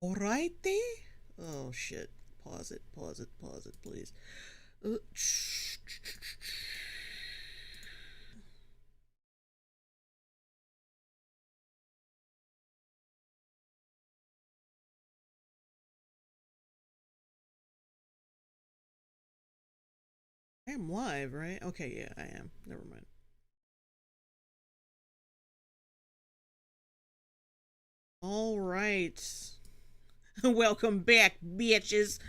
Alrighty. Oh shit. Pause it, please. Uh, I am live, right? Okay, yeah, I am. Never mind. All right. Welcome back, bitches.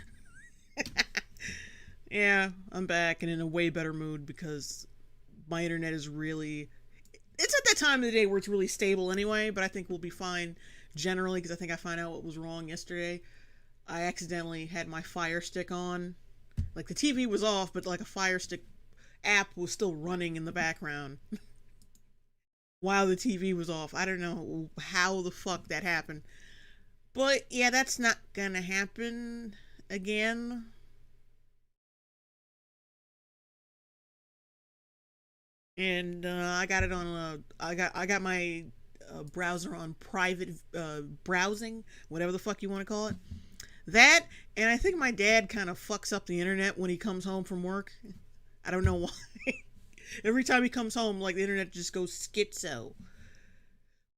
Yeah, I'm back and in a way better mood because my internet is really. It's at that time of the day where it's really stable anyway, but I think we'll be fine generally because I think I found out what was wrong yesterday. I accidentally had my Fire Stick on. Like the TV was off, but like a Fire Stick app was still running in the background while the TV was off. I don't know how the fuck that happened. But yeah, that's not gonna happen again. And I got it on. I got my browser on private browsing, whatever the fuck you want to call it. That, and I think my dad kind of fucks up the internet when he comes home from work. I don't know why. Every time he comes home, like the internet just goes schizo.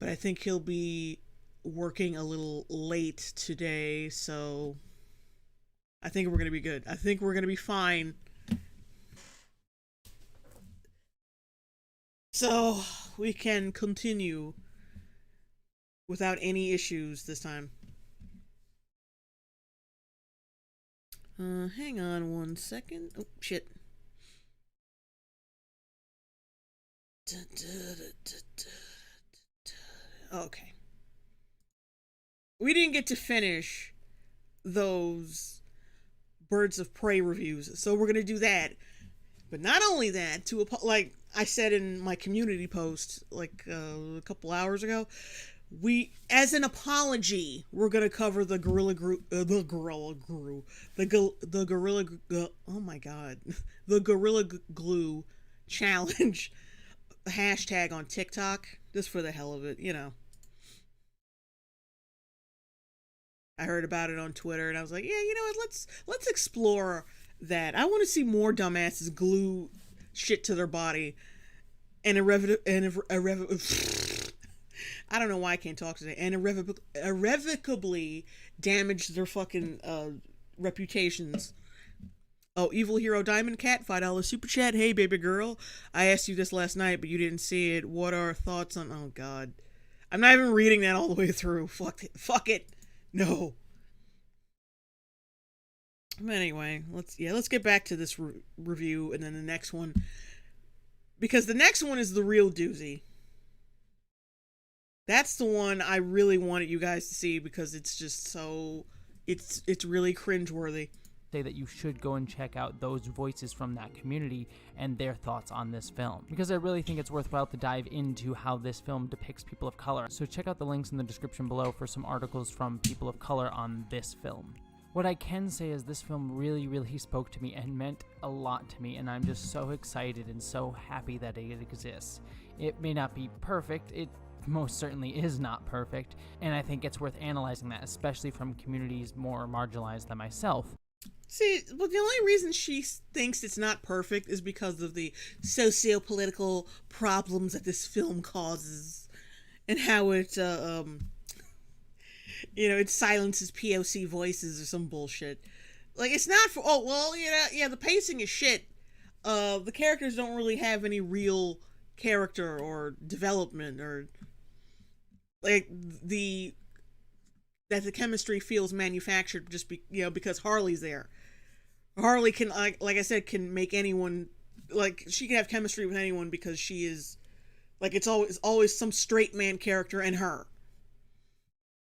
But I think he'll be working a little late today, so I think we're gonna be good. I think we're gonna be fine. So we can continue without any issues this time. Hang on one second. Oh, shit. Okay. We didn't get to finish those Birds of Prey reviews, so we're gonna do that. But not only that, like I said in my community post like a couple hours ago, we, as an apology, we're gonna cover the oh my god, the Gorilla Glue challenge hashtag on TikTok, just for the hell of it, you know. I heard about it on Twitter and I was like, yeah, you know what, let's explore that. I want to see more dumbasses glue shit to their body and I don't know why I can't talk today, and irrevocably damage their fucking reputations. Oh, Evil Hero Diamond Cat, $5 super chat. Hey, baby girl. I asked you this last night, but you didn't see it. What are thoughts on. Oh, God. I'm not even reading that all the way through. Fuck it. Fuck it. No. But anyway, let's get back to this review and then the next one. Because the next one is the real doozy. That's the one I really wanted you guys to see because it's just so. It's really cringeworthy. Say that you should go and check out those voices from that community and their thoughts on this film, because I really think it's worthwhile to dive into how this film depicts people of color. So check out the links in the description below for some articles from people of color on this film. What I can say is this film really, really spoke to me and meant a lot to me, and I'm just so excited and so happy that it exists. It may not be perfect, it most certainly is not perfect, and I think it's worth analyzing that, especially from communities more marginalized than myself. See, but the only reason she thinks it's not perfect is because of the socio-political problems that this film causes, and how it, it silences POC voices or some bullshit. Like, it's not for. Oh well, yeah, the pacing is shit. The characters don't really have any real character or development, or like the chemistry feels manufactured just because Harley's there. Harley can, like I said, can make anyone, like, she can have chemistry with anyone because she is, like, it's always some straight man character and her.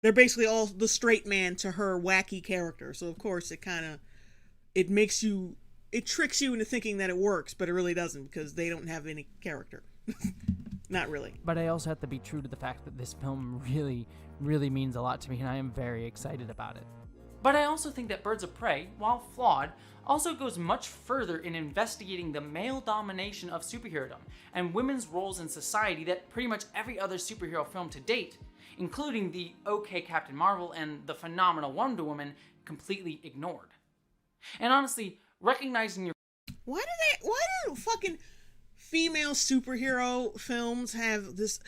They're basically all the straight man to her wacky character. So of course it makes you, it tricks you into thinking that it works, but it really doesn't because they don't have any character. Not really. But I also have to be true to the fact that this film really, really means a lot to me, and I am very excited about it. But I also think that Birds of Prey, while flawed, also goes much further in investigating the male domination of superherodom and women's roles in society that pretty much every other superhero film to date including the OK Captain Marvel and the phenomenal Wonder Woman, completely ignored. And honestly, recognizing your... Why do fucking female superhero films have this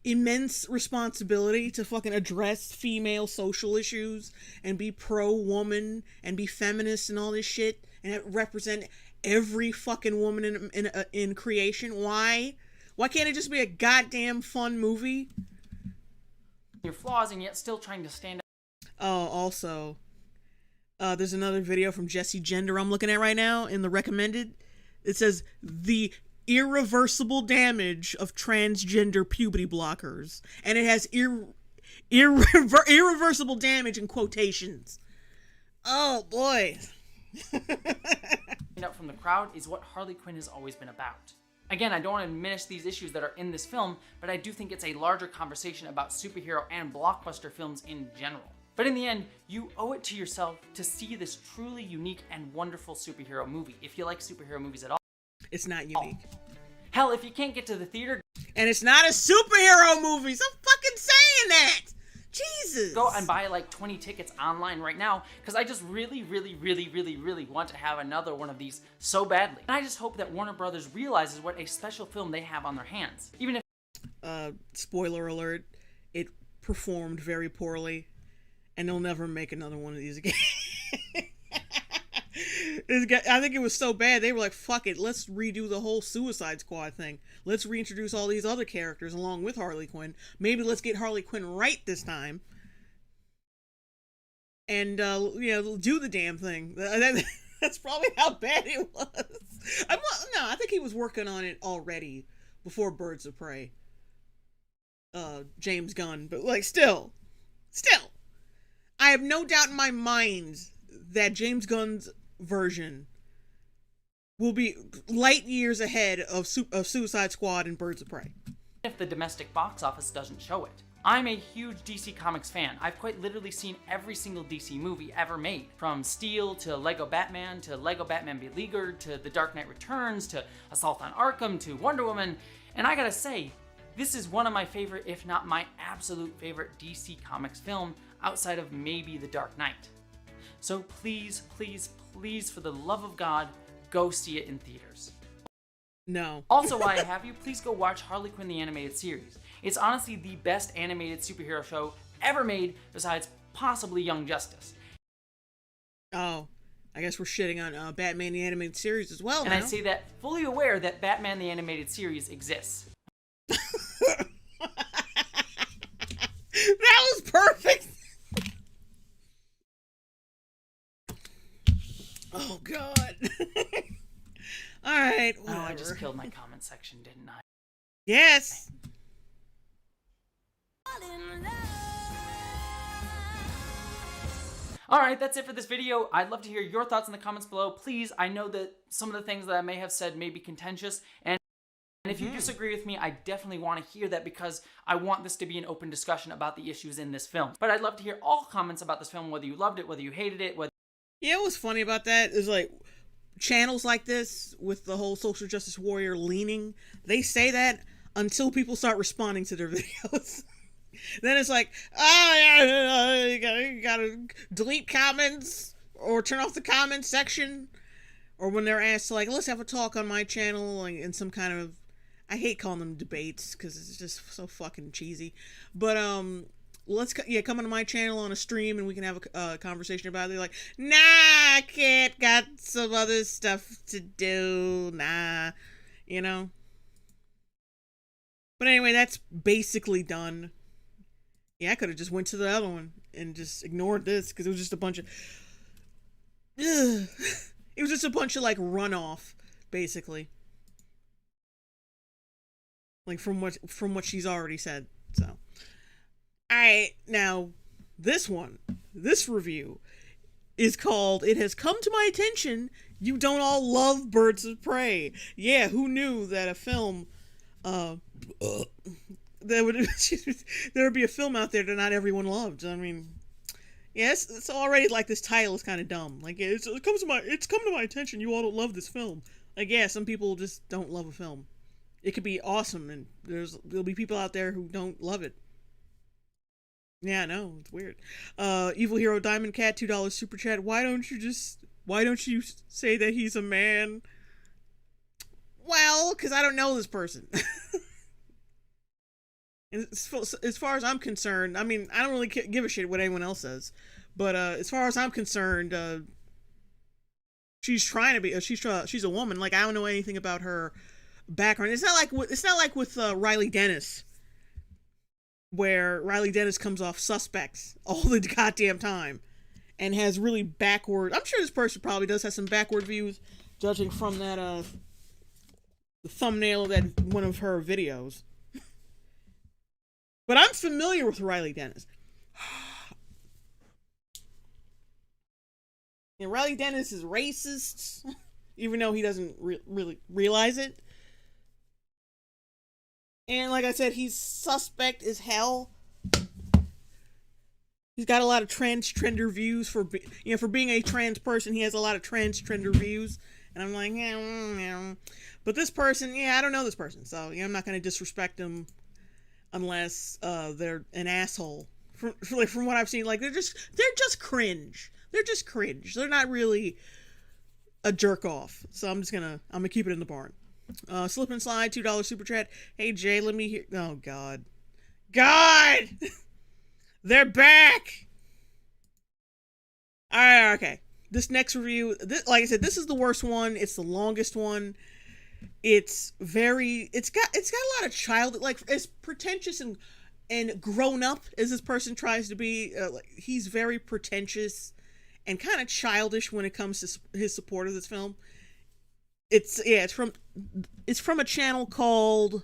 immense responsibility to fucking address female social issues and be pro-woman and be feminist and all this shit and represent every fucking woman in creation? Why can't it just be a goddamn fun movie? Your flaws and yet still trying to stand out. Oh, also, there's another video from Jessie Gender I'm looking at right now in the recommended. It says the irreversible damage of transgender puberty blockers, and it has irreversible damage in quotations. Oh boy. Out from the crowd is what Harley Quinn has always been about. Again, I don't want to diminish these issues that are in this film, but I do think it's a larger conversation about superhero and blockbuster films in general. But in the end, you owe it to yourself to see this truly unique and wonderful superhero movie, if you like superhero movies at all. It's not unique. Hell, if you can't get to the theater... And it's not a superhero movie, so I'm fucking saying that! Jesus! Go and buy like 20 tickets online right now, because I just really want to have another one of these so badly. And I just hope that Warner Brothers realizes what a special film they have on their hands. Even if... spoiler alert, it performed very poorly, and they'll never make another one of these again. I think it was so bad, they were like, fuck it, let's redo the whole Suicide Squad thing. Let's reintroduce all these other characters along with Harley Quinn. Maybe let's get Harley Quinn right this time. And, do the damn thing. That's probably how bad it was. I think he was working on it already before Birds of Prey. James Gunn. But, like, still. I have no doubt in my mind that James Gunn's version will be light years ahead of Suicide Squad and Birds of Prey. If the domestic box office doesn't show it. I'm a huge DC Comics fan. I've quite literally seen every single DC movie ever made. From Steel to Lego Batman Beleaguered to The Dark Knight Returns to Assault on Arkham to Wonder Woman. And I gotta say, this is one of my favorite, if not my absolute favorite DC Comics film outside of maybe The Dark Knight. So please, for the love of God, go see it in theaters. No. Also, while I have you, please go watch Harley Quinn the Animated Series. It's honestly the best animated superhero show ever made, besides possibly Young Justice. Oh, I guess we're shitting on Batman the Animated Series as well. And I say that fully aware that Batman the Animated Series exists. That was perfect! Oh, God. Alright, whatever. Oh, I just killed my comment section, didn't I? Yes! Alright, that's it for this video. I'd love to hear your thoughts in the comments below. Please, I know that some of the things that I may have said may be contentious, and if you disagree with me, I definitely want to hear that because I want this to be an open discussion about the issues in this film. But I'd love to hear all comments about this film, whether you loved it, whether you hated it, whether... Yeah, what's funny about that is, like, channels like this with the whole social justice warrior leaning, they say that until people start responding to their videos. Then it's like, you gotta delete comments or turn off the comment section. Or when they're asked to, like, let's have a talk on my channel, like, in some kind of, I hate calling them debates because it's just so fucking cheesy. But, come onto my channel on a stream and we can have a conversation about it. They're like, nah, kid, got some other stuff to do. Nah, you know. But anyway, that's basically done. Yeah, I could have just went to the other one and just ignored this because it was just a bunch of... It was just a bunch of, like, runoff, basically. Like, from what she's already said, so... Alright, now, this review is called, It Has Come to My Attention You Don't All Love Birds of Prey. Yeah, who knew that a film, there would be a film out there that not everyone loved. I mean, yes, it's already, like, this title is kind of dumb. Like, it's come to my attention you all don't love this film. Like, yeah, some people just don't love a film. It could be awesome, and there'll be people out there who don't love it. Yeah, I know, it's weird. Evil Hero Diamond Cat, $2 super chat. Why don't you say that he's a man? Well, because I don't know this person. And as far as I'm concerned, I mean, I don't really give a shit what anyone else says. But as far as I'm concerned, she's trying to be. She's a woman. Like, I don't know anything about her background. It's not like with Riley Dennis, where Riley Dennis comes off suspect all the goddamn time and has really backward. I'm sure this person probably does have some backward views, judging from that the thumbnail of that one of her videos. But I'm familiar with Riley Dennis. And Riley Dennis is racist, even though he doesn't really realize it. And like I said, he's suspect as hell. He's got a lot of transgender views for being a trans person. He has a lot of transgender views, and I'm like, yeah. But this person, I don't know this person, so I'm not gonna disrespect them unless they're an asshole. From what I've seen, like they're just cringe. They're just cringe. They're not really a jerk off. So I'm gonna keep it in the barn. Slip and Slide, $2 super chat. Hey Jay, let me hear. Oh God, they're back. All right, okay. This next review, like I said, this is the worst one. It's the longest one. It's got a lot of child, like, as pretentious and grown up as this person tries to be. He's very pretentious and kind of childish when it comes to his support of this film. It's from a channel called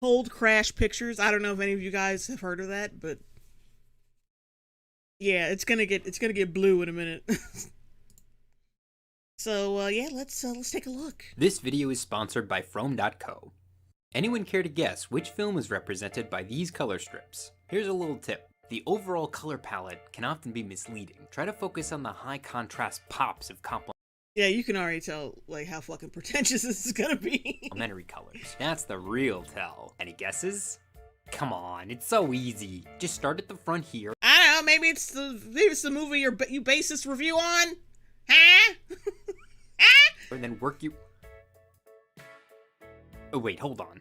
Cold Crash Pictures. I don't know if any of you guys have heard of that, but yeah, it's gonna get blue in a minute. So let's take a look. This video is sponsored by From.co. Anyone care to guess which film is represented by these color strips? Here's a little tip. The overall color palette can often be misleading. Try to focus on the high contrast pops of complementary Yeah, you can already tell like how fucking pretentious this is gonna be. colors. That's the real tell. Any guesses? Come on, it's so easy. Just start at the front here. I don't know, maybe it's the movie you base this review on? Huh? And then work you... Oh wait, hold on.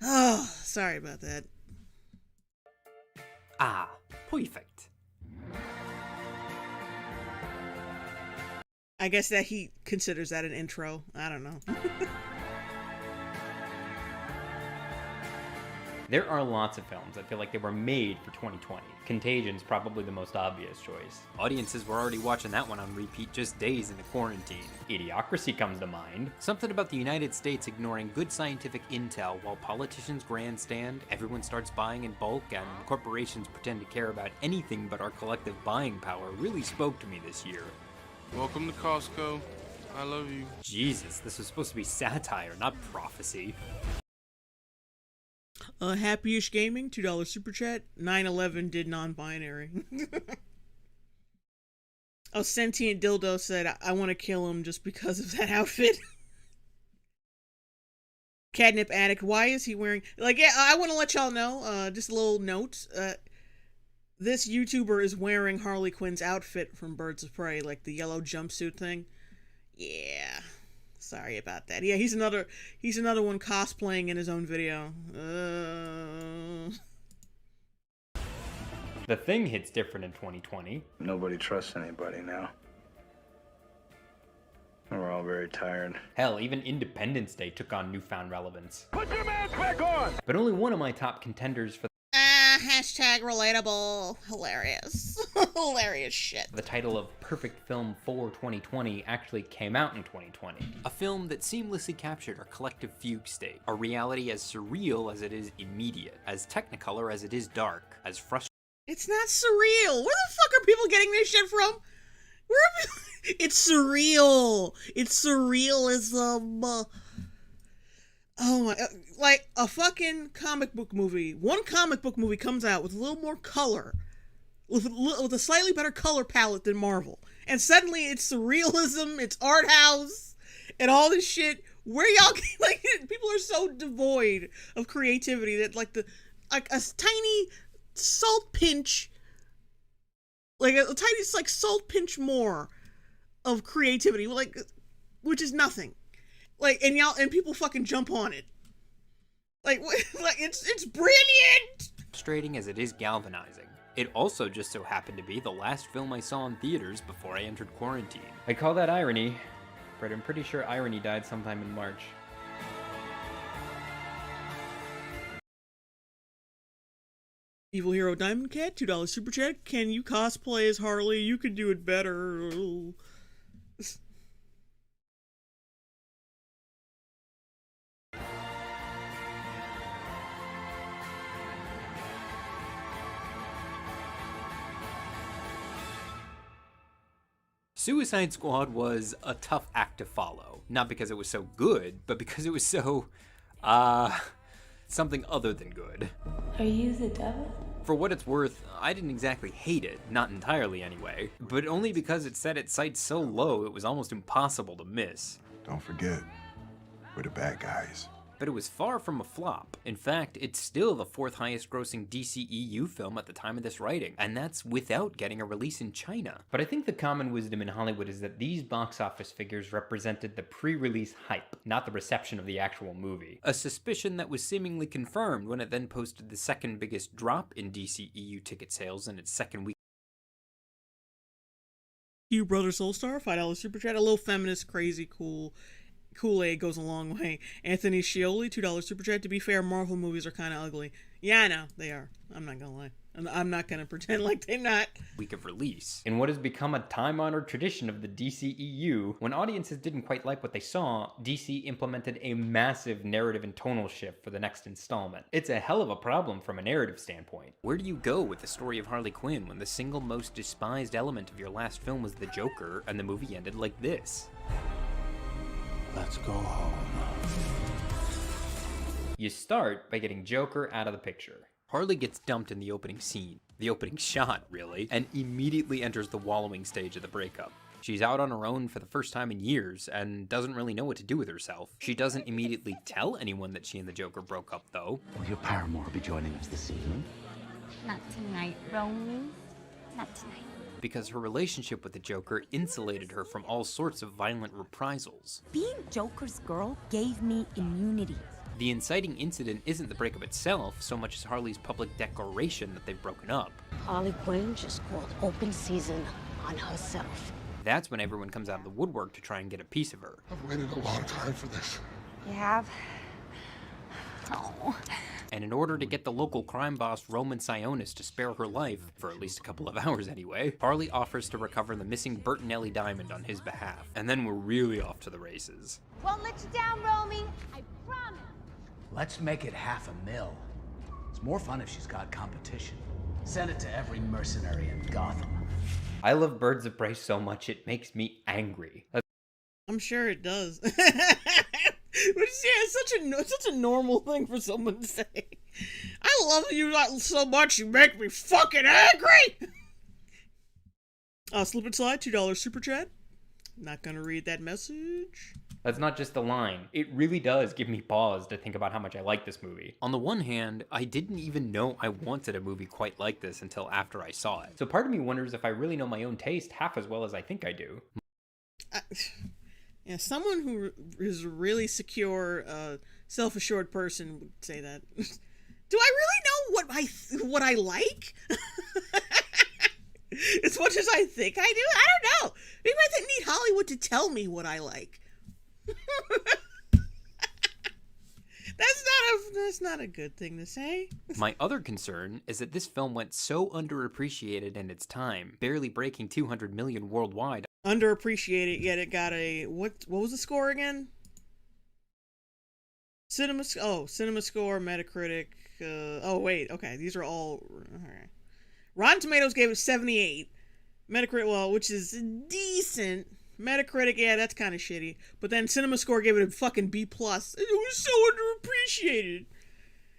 Oh, sorry about that. Ah, perfect. I guess that he considers that an intro. I don't know. There are lots of films that feel like they were made for 2020. Contagion's probably the most obvious choice. Audiences were already watching that one on repeat just days into quarantine. Idiocracy comes to mind. Something about the United States ignoring good scientific intel while politicians grandstand, everyone starts buying in bulk, and corporations pretend to care about anything but our collective buying power really spoke to me this year. Welcome to Costco. I love you. Jesus, this was supposed to be satire, not prophecy. Happyish Gaming, $2 super chat. 9/11 did non-binary. Oh, Sentient Dildo said, I want to kill him just because of that outfit. Catnip Addict, why is he wearing... Like, yeah, I want to let y'all know, just a little note. This YouTuber is wearing Harley Quinn's outfit from Birds of Prey, like the yellow jumpsuit thing. Yeah. Sorry about that. Yeah, he's another one cosplaying in his own video. The Thing hits different in 2020. Nobody trusts anybody now. We're all very tired. Hell, even Independence Day took on newfound relevance. Put your mask back on! But only one of my top contenders for Hashtag relatable. Hilarious. Hilarious shit. the title of Perfect Film for 2020 actually came out in 2020. A film that seamlessly captured our collective fugue state, a reality as surreal as it is immediate, as technicolor as it is dark, as frustrating. It's not surreal. Where the fuck are people getting this shit from? It's surreal. It's surrealism. Oh my, like a fucking comic book movie. One comic book movie comes out with a little more color, with a slightly better color palette than Marvel. And suddenly it's surrealism, it's art house, and all this shit. Where y'all, like, people are so devoid of creativity that, like, a tiny salt pinch, like a tiny, like, salt pinch more of creativity, like, which is nothing. Like, and people fucking jump on it. Like it's brilliant! Frustrating as it is galvanizing, it also just so happened to be the last film I saw in theaters before I entered quarantine. I call that irony, but I'm pretty sure irony died sometime in March. Evil Hero Diamond Cat, $2 super chat. Can you cosplay as Harley? You could do it better. Suicide Squad was a tough act to follow. Not because it was so good, but because it was so, something other than good. Are you the devil? For what it's worth, I didn't exactly hate it, not entirely anyway, but only because it set its sights so low it was almost impossible to miss. Don't forget, we're the bad guys. But it was far from a flop. In fact, it's still the 4th highest grossing DCEU film at the time of this writing, and that's without getting a release in China. But I think the common wisdom in Hollywood is that these box office figures represented the pre-release hype, not the reception of the actual movie. A suspicion that was seemingly confirmed when it then posted the second biggest drop in DCEU ticket sales in its second week. You Brother Soulstar, $5 super chat. A little feminist, crazy, cool. Kool-Aid goes a long way. Anthony Scioli, $2 super chat. To be fair, Marvel movies are kind of ugly. Yeah, I know, they are. I'm not gonna lie. I'm not gonna pretend like they're not. Week of release. In what has become a time-honored tradition of the DCEU, when audiences didn't quite like what they saw, DC implemented a massive narrative and tonal shift for the next installment. It's a hell of a problem from a narrative standpoint. Where do you go with the story of Harley Quinn when the single most despised element of your last film was the Joker, and the movie ended like this? Let's go home. You start by getting Joker out of the picture. Harley gets dumped in the opening scene, the opening shot, really, and immediately enters the wallowing stage of the breakup. She's out on her own for the first time in years, and doesn't really know what to do with herself. She doesn't immediately tell anyone that she and the Joker broke up, though. Will your paramour be joining us this evening? Not tonight, Romy. Not tonight. Because her relationship with the Joker insulated her from all sorts of violent reprisals. Being Joker's girl gave me immunity. The inciting incident isn't the breakup itself, so much as Harley's public declaration that they've broken up. Harley Quinn just called open season on herself. That's when everyone comes out of the woodwork to try and get a piece of her. I've waited a long time for this. You have? Oh. And in order to get the local crime boss Roman Sionis to spare her life, for at least a couple of hours anyway, Harley offers to recover the missing Bertinelli diamond on his behalf. And then we're really off to the races. Won't let you down, Romy. I promise. Let's make it $500,000. It's more fun if she's got competition. Send it to every mercenary in Gotham. I love Birds of Prey so much it makes me angry. I'm sure it does. But yeah, it's such a normal thing for someone to say. I love you so much, you make me fucking angry! Slip and Slide, $2 super chat. Not gonna read that message. That's not just a line. It really does give me pause to think about how much I like this movie. On the one hand, I didn't even know I wanted a movie quite like this until after I saw it. So part of me wonders if I really know my own taste half as well as I think I do. Yeah, someone who is a really secure, self-assured person would say that. Do I really know what I like? As much as I think I do? I don't know. Maybe I need Hollywood to tell me what I like. That's not a good thing to say. My other concern is that this film went so underappreciated in its time, barely breaking 200 million worldwide. Underappreciated, yet it got a what was the score again? Cinema Score, Metacritic. These are all right. Rotten Tomatoes gave it 78. Metacritic, which is decent, Metacritic, yeah, that's kind of shitty. But then CinemaScore gave it a fucking B+. It was so underappreciated.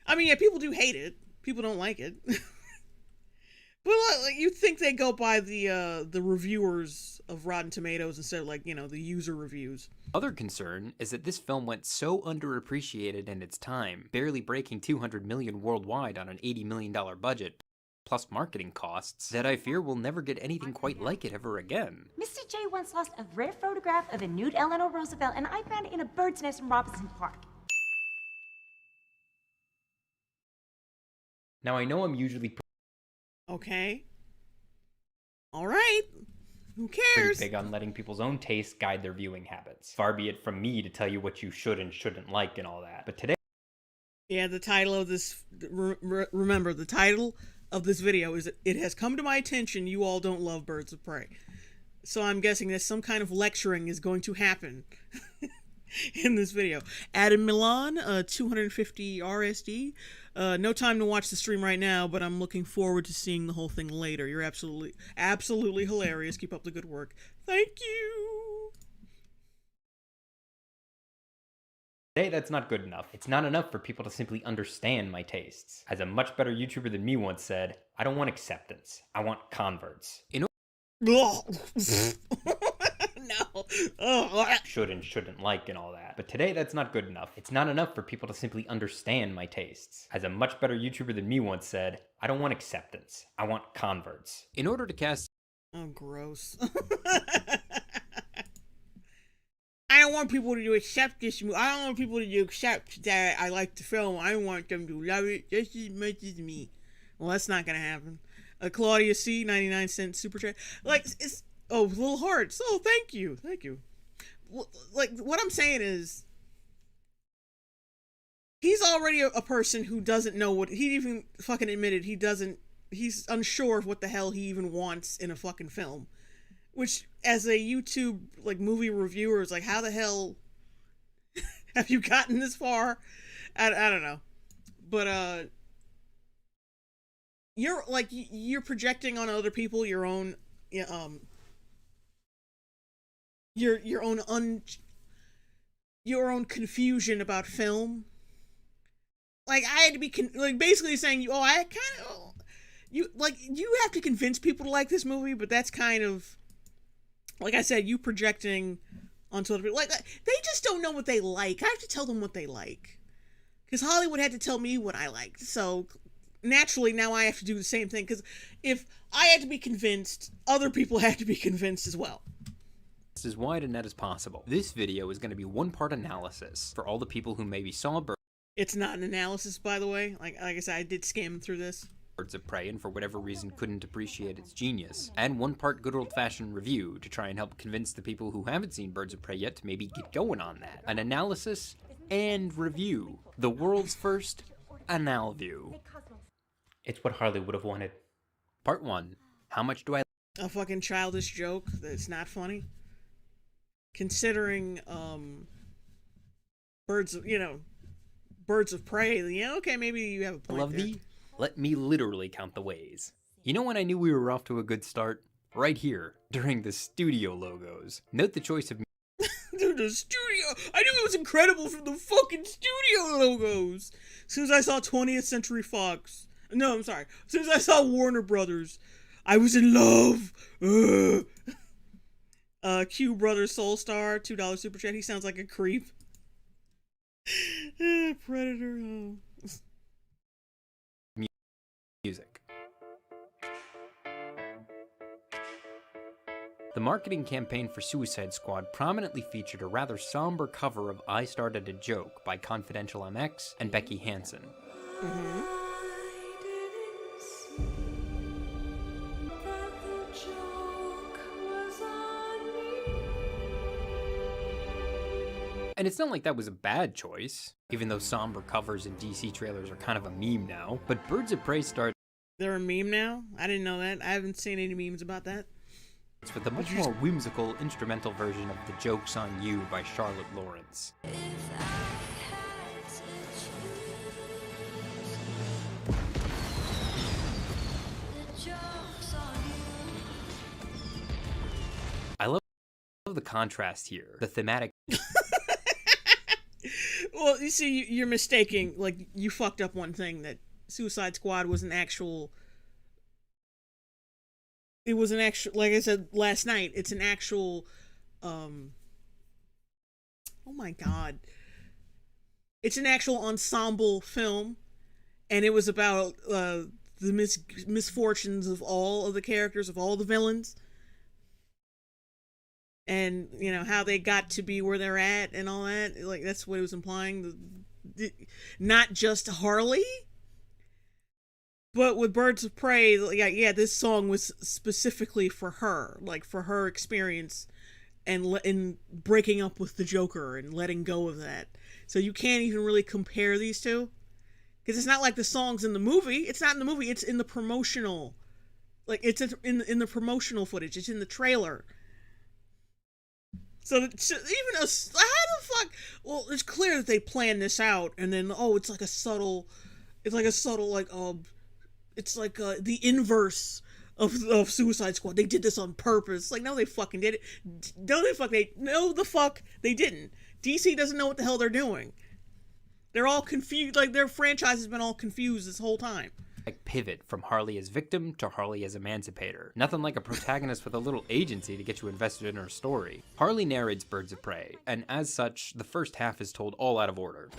I mean, yeah, people do hate it. People don't like it. But like, you'd think they go by the reviewers of Rotten Tomatoes instead of, like, you know, the user reviews. Other concern is that this film went so underappreciated in its time, barely breaking $200 million worldwide on an $80 million budget, plus marketing costs, that I fear we'll never get anything quite like it ever again. Mr. J once lost a rare photograph of a nude Eleanor Roosevelt, and I found it in a bird's nest in Robinson Park. Now, I know I'm usually Okay. All right. Who pretty cares? big on letting people's own tastes guide their viewing habits. Far be it from me to tell you what you should and shouldn't like and all that. But today... Yeah, the title of this... remember, the title of this video is It Has Come to My Attention You All Don't Love Birds of Prey. So I'm guessing that some kind of lecturing is going to happen in this video. Adam Milan, 250 RSD. No time to watch the stream right now, but I'm looking forward to seeing the whole thing later. You're absolutely hilarious. Keep up the good work. Thank you. Today, that's not good enough. It's not enough for people to simply understand my tastes. As a much better YouTuber than me once said, I don't want acceptance. I want converts. No. Should and shouldn't like and all that. But today, that's not good enough. It's not enough for people to simply understand my tastes. As a much better YouTuber than me once said, I don't want acceptance. I want converts. In order to cast... Oh, gross. I don't want people to accept this movie. I don't want people to accept that I like the film. I want them to love it just as much as me. Well, that's not going to happen. Claudia C, 99-cent super chat. Like, it's... Oh, little hearts. Oh, thank you. Thank you. Like, what I'm saying is, he's already a person who doesn't know what, he even fucking admitted he's unsure of what the hell he even wants in a fucking film. Which, as a YouTube, like, movie reviewer, is like, how the hell have you gotten this far? I don't know. But, you're projecting on other people your own, your own confusion about film. Like, I had to be basically saying, you have to convince people to like this movie, but that's kind of, like I said, you projecting onto other people. Like, they just don't know what they like. I have to tell them what they like, because Hollywood had to tell me what I liked. So naturally, now I have to do the same thing, because if I had to be convinced, other people had to be convinced as well. As wide a net as possible. This video is going to be one part analysis for all the people who maybe saw It's not an analysis, by the way. Like I said, I did skim through this. Birds of Prey and for whatever reason couldn't appreciate its genius, and one part good old-fashioned review to try and help convince the people who haven't seen Birds of Prey yet to maybe get going on that. An analysis and review. The world's first Analview. It's what Harley would have wanted. Part 1. How much do I... A fucking childish joke that's not funny. Considering, Birds of Prey, yeah, okay, maybe you have a point love there. thee? Let me literally count the ways. You know when I knew we were off to a good start? Right here, during the studio logos. Note the choice of... Dude, the studio! I knew it was incredible from the fucking studio logos! As soon as I saw 20th Century Fox... No, I'm sorry. As soon as I saw Warner Brothers, I was in love! Q Brothers Soulstar, $2 super chat. He sounds like a creep. Predator. Oh. Music. The marketing campaign for Suicide Squad prominently featured a rather somber cover of I Started a Joke by Confidential MX and Becky Hansen. Mm-hmm. And it's not like that was a bad choice, even though somber covers in DC trailers are kind of a meme now. But Birds of Prey starts... They're a meme now? I didn't know that. I haven't seen any memes about that. with a much more whimsical instrumental version of The Joke's on You by Charlotte Lawrence. I love love the contrast here. The thematic. Well, you see, you're mistaking. Like, you fucked up one thing, that Suicide Squad was an actual... It was an actual... Like I said last night, it's an actual... Oh my god. It's an actual ensemble film, and it was about the misfortunes of all of the characters, of all the villains, and, you know, how they got to be where they're at and all that. Like, that's what it was implying. Not just Harley, but with Birds of Prey, yeah, this song was specifically for her, like, for her experience and breaking up with the Joker and letting go of that. So you can't even really compare these two, because it's not like the song's in the movie. It's not in the movie. It's in the promotional, like, it's in the promotional footage. It's in the trailer. So even how the fuck? Well, it's clear that they planned this out, and then it's like a subtle, it's like the inverse of Suicide Squad. They did this on purpose. Like, no, they fucking did it. No, the fuck they didn't. DC doesn't know what the hell they're doing. They're all confused. Like, their franchise has been all confused this whole time. Like, pivot from Harley as victim to Harley as emancipator. Nothing like a protagonist with a little agency to get you invested in her story. Harley narrates Birds of Prey, and as such, the first half is told all out of order.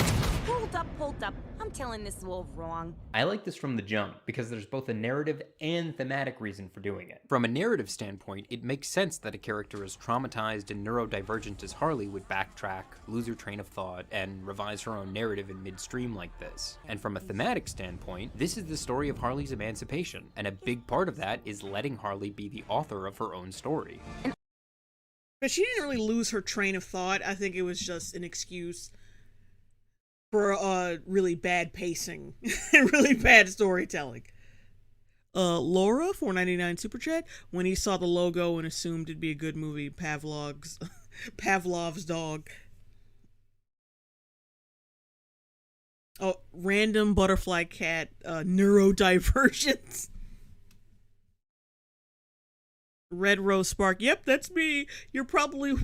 Hold up. I'm telling this all wrong. I like this from the jump because there's both a narrative and thematic reason for doing it. From a narrative standpoint, it makes sense that a character as traumatized and neurodivergent as Harley would backtrack, lose her train of thought, and revise her own narrative in midstream like this. And from a thematic standpoint, this is the story of Harley's emancipation, and a big part of that is letting Harley be the author of her own story. But she didn't really lose her train of thought. I think it was just an excuse for really bad pacing and really bad storytelling. Laura, $4.99 super chat. When he saw the logo and assumed it'd be a good movie, Pavlov's dog. Oh, random butterfly cat, neurodivergence. Red Rose Spark. Yep, that's me. You're probably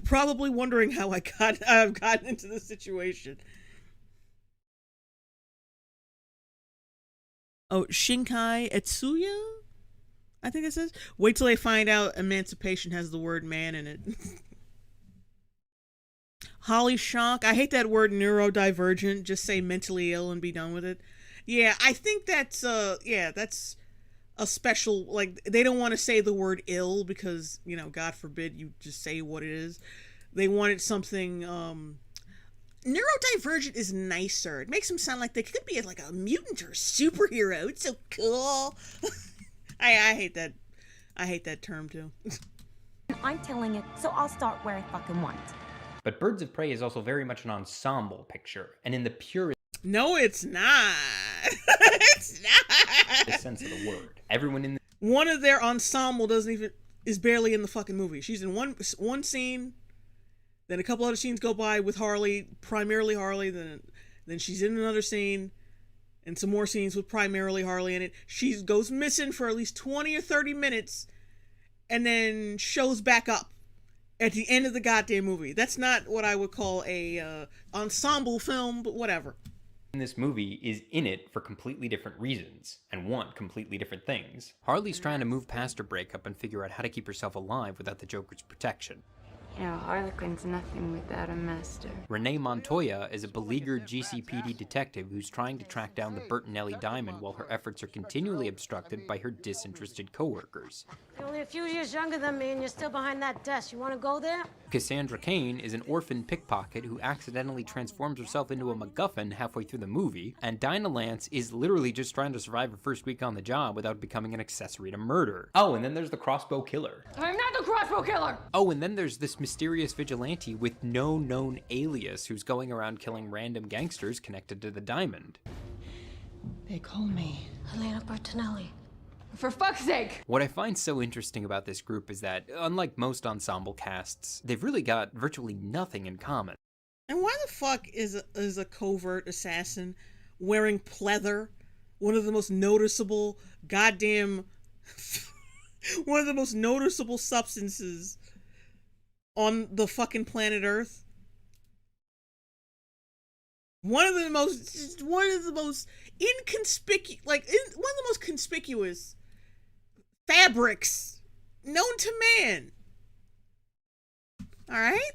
wondering how I've gotten into this situation. Oh, Shinkai Etsuya? I think it says. Wait till they find out emancipation has the word man in it. Holly Shock. I hate that word neurodivergent. Just say mentally ill and be done with it. Yeah, I think that's that's a special, like, they don't want to say the word ill because, you know, God forbid you just say what it is. They wanted something, neurodivergent is nicer. It makes them sound like they could be like a mutant or a superhero. It's so cool. I hate that. I hate that term too. I'm telling it, so I'll start where I fucking want. But Birds of Prey is also very much an ensemble picture, and in the purest No, it's not. It's not. sense of the word. Everyone in one of their ensemble is barely in the fucking movie. She's in one scene, then a couple other scenes go by with Harley, primarily Harley, then she's in another scene, and some more scenes with primarily Harley in it. She goes missing for at least 20 or 30 minutes, and then shows back up at the end of the goddamn movie. That's not what I would call a ensemble film, but whatever. This movie is in it for completely different reasons and want completely different things. Harley's trying to move past her breakup and figure out how to keep herself alive without the Joker's protection. You know, Harlequin's nothing without a master. Renee Montoya is a beleaguered GCPD detective who's trying to track down the Bertinelli diamond while her efforts are continually obstructed by her disinterested coworkers. You're only a few years younger than me and you're still behind that desk. You want to go there? Cassandra Cain is an orphan pickpocket who accidentally transforms herself into a MacGuffin halfway through the movie, and Dinah Lance is literally just trying to survive her first week on the job without becoming an accessory to murder. Oh, and then there's the crossbow killer. I'm not the crossbow killer! Oh, and then there's this mysterious vigilante with no known alias who's going around killing random gangsters connected to the diamond. They call me Elena Bertinelli. For fuck's sake! What I find so interesting about this group is that, unlike most ensemble casts, they've really got virtually nothing in common. And why the fuck is a covert assassin wearing pleather? One of the most noticeable goddamn... one of the most noticeable substances on the fucking planet Earth. One of the most inconspicuous, one of the most conspicuous fabrics known to man. All right?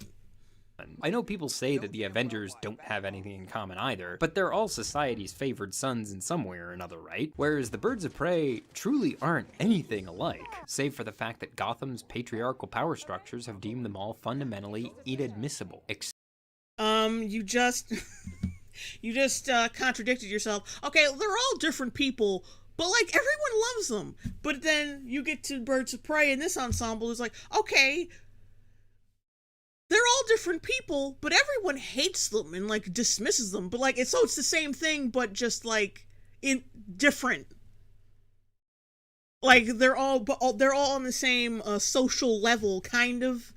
I know people say that the Avengers don't have anything in common either, but they're all society's favored sons in some way or another, right? Whereas the Birds of Prey truly aren't anything alike, save for the fact that Gotham's patriarchal power structures have deemed them all fundamentally inadmissible. You just you just contradicted yourself. Okay, they're all different people, but like everyone loves them. But then you get to Birds of Prey, and this ensemble is like, okay, they're all different people, but everyone hates them and like dismisses them. But like it's the same thing, but just like in different. Like they're all on the same social level, kind of.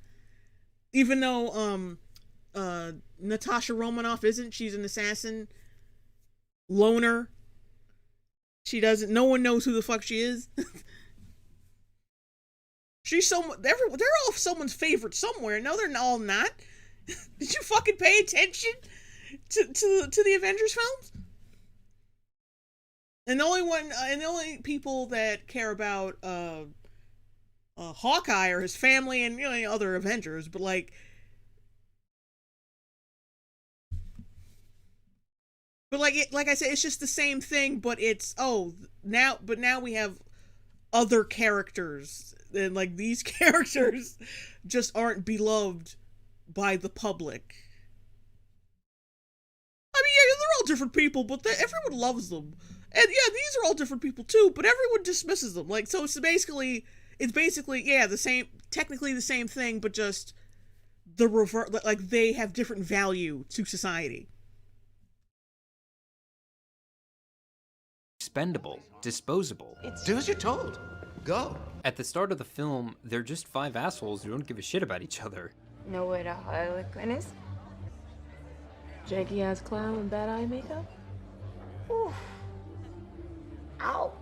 Even though Natasha Romanoff isn't. She's an assassin. Loner. She doesn't. No one knows who the fuck she is. They're all someone's favorite somewhere. No, they're all not. Did you fucking pay attention to the Avengers films? And the only people that care about Hawkeye are his family and other Avengers, but like I said, it's just the same thing, but it's now we have other characters, and like these characters just aren't beloved by the public. I mean, yeah, they're all different people, but everyone loves them. And yeah, these are all different people too, but everyone dismisses them. Like, so it's basically yeah, technically the same thing, but just the reverse. Like they have different value to society. Expendable, disposable. Do as you're told. Go. At the start of the film, they're just 5 assholes who don't give a shit about each other. Know what a Harlequin is? Janky ass clown with bad eye makeup? Oof. Ouch.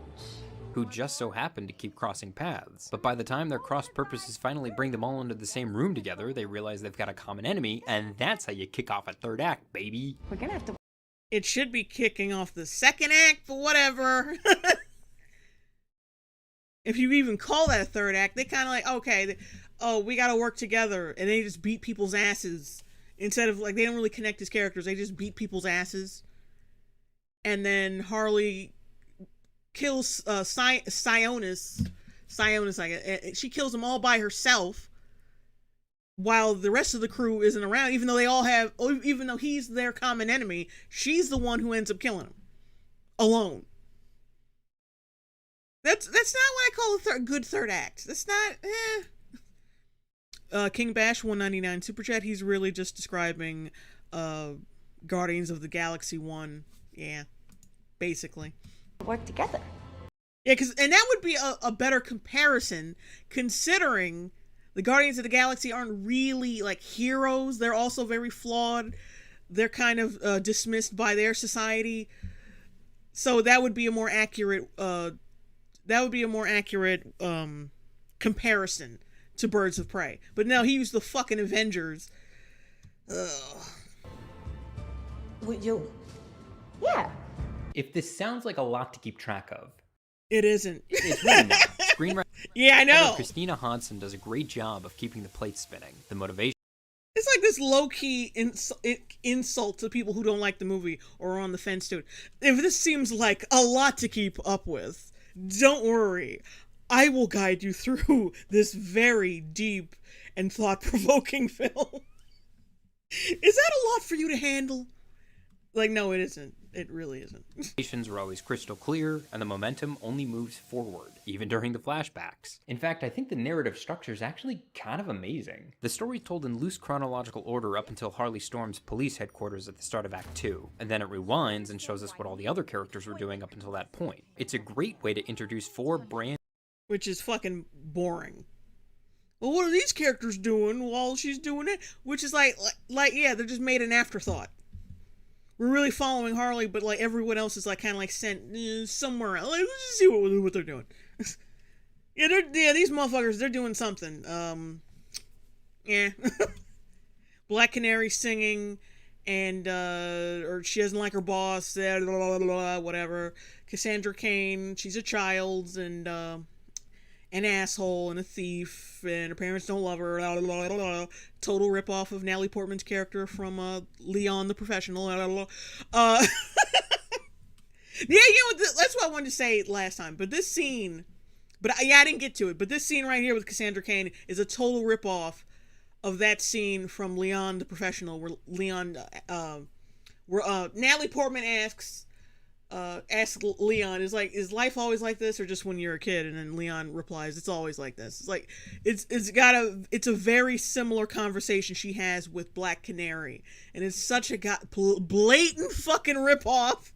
Who just so happen to keep crossing paths. But by the time their cross purposes finally bring them all into the same room together, they realize they've got a common enemy, and that's how you kick off a third act, baby. We're gonna have to... It should be kicking off the second act, but whatever. If you even call that a third act, they kind of like, okay, we gotta work together, and they just beat people's asses. Instead of, like, they don't really connect as characters, they just beat people's asses. And then Harley kills Sionis, she kills them all by herself, while the rest of the crew isn't around, even though he's their common enemy, she's the one who ends up killing him. Alone. That's not what I call a good third act. That's not, King Bash 199 Super Chat, he's really just describing Guardians of the Galaxy 1. Yeah, basically. Work together. Yeah, and that would be a better comparison, considering the Guardians of the Galaxy aren't really like heroes. They're also very flawed. They're kind of dismissed by their society. So that would be a more accurate comparison to Birds of Prey. But no, he used the fucking Avengers. Ugh. Would you? Yeah. If this sounds like a lot to keep track of, it isn't. It's really not. Screenwriter yeah, I know. Christina Hodson does a great job of keeping the plate spinning. The motivation. It's like this low-key insult to people who don't like the movie or are on the fence to it. If this seems like a lot to keep up with, don't worry. I will guide you through this very deep and thought-provoking film. Is that a lot for you to handle? Like, no, it isn't. It really isn't. Motivations are always crystal clear, and the momentum only moves forward, even during the flashbacks. in fact, I think the narrative structure is actually kind of amazing. The story's told in loose chronological order up until Harley storms police headquarters at the start of Act 2, and then it rewinds and shows us what all the other characters were doing up until that point. It's a great way to introduce 4 brand... Which is fucking boring. Well, what are these characters doing while she's doing it? Which is like yeah, they're just made an afterthought. We're really following Harley, but like everyone else is like kind of like sent somewhere else. Like, let's just see what they're doing. Yeah, these motherfuckers, they're doing something. Yeah. Black Canary singing, and or she doesn't like her boss, blah, blah, blah, whatever. Cassandra Cain, she's a child and an asshole and a thief, and her parents don't love her. Blah, blah, blah, blah. Total ripoff of Natalie Portman's character from Leon the Professional. Blah, blah, blah. Yeah, that's what I wanted to say last time. But this scene, I didn't get to it. But this scene right here with Cassandra Cain is a total ripoff of that scene from Leon the Professional, where Natalie Portman asks Leon, is life always like this, or just when you're a kid? And then Leon replies, it's always like this. It's like it's a very similar conversation she has with Black Canary, and it's such a blatant fucking ripoff.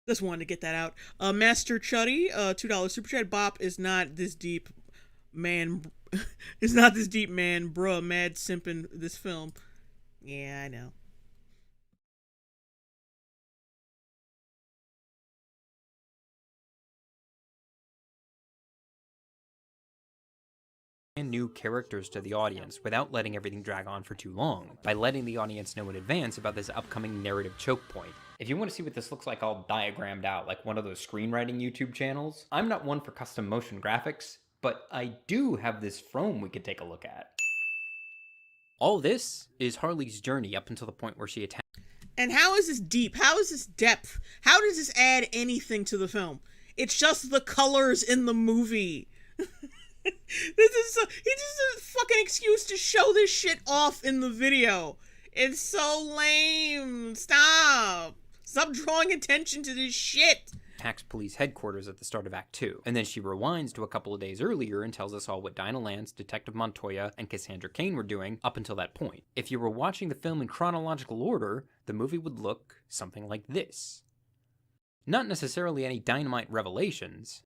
Just wanted to get that out. Master Chuddy, $2 super chat. Bop is not this deep, man. It's not this deep, man. Bruh, mad simping this film. Yeah, I know. New characters to the audience without letting everything drag on for too long, by letting the audience know in advance about this upcoming narrative choke point. If you want to see what this looks like all diagrammed out like one of those screenwriting YouTube channels, I'm not one for custom motion graphics, but I do have this Frome we could take a look at. All this is Harley's journey up until the point where she attacks. And how is this deep? How is this depth? How does this add anything to the film? It's just the colors in the movie. It's just a fucking excuse to show this shit off in the video. It's so lame. Stop drawing attention to this shit. Attacks police headquarters at the start of Act 2, and then she rewinds to a couple of days earlier and tells us all what Dinah Lance, Detective Montoya, and Cassandra Cain were doing up until that point. If you were watching the film in chronological order, the movie would look something like this. Not necessarily any dynamite revelations.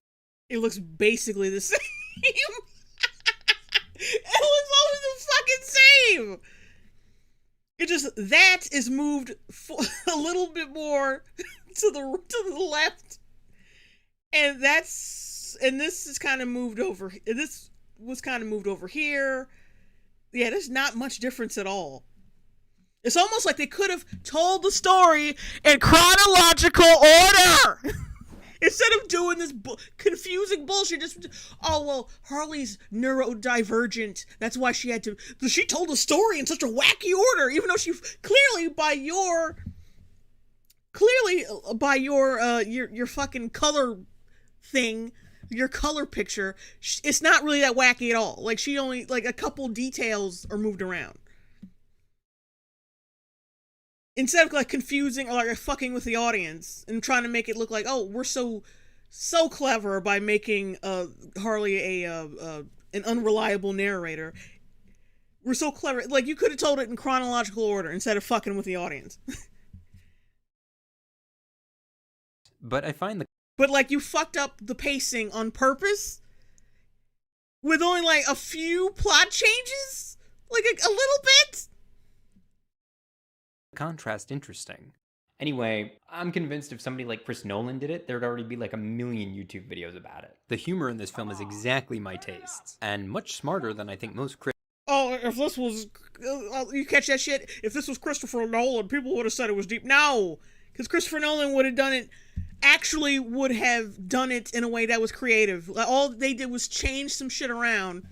It looks basically the same. It looks always the fucking same. It just, that is moved a little bit more to the left, and this is kind of moved over. This was kind of moved over here. Yeah, there's not much difference at all. It's almost like they could have told the story in chronological order. Instead of doing this confusing bullshit, just, oh, well, Harley's neurodivergent. That's why she had to, she told the story in such a wacky order, even though she clearly by your fucking color thing, your color picture, it's not really that wacky at all. Like, she only, like, a couple details are moved around. Instead of like confusing or like fucking with the audience and trying to make it look like, oh, we're so clever by making Harley an unreliable narrator. We're so clever. Like, you could have told it in chronological order instead of fucking with the audience. But I find But like, you fucked up the pacing on purpose with only like a few plot changes, like a little bit. Contrast interesting. Anyway, I'm convinced if somebody like Chris Nolan did it, there'd already be like a million YouTube videos about it. The humor in this film is exactly my tastes, and much smarter than I think most critics. Oh, if this was, you catch that shit? If this was Christopher Nolan, people would have said it was deep. No, because Christopher Nolan would have done it in a way that was creative. All they did was change some shit around.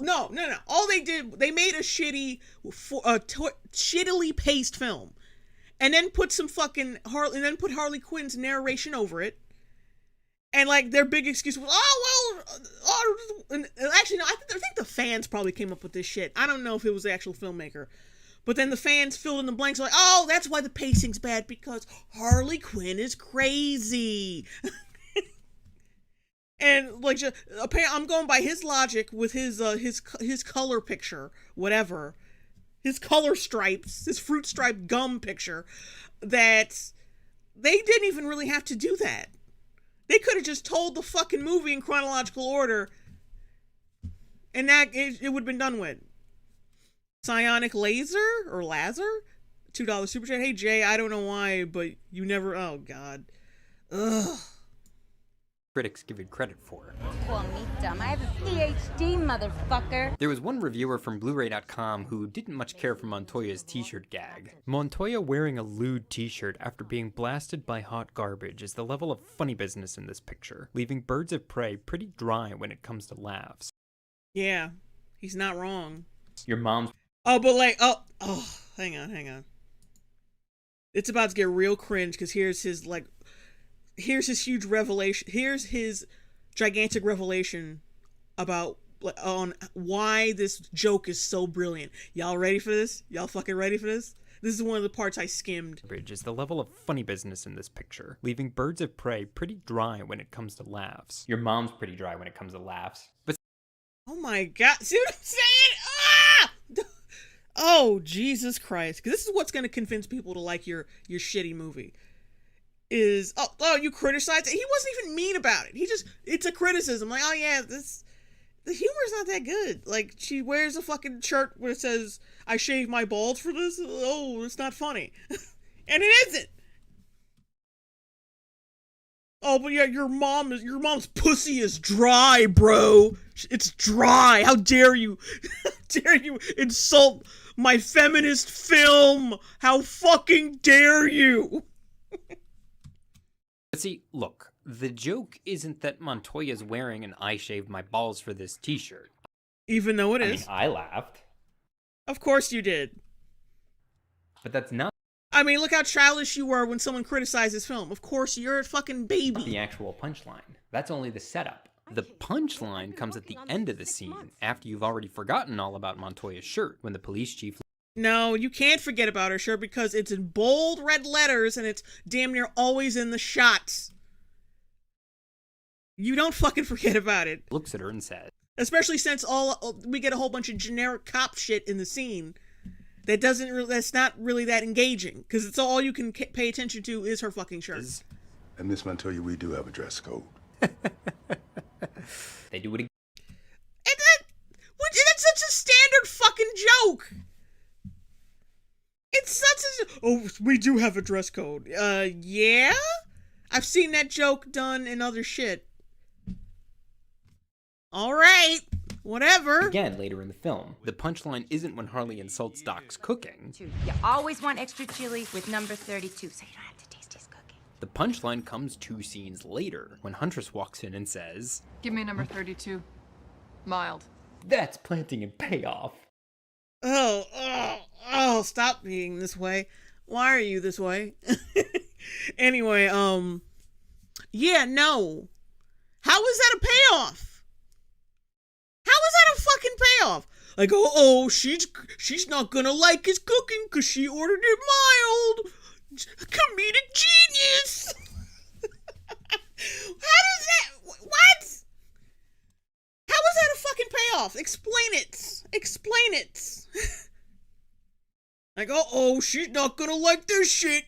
No. All they did, they made a shittily paced film, and then put some fucking Harley Quinn's narration over it, and like their big excuse was, actually no, I think the fans probably came up with this shit. I don't know if it was the actual filmmaker, but then the fans filled in the blanks like, oh, that's why the pacing's bad, because Harley Quinn is crazy. And like, apparently, I'm going by his logic with his color picture, whatever, his color stripes, his fruit stripe gum picture, that they didn't even really have to do that. They could have just told the fucking movie in chronological order, and that it would have been done with. Psionic Laser or Lazar, $2 super chat. Hey Jay, I don't know why, but you never. Oh God, ugh. critics give it credit for. Call me dumb. I have a PhD, motherfucker. There was one reviewer from Blu-ray.com who didn't much care for Montoya's t-shirt gag. Montoya wearing a lewd t-shirt after being blasted by hot garbage is the level of funny business in this picture, leaving Birds of Prey pretty dry when it comes to laughs. Yeah, he's not wrong. Your mom's... Oh, but like, hang on. It's about to get real cringe, because here's his huge revelation. Here's his gigantic revelation about on why this joke is so brilliant. Y'all ready for this? Y'all fucking ready for this? This is one of the parts I skimmed. Is the level of funny business in this picture, leaving Birds of Prey pretty dry when it comes to laughs. Your mom's pretty dry when it comes to laughs. But oh my god, see what I'm saying? Ah! Oh, Jesus Christ. Because this is what's going to convince people to like your shitty movie. Is, you criticized it? He wasn't even mean about it. It's a criticism. Like, oh yeah, the humor's not that good. Like, she wears a fucking shirt where it says, I shaved my balls for this? Oh, it's not funny. And it isn't. Oh, but yeah, your mom's pussy is dry, bro. It's dry. How dare you? How dare you insult my feminist film? How fucking dare you? But see, look, the joke isn't that Montoya's wearing an I shaved my balls for this t-shirt. Even though it is. I mean, I laughed. Of course you did. But that's not... I mean, look how childish you were when someone criticized this film. Of course, you're a fucking baby. The actual punchline. That's only the setup. The punchline comes at the end of the scene, after you've already forgotten all about Montoya's shirt, when the police chief... No, you can't forget about her shirt because it's in bold red letters and it's damn near always in the shots. You don't fucking forget about it. Looks at her and says... Especially since we get a whole bunch of generic cop shit in the scene. That's not really that engaging, because it's all you can pay attention to is her fucking shirt. And Miss Montoya, we do have a dress code. They do it again. And that's such a standard fucking joke. It's such a... we do have a dress code. Yeah? I've seen that joke done in other shit. All right. Whatever. Again, later in the film. The punchline isn't when Harley insults Doc's cooking. You always want extra chili with number 32, so you don't have to taste his cooking. The punchline comes 2 scenes later, when Huntress walks in and says... Give me number 32. Mild. That's planting and payoff. Oh, stop being this way. Why are you this way? Anyway, yeah, no. How is that a payoff? How is that a fucking payoff? Like, she's not gonna like his cooking because she ordered it mild. Comedic genius. How does that... What? How is that a fucking payoff? Explain it. Explain it. Like, she's not gonna like this shit.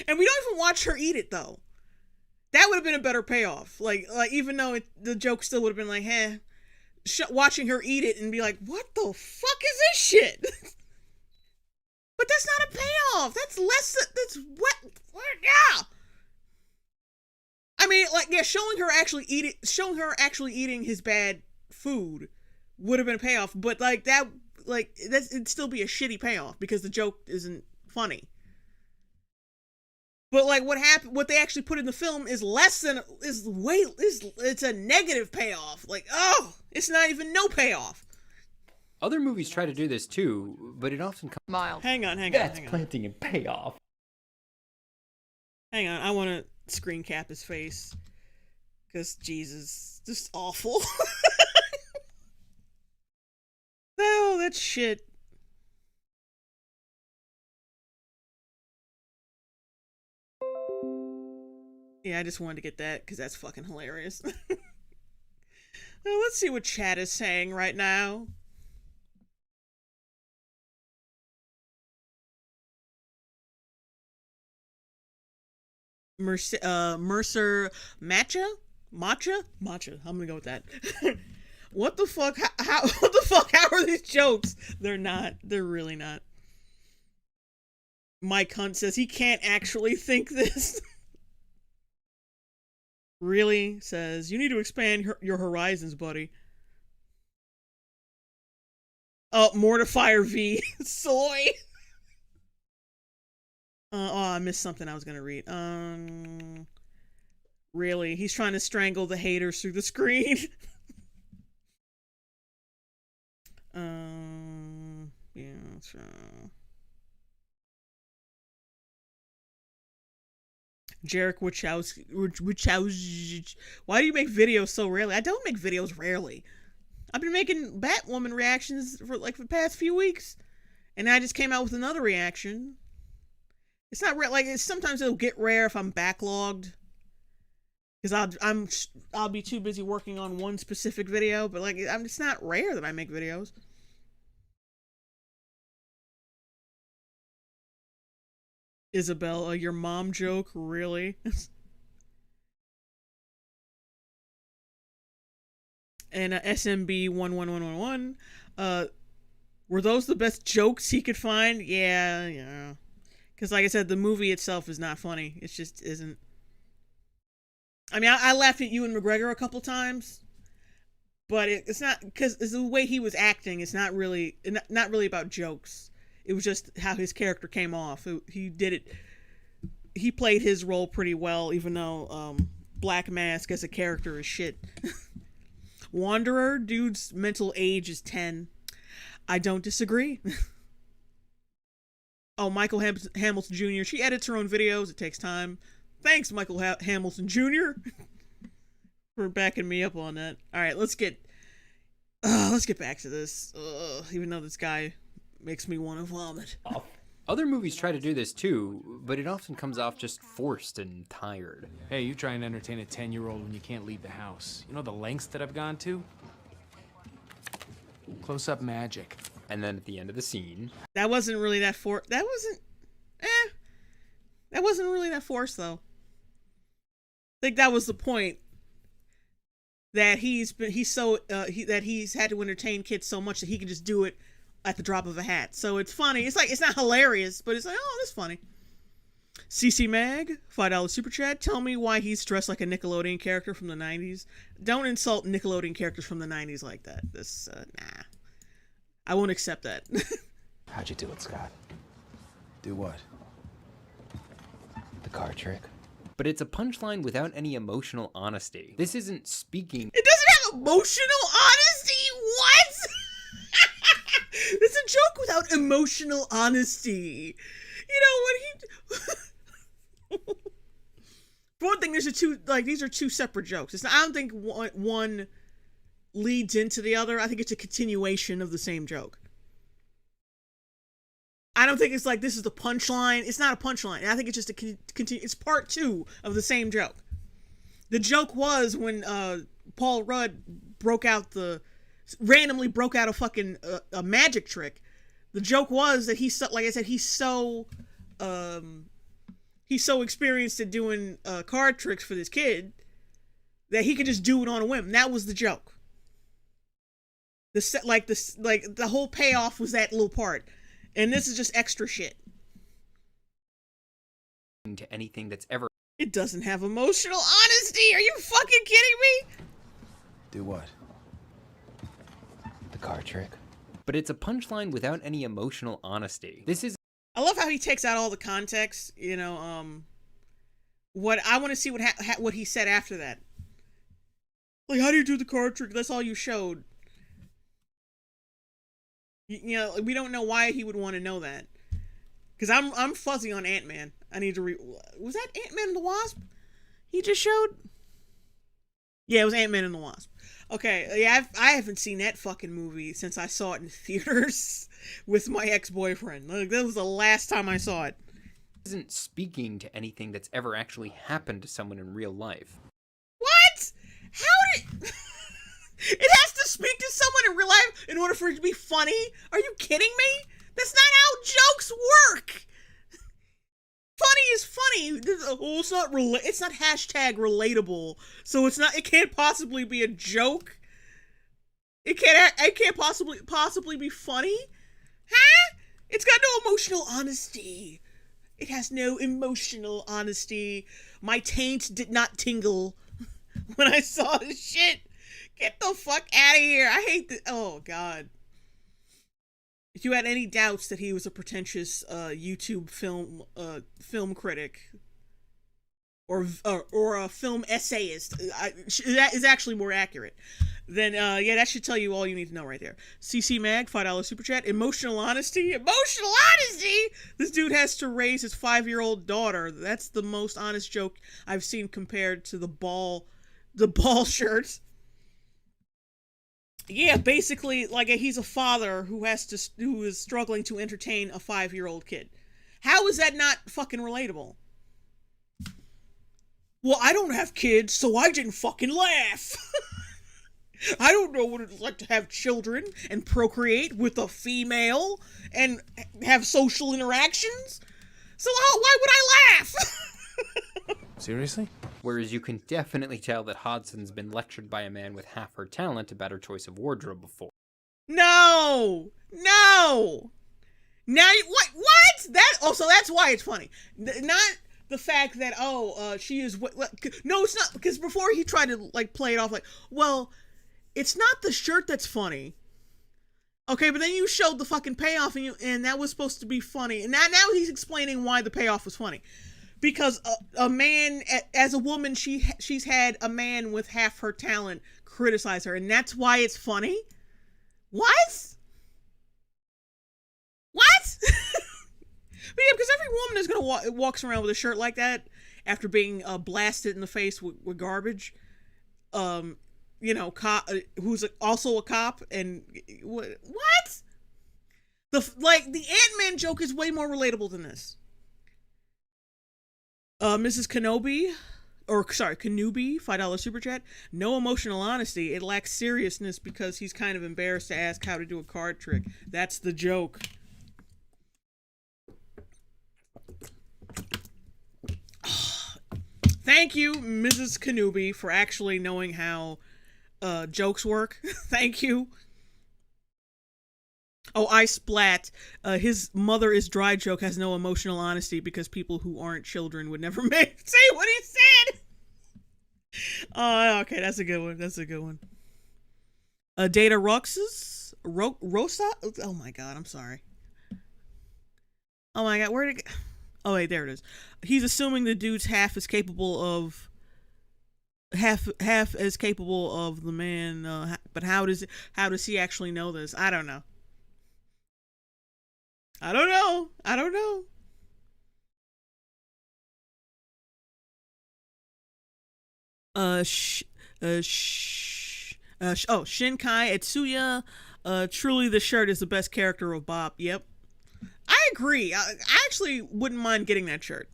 And we don't even watch her eat it, though. That would have been a better payoff. Like even though the joke still would have been like, watching her eat it and be like, what the fuck is this shit? But that's not a payoff. That's that's what, yeah. I mean, like, yeah, showing her actually eating his bad food would have been a payoff, but it'd still be a shitty payoff because the joke isn't funny. But what they actually put in the film is it's a negative payoff. Like, it's not even no payoff. Other movies try to do this too, but it often comes... Mild. Hang on. That's planting and payoff. Hang on, I want to screen cap his face. Because, Jesus, just awful. No, that's shit. Yeah, I just wanted to get that because that's fucking hilarious. Now, let's see what chat is saying right now. Mercer Matcha? I'm gonna go with that. What the fuck? What the fuck? How are these jokes? They're not. They're really not. Mike Hunt says he can't actually think this. Really says, you need to expand your horizons, buddy. Oh, Mortifier V. Soy. I missed something I was gonna read. Really? He's trying to strangle the haters through the screen. Yeah, that's right. Jarek Wachowski. Why do you make videos so rarely? I don't make videos rarely. I've been making Batwoman reactions for the past few weeks, and I just came out with another reaction. It's not rare. Sometimes it'll get rare if I'm backlogged, because I'll be too busy working on one specific video. But it's not rare that I make videos. Isabel, your mom joke, really? And SMB 11111, were those the best jokes he could find? Yeah. Because like I said, the movie itself is not funny. It just isn't. I mean, I laughed at Ewan McGregor a couple times, but it's not, because it's the way he was acting. It's not really about jokes. It was just how his character came off. He did it. He played his role pretty well, even though Black Mask as a character is shit. Wanderer, dude's mental age is 10. I don't disagree. Oh, Michael Hamilton Jr. She edits her own videos. It takes time. Thanks, Michael Hamilton Jr. for backing me up on that. All right, let's get back to this. Even though this guy makes me want to vomit. Other movies try to do this too, but it often comes off just forced and tired. Hey, you try and entertain a 10-year-old when you can't leave the house. You know the lengths that I've gone to? Close-up magic. And then at the end of the scene... That wasn't really that forced. That wasn't really that forced, though. I think that was the point. That he's had to entertain kids so much that he can just do it at the drop of a hat. So it's funny. It's not hilarious, but it's like, oh, that's funny. CC Mag, $5 super chat. Tell me why he's dressed like a Nickelodeon character from the 90s. Don't insult Nickelodeon characters from the 90s like that. Nah. I won't accept that. How'd you do it, Scott? Do what? The card trick. But it's a punchline without any emotional honesty. This isn't speaking... It doesn't have emotional honesty? What? It's a joke without emotional honesty. For one thing, these are two separate jokes. I don't think one leads into the other. I think it's a continuation of the same joke. I don't think it's like this is the punchline. It's not a punchline. I think it's just it's part two of the same joke. The joke was when Paul Rudd randomly broke out a fucking a magic trick. The joke was that he's so experienced at doing card tricks for this kid that he could just do it on a whim. That was the joke. The whole payoff was that little part, and this is just extra shit. To anything that's ever. It doesn't have emotional honesty. Are you fucking kidding me? Do what? The card trick. But it's a punchline without any emotional honesty. This is. I love how he takes out all the context. What I want to see what he said after that. Like, how do you do the card trick? That's all you showed. We don't know why he would want to know that. Because I'm fuzzy on Ant-Man. I need to was that Ant-Man and the Wasp he just showed? Yeah, it was Ant-Man and the Wasp. Okay, yeah, I haven't seen that fucking movie since I saw it in theaters with my ex-boyfriend. That was the last time I saw it. Isn't speaking to anything that's ever actually happened to someone in real life. What? How did... It has to speak to someone in real life in order for it to be funny? Are you kidding me? That's not how jokes work. Funny is funny. It's not hashtag relatable. So it can't possibly be a joke. It can't possibly be funny. Huh? It's got no emotional honesty. It has no emotional honesty. My taint did not tingle. when I saw this shit. Get the fuck out of here. I hate this. Oh, God. If you had any doubts that he was a pretentious YouTube film critic or a film essayist, that is actually more accurate, then yeah, that should tell you all you need to know right there. CC Mag, $5 super chat. Emotional honesty. Emotional honesty. This dude has to raise his 5-year-old daughter. That's the most honest joke I've seen compared to the ball shirts. Yeah, basically, like, he's a father who is struggling to entertain a 5-year-old kid. How is that not fucking relatable? Well, I don't have kids, so I didn't fucking laugh. I don't know what it's like to have children and procreate with a female and have social interactions. So why would I laugh? Seriously? Whereas you can definitely tell that Hodson's been lectured by a man with half her talent about her choice of wardrobe before. No! Now, what? That, so that's why it's funny. Not the fact that, she is, no, it's not, because before he tried to, like, play it off like, well, it's not the shirt that's funny. Okay, but then you showed the fucking payoff and that was supposed to be funny. And now he's explaining why the payoff was funny. Because a man, as a woman, she's had a man with half her talent criticize her, and that's why it's funny? What? But yeah, because every woman is gonna walks around with a shirt like that after being blasted in the face with garbage. Who's also a cop, and what? The Ant-Man joke is way more relatable than this. Mrs. Kenobi, $5 super chat. No emotional honesty. It lacks seriousness because he's kind of embarrassed to ask how to do a card trick. That's the joke. Thank you, Mrs. Kenobi, for actually knowing how jokes work. Thank you. Oh, I splat. His mother is dry joke has no emotional honesty because people who aren't children would never say what he said. Oh, okay, that's a good one. Data Roxas? Rosa? Oh my god, I'm sorry. Oh my god, where'd it go? Oh wait, there it is. He's assuming the dude's half as capable of the man, but how does he actually know this? I don't know. Shinkai Etsuya. Truly the shirt is the best character of Bop. Yep. I agree. I actually wouldn't mind getting that shirt.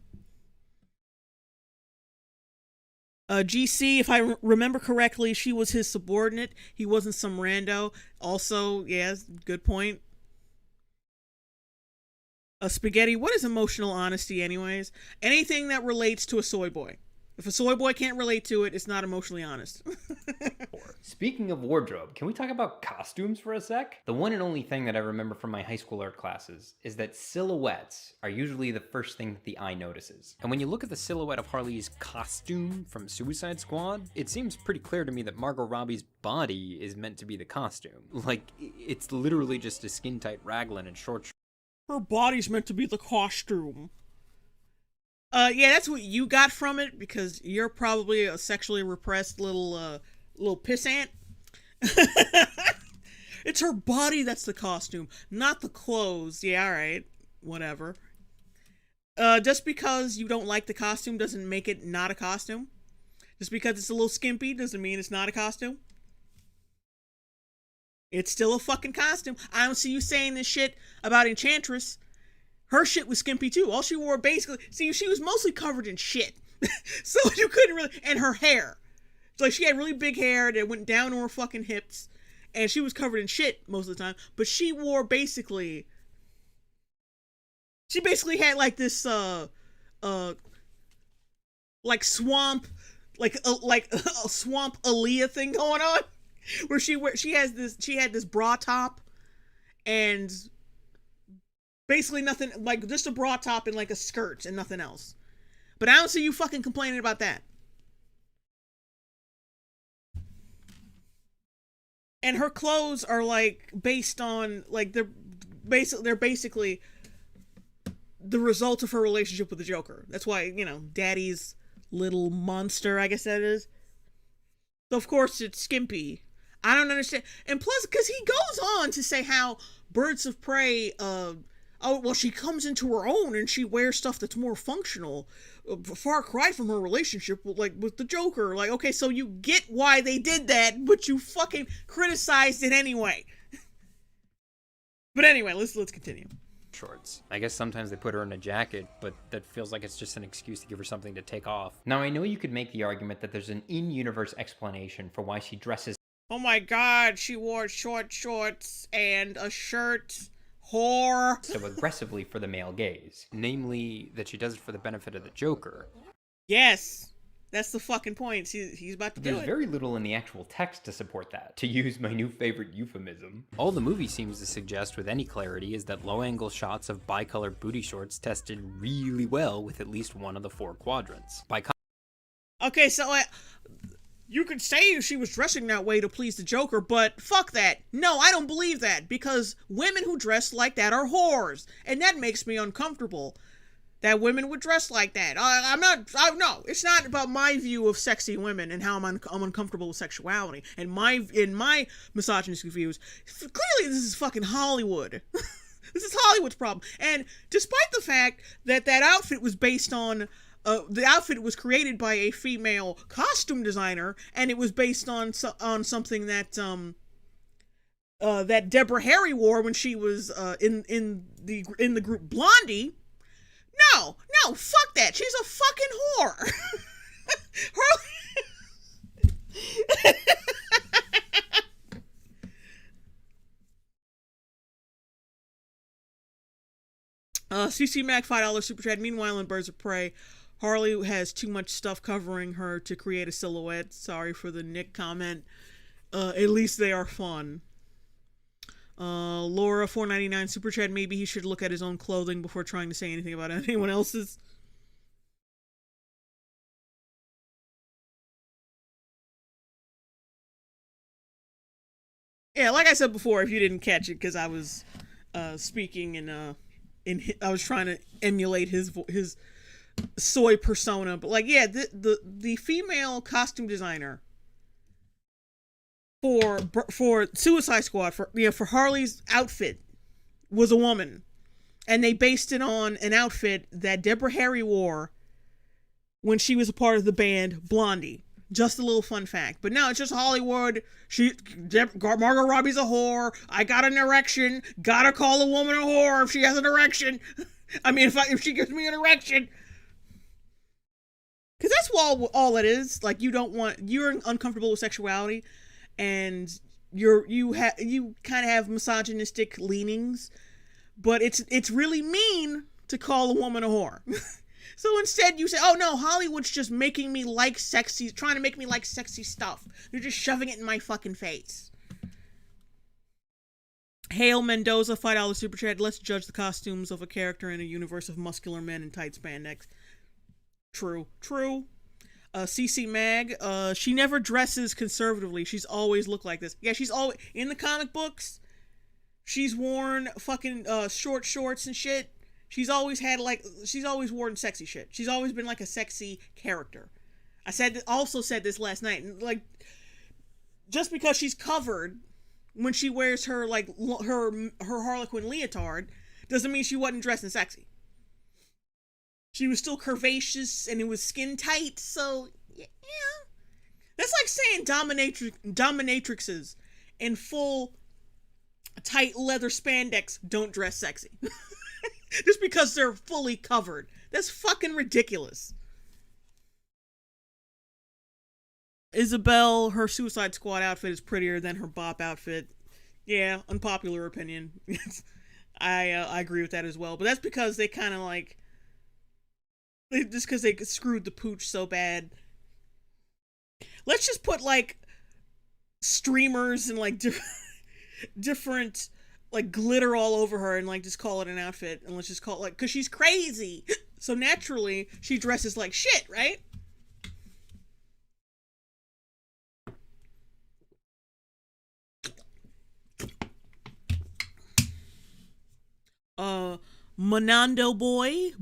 GC, if I remember correctly, she was his subordinate. He wasn't some rando. Also, yeah, good point. Spaghetti, what is emotional honesty anyways? Anything that relates to a soy boy. If a soy boy can't relate to it, it's not emotionally honest. Speaking of wardrobe, can we talk about costumes for a sec? The one and only thing that I remember from my high school art classes is that silhouettes are usually the first thing that the eye notices. And when you look at the silhouette of Harley's costume from Suicide Squad, it seems pretty clear to me that Margot Robbie's body is meant to be the costume. Like, it's literally just a skin-tight raglan and short. Her body's meant to be the costume. Yeah, that's what you got from it, because you're probably a sexually repressed little pissant. It's her body that's the costume, not the clothes. Yeah, alright. Whatever. Just because you don't like the costume doesn't make it not a costume. Just because it's a little skimpy doesn't mean it's not a costume. It's still a fucking costume. I don't see you saying this shit about Enchantress. Her shit was skimpy too. All she wore basically, see, she was mostly covered in shit. So you couldn't really, and her hair. Like, she had really big hair that went down to her fucking hips, and she was covered in shit most of the time. But she wore basically, she basically had like this, like swamp, like a swamp Aaliyah thing going on, where she had this bra top, and basically nothing, like just a bra top and like a skirt and nothing else. But I don't see you fucking complaining about that. And her clothes are like based on like they're basically the result of her relationship with the Joker. That's why, you know, Daddy's little monster, I guess that is. So of course it's skimpy. I don't understand. And plus, because he goes on to say how Birds of Prey, she comes into her own and she wears stuff that's more functional. Far cry from her relationship with the Joker. Like, okay, so you get why they did that, but you fucking criticized it anyway. But anyway, let's continue. Shorts. I guess sometimes they put her in a jacket, but that feels like it's just an excuse to give her something to take off. Now, I know you could make the argument that there's an in-universe explanation for why she dresses. Oh my god, she wore short shorts and a shirt. Whore. So aggressively for the male gaze. Namely, that she does it for the benefit of the Joker. Yes. That's the fucking point. He's about to do it. There's very little in the actual text to support that, to use my new favorite euphemism. All the movie seems to suggest with any clarity is that low-angle shots of bicolor booty shorts tested really well with at least one of the 4 quadrants. Okay, so you could say she was dressing that way to please the Joker, but fuck that. No, I don't believe that, because women who dress like that are whores, and that makes me uncomfortable. That women would dress like that. No, it's not about my view of sexy women and how I'm uncomfortable with sexuality. And in my misogynistic views, clearly this is fucking Hollywood. This is Hollywood's problem. And despite the fact that outfit was based on, the outfit was created by a female costume designer, and it was based on something that that Deborah Harry wore when she was in the group Blondie. No, fuck that. She's a fucking whore. CC Mac $5 super chat. Meanwhile, in Birds of Prey, Harley has too much stuff covering her to create a silhouette. Sorry for the Nick comment. At least they are fun. Laura $4.99 super chat. Maybe he should look at his own clothing before trying to say anything about anyone else's. Yeah, like I said before, if you didn't catch it, because I was speaking I was trying to emulate his soy persona, but like, yeah, the female costume designer for Suicide Squad, for Harley's outfit was a woman, and they based it on an outfit that Deborah Harry wore when she was a part of the band Blondie. Just a little fun fact. But no, it's just Hollywood. Margot Robbie's a whore. I got an erection. Gotta call a woman a whore if she has an erection. I mean, if she gives me an erection. Because that's all it is. Like, you're uncomfortable with sexuality, and you kind of have misogynistic leanings, but it's really mean to call a woman a whore. So instead you say, oh no, Hollywood's just making me like sexy, trying to make me like sexy stuff. They're just shoving it in my fucking face. Hale Mendoza, $5 super chat. Let's judge the costumes of a character in a universe of muscular men in tight spandex. True. CC Mag, she never dresses conservatively. She's always looked like this. Yeah, she's always, in the comic books, she's worn fucking short shorts and shit. She's always worn sexy shit. She's always been like a sexy character. I also said this last night, and like, just because she's covered when she wears her Harlequin leotard doesn't mean she wasn't dressing sexy. She was still curvaceous and it was skin tight, so yeah. That's like saying dominatrixes in full tight leather spandex don't dress sexy. Just because they're fully covered. That's fucking ridiculous. Isabel, her Suicide Squad outfit is prettier than her Bop outfit. Yeah, unpopular opinion. I agree with that as well. But that's because they kind of like... Just because they screwed the pooch so bad. Let's just put like streamers and like different like glitter all over her and like just call it an outfit, and let's just call it like, because she's crazy, so naturally she dresses like shit, right? Monando boy?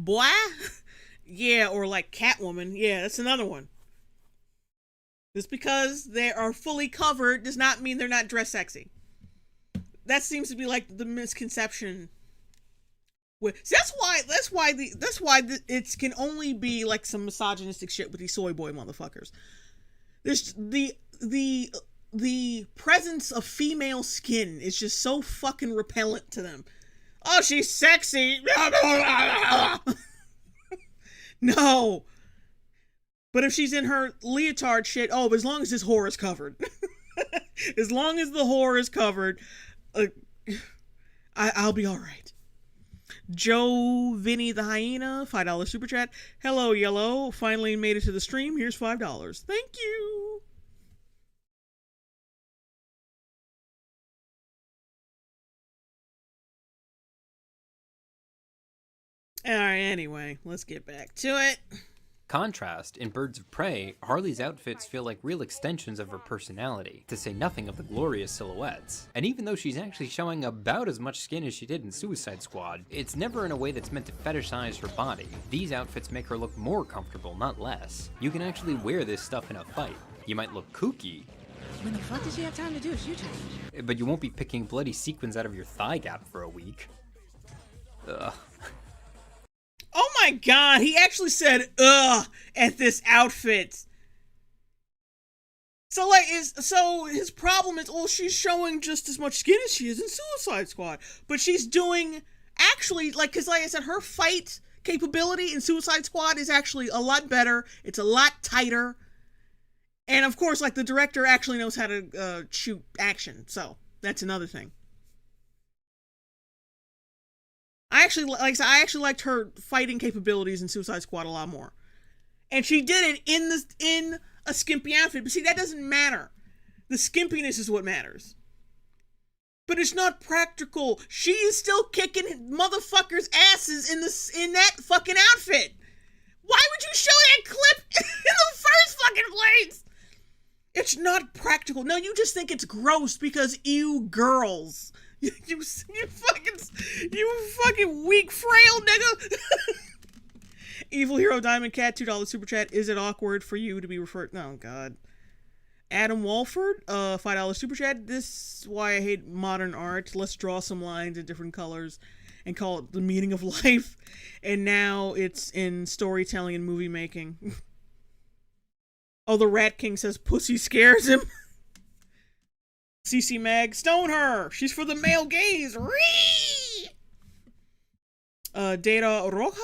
Yeah, or like Catwoman. Yeah, that's another one. Just because they are fully covered does not mean they're not dressed sexy. That seems to be like the misconception. See, that's why it can only be like some misogynistic shit with these soy boy motherfuckers. There's the presence of female skin is just so fucking repellent to them. Oh, she's sexy. No. But if she's in her leotard shit, but as long as this whore is covered. As long as the whore is covered, I'll be all right. Joe Vinny the Hyena, $5 super chat. Hello, Yellow. Finally made it to the stream. Here's $5. Thank you. All right, anyway, let's get back to it. Contrast, in Birds of Prey, Harley's outfits feel like real extensions of her personality, to say nothing of the glorious silhouettes. And even though she's actually showing about as much skin as she did in Suicide Squad, it's never in a way that's meant to fetishize her body. These outfits make her look more comfortable, not less. You can actually wear this stuff in a fight. You might look kooky, When the fuck did she have time to do a shoe change? but you won't be picking bloody sequins out of your thigh gap for a week. Ugh. Oh my god, he actually said ugh at this outfit. So his problem is, she's showing just as much skin as she is in Suicide Squad. But she's doing actually, cause like I said, her fight capability in Suicide Squad is actually a lot better. It's a lot tighter. And of course, the director actually knows how to shoot action. So that's another thing. I actually liked her fighting capabilities in Suicide Squad a lot more, and she did it in a skimpy outfit. But see, that doesn't matter. The skimpiness is what matters. But it's not practical. She is still kicking motherfuckers' asses in that fucking outfit. Why would you show that clip in the first fucking place? It's not practical. No, you just think it's gross because ew, girls. You fucking weak, frail nigga. Evil Hero Diamond Cat, $2 super chat. Is it awkward for you to be referred? Oh god. Adam Walford, $5 super chat. This is why I hate modern art. Let's draw some lines in different colors and call it the meaning of life. And now it's in storytelling and movie making. Oh, the Rat King says pussy scares him. CC Mag, stone her! She's for the male gaze! Ree! Data Roja?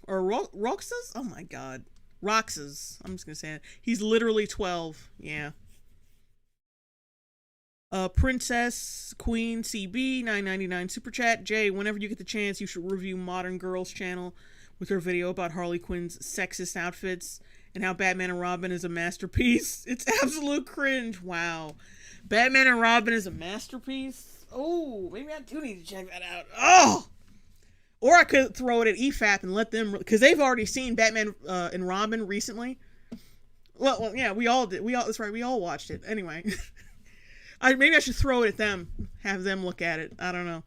Or Roxas? Oh my god. Roxas. I'm just gonna say it. He's literally 12. Yeah. Princess Queen CB, $9.99 super chat. Jay, whenever you get the chance, you should review Modern Girls channel with her video about Harley Quinn's sexist outfits and how Batman and Robin is a masterpiece. It's absolute cringe. Wow. Batman and Robin is a masterpiece? Oh, maybe I do need to check that out. Oh! Or I could throw it at EFAP and let them, because they've already seen Batman and Robin recently. Well, yeah, we all did. That's right, we all watched it. Anyway. Maybe I should throw it at them. Have them look at it. I don't know.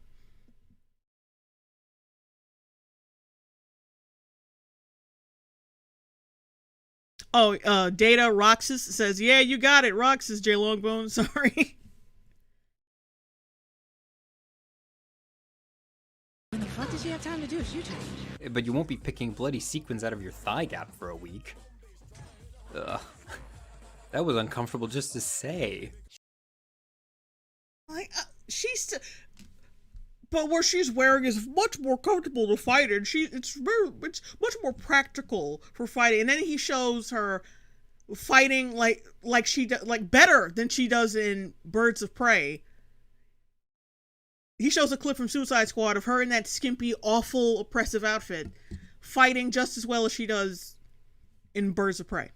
Oh, Data Roxas says, yeah, you got it, Roxas, J Longbone. Sorry. When the fuck did she have time to do a shoe change? But you won't be picking bloody sequins out of your thigh gap for a week. Ugh. That was uncomfortable just to say. But what she's wearing is much more comfortable to fight in. It's much more practical for fighting. And then he shows her fighting like better than she does in Birds of Prey. He shows a clip from Suicide Squad of her in that skimpy, awful, oppressive outfit, fighting just as well as she does in Birds of Prey.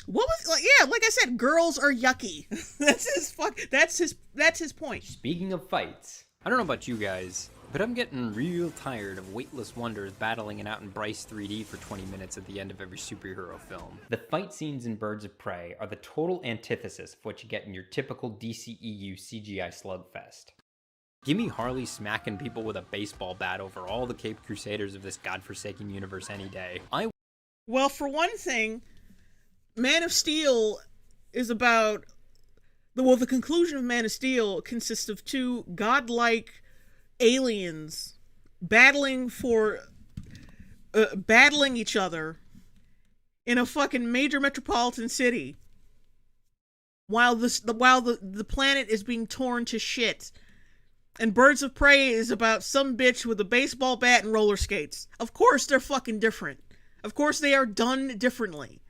What was like I said, girls are yucky. That's his point. Speaking of fights, I don't know about you guys, but I'm getting real tired of weightless wonders battling it out in Bryce 3D for 20 minutes at the end of every superhero film. The fight scenes in Birds of Prey are the total antithesis of what you get in your typical DCEU CGI slugfest. Gimme Harley smacking people with a baseball bat over all the Caped Crusaders of this godforsaken universe any day. Well, for one thing, Man of Steel is about... the conclusion of Man of Steel consists of two godlike aliens battling each other in a fucking major metropolitan city while the planet is being torn to shit. And Birds of Prey is about some bitch with a baseball bat and roller skates. Of course they're fucking different. Of course they are done differently.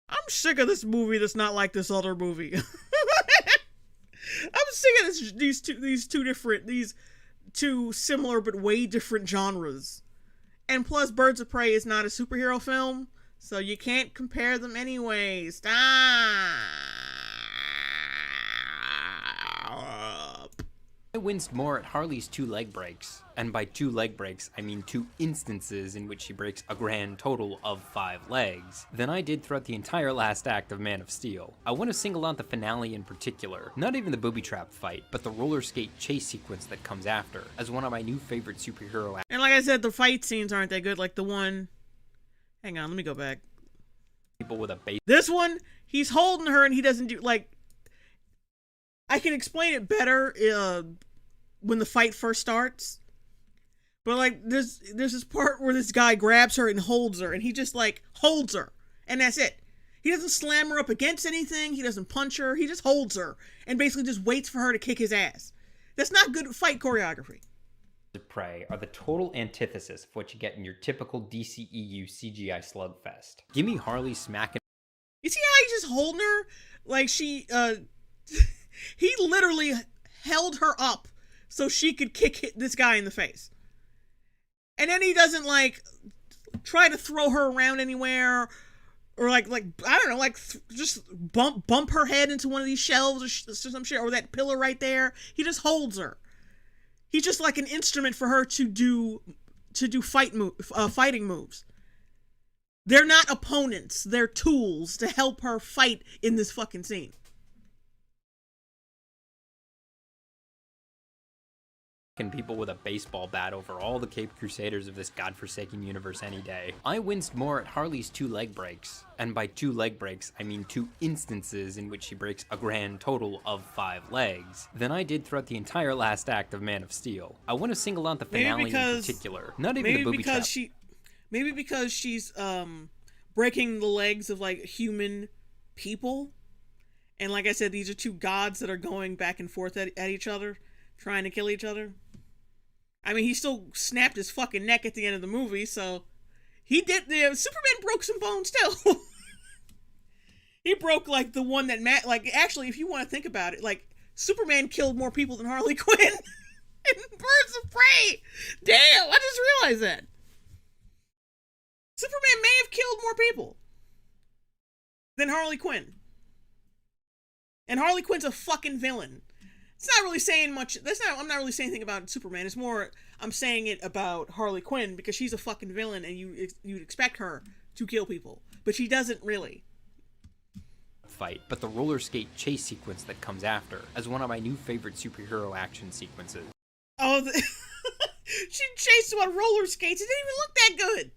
I'm sick of this movie that's not like this other movie. I'm sick of these two similar but way different genres. And plus, Birds of Prey is not a superhero film, so you can't compare them anyway. Stop. I winced more at Harley's 2 leg breaks, and by 2 leg breaks I mean 2 instances in which she breaks a grand total of 5 legs, than I did throughout the entire last act of Man of Steel. I want to single out the finale in particular, not even the booby trap fight, but the roller skate chase sequence that comes after, as one of my new favorite superhero acts. And like I said, the fight scenes aren't that good, like the one... Hang on, let me go back. People with a base. This one, he's holding her and he doesn't do, like... I can explain it better when the fight first starts. But like there's this part where this guy grabs her and holds her, and he just like holds her, and that's it. He doesn't slam her up against anything, he doesn't punch her, he just holds her and basically just waits for her to kick his ass. That's not good fight choreography. Prey are the total antithesis of what you get in your typical DCEU CGI slugfest. Gimme Harley smacking. You see how he's just holding her? Like she he literally held her up so she could kick this guy in the face. And then he doesn't, like, try to throw her around anywhere or, like I don't know, like, just bump her head into one of these shelves or some shit, or that pillar right there. He just holds her. He's just like an instrument for her to do fighting moves. They're not opponents. They're tools to help her fight in this fucking scene. People with a baseball bat over all the Caped Crusaders of this godforsaken universe any day. I winced more at Harley's 2 leg breaks, and by 2 leg breaks I mean 2 instances in which she breaks a grand total of 5 legs, than I did throughout the entire last act of Man of Steel. I want to single out the finale in particular, not even the booby trap. Maybe because she's breaking the legs of like human people, and like I said, these are 2 gods that are going back and forth at each other, trying to kill each other. I mean, he still snapped his fucking neck at the end of the movie, so he did. Superman broke some bones too. He broke like the one that actually, if you want to think about it, like Superman killed more people than Harley Quinn in Birds of Prey. Damn, I just realized that. Superman may have killed more people than Harley Quinn. And Harley Quinn's a fucking villain. It's not really saying much. I'm not really saying anything about Superman. It's more I'm saying it about Harley Quinn because she's a fucking villain and you'd expect her to kill people, but she doesn't really. Fight, but the roller skate chase sequence that comes after, as one of my new favorite superhero action sequences. Oh, she chased him on roller skates. It didn't even look that good.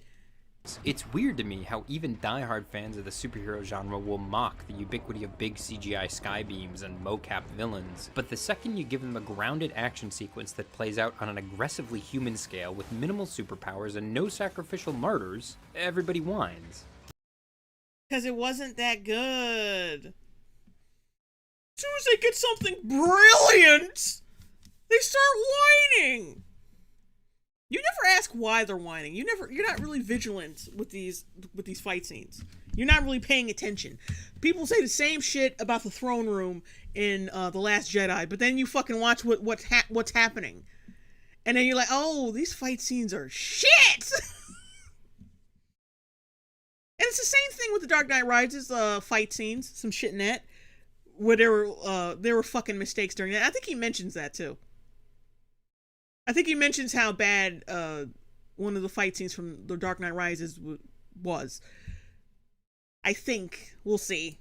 It's weird to me how even diehard fans of the superhero genre will mock the ubiquity of big CGI skybeams and mocap villains, but the second you give them a grounded action sequence that plays out on an aggressively human scale with minimal superpowers and no sacrificial martyrs, everybody whines. Because it wasn't that good. As soon as they get something brilliant, they start whining. You never ask why they're whining. You're not really vigilant with these fight scenes. You're not really paying attention. People say the same shit about the throne room in The Last Jedi, but then you fucking watch what's happening. And then you're like, oh, these fight scenes are shit! And it's the same thing with the Dark Knight Rises fight scenes, some shit in that, where there were fucking mistakes during that. I think he mentions that too. I think he mentions how bad one of the fight scenes from The Dark Knight Rises was. I think. We'll see.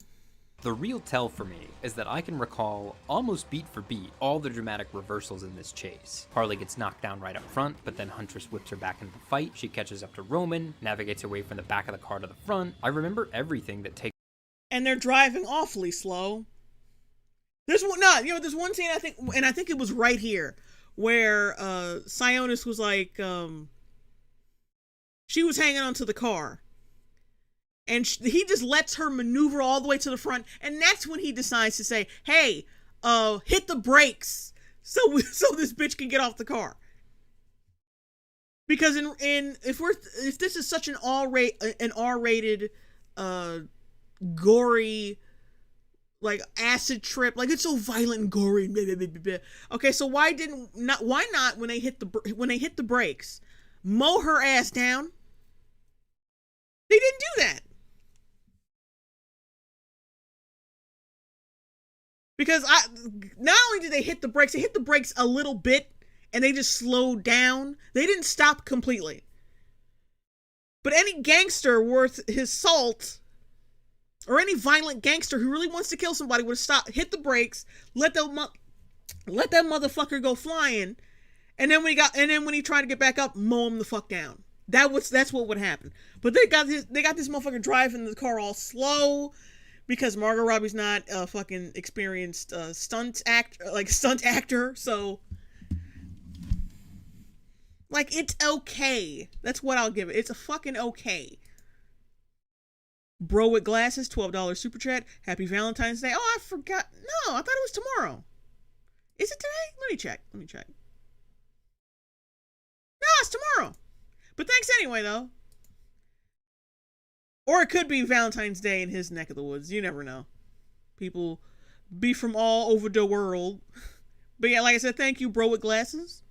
The real tell for me is that I can recall, almost beat for beat, all the dramatic reversals in this chase. Harley gets knocked down right up front, but then Huntress whips her back into the fight. She catches up to Roman, navigates away from the back of the car to the front. I remember everything that takes. And they're driving awfully slow. There's one, there's one scene I think it was right here where Sionis was like, she was hanging onto the car. And he just lets her maneuver all the way to the front, and that's when he decides to say, "Hey, hit the brakes, so this bitch can get off the car." Because if this is such an R-rated, gory, like acid trip, like it's so violent and gory. Blah, blah, blah, blah. Okay, so why not when they hit the brakes, mow her ass down? They didn't do that. Because not only did they hit the brakes a little bit, and they just slowed down. They didn't stop completely. But any gangster worth his salt, or any violent gangster who really wants to kill somebody, would have stopped, hit the brakes, let that motherfucker go flying, and then when he tried to get back up, mow him the fuck down. That's what would happen. But they got this motherfucker driving the car all slow. Because Margot Robbie's not a fucking experienced stunt actor, so like it's okay. That's what I'll give it. It's a fucking okay. Bro with glasses, $12 super chat. Happy Valentine's Day. Oh, I forgot. No, I thought it was tomorrow. Is it today? Let me check. No, it's tomorrow. But thanks anyway, though. Or it could be Valentine's Day in his neck of the woods. You never know. People be from all over the world. But yeah, like I said, thank you, bro with glasses.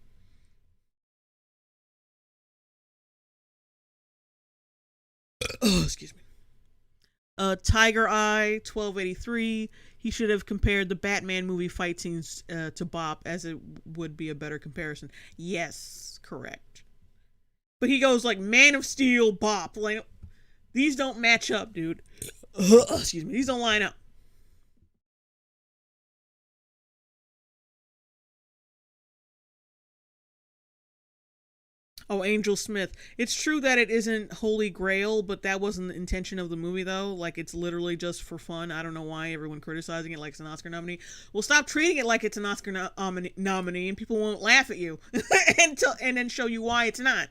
Oh, excuse me. Tiger Eye 1283. He should have compared the Batman movie fight scenes to Bop, as it would be a better comparison. Yes, correct. But he goes like Man of Steel, Bop, like. These don't match up, dude. Excuse me. These don't line up. Oh, Angel Smith. It's true that it isn't Holy Grail, but that wasn't the intention of the movie, though. Like, it's literally just for fun. I don't know why everyone criticizing it like it's an Oscar nominee. Well, stop treating it like it's an Oscar nominee, and people won't laugh at you and then show you why it's not.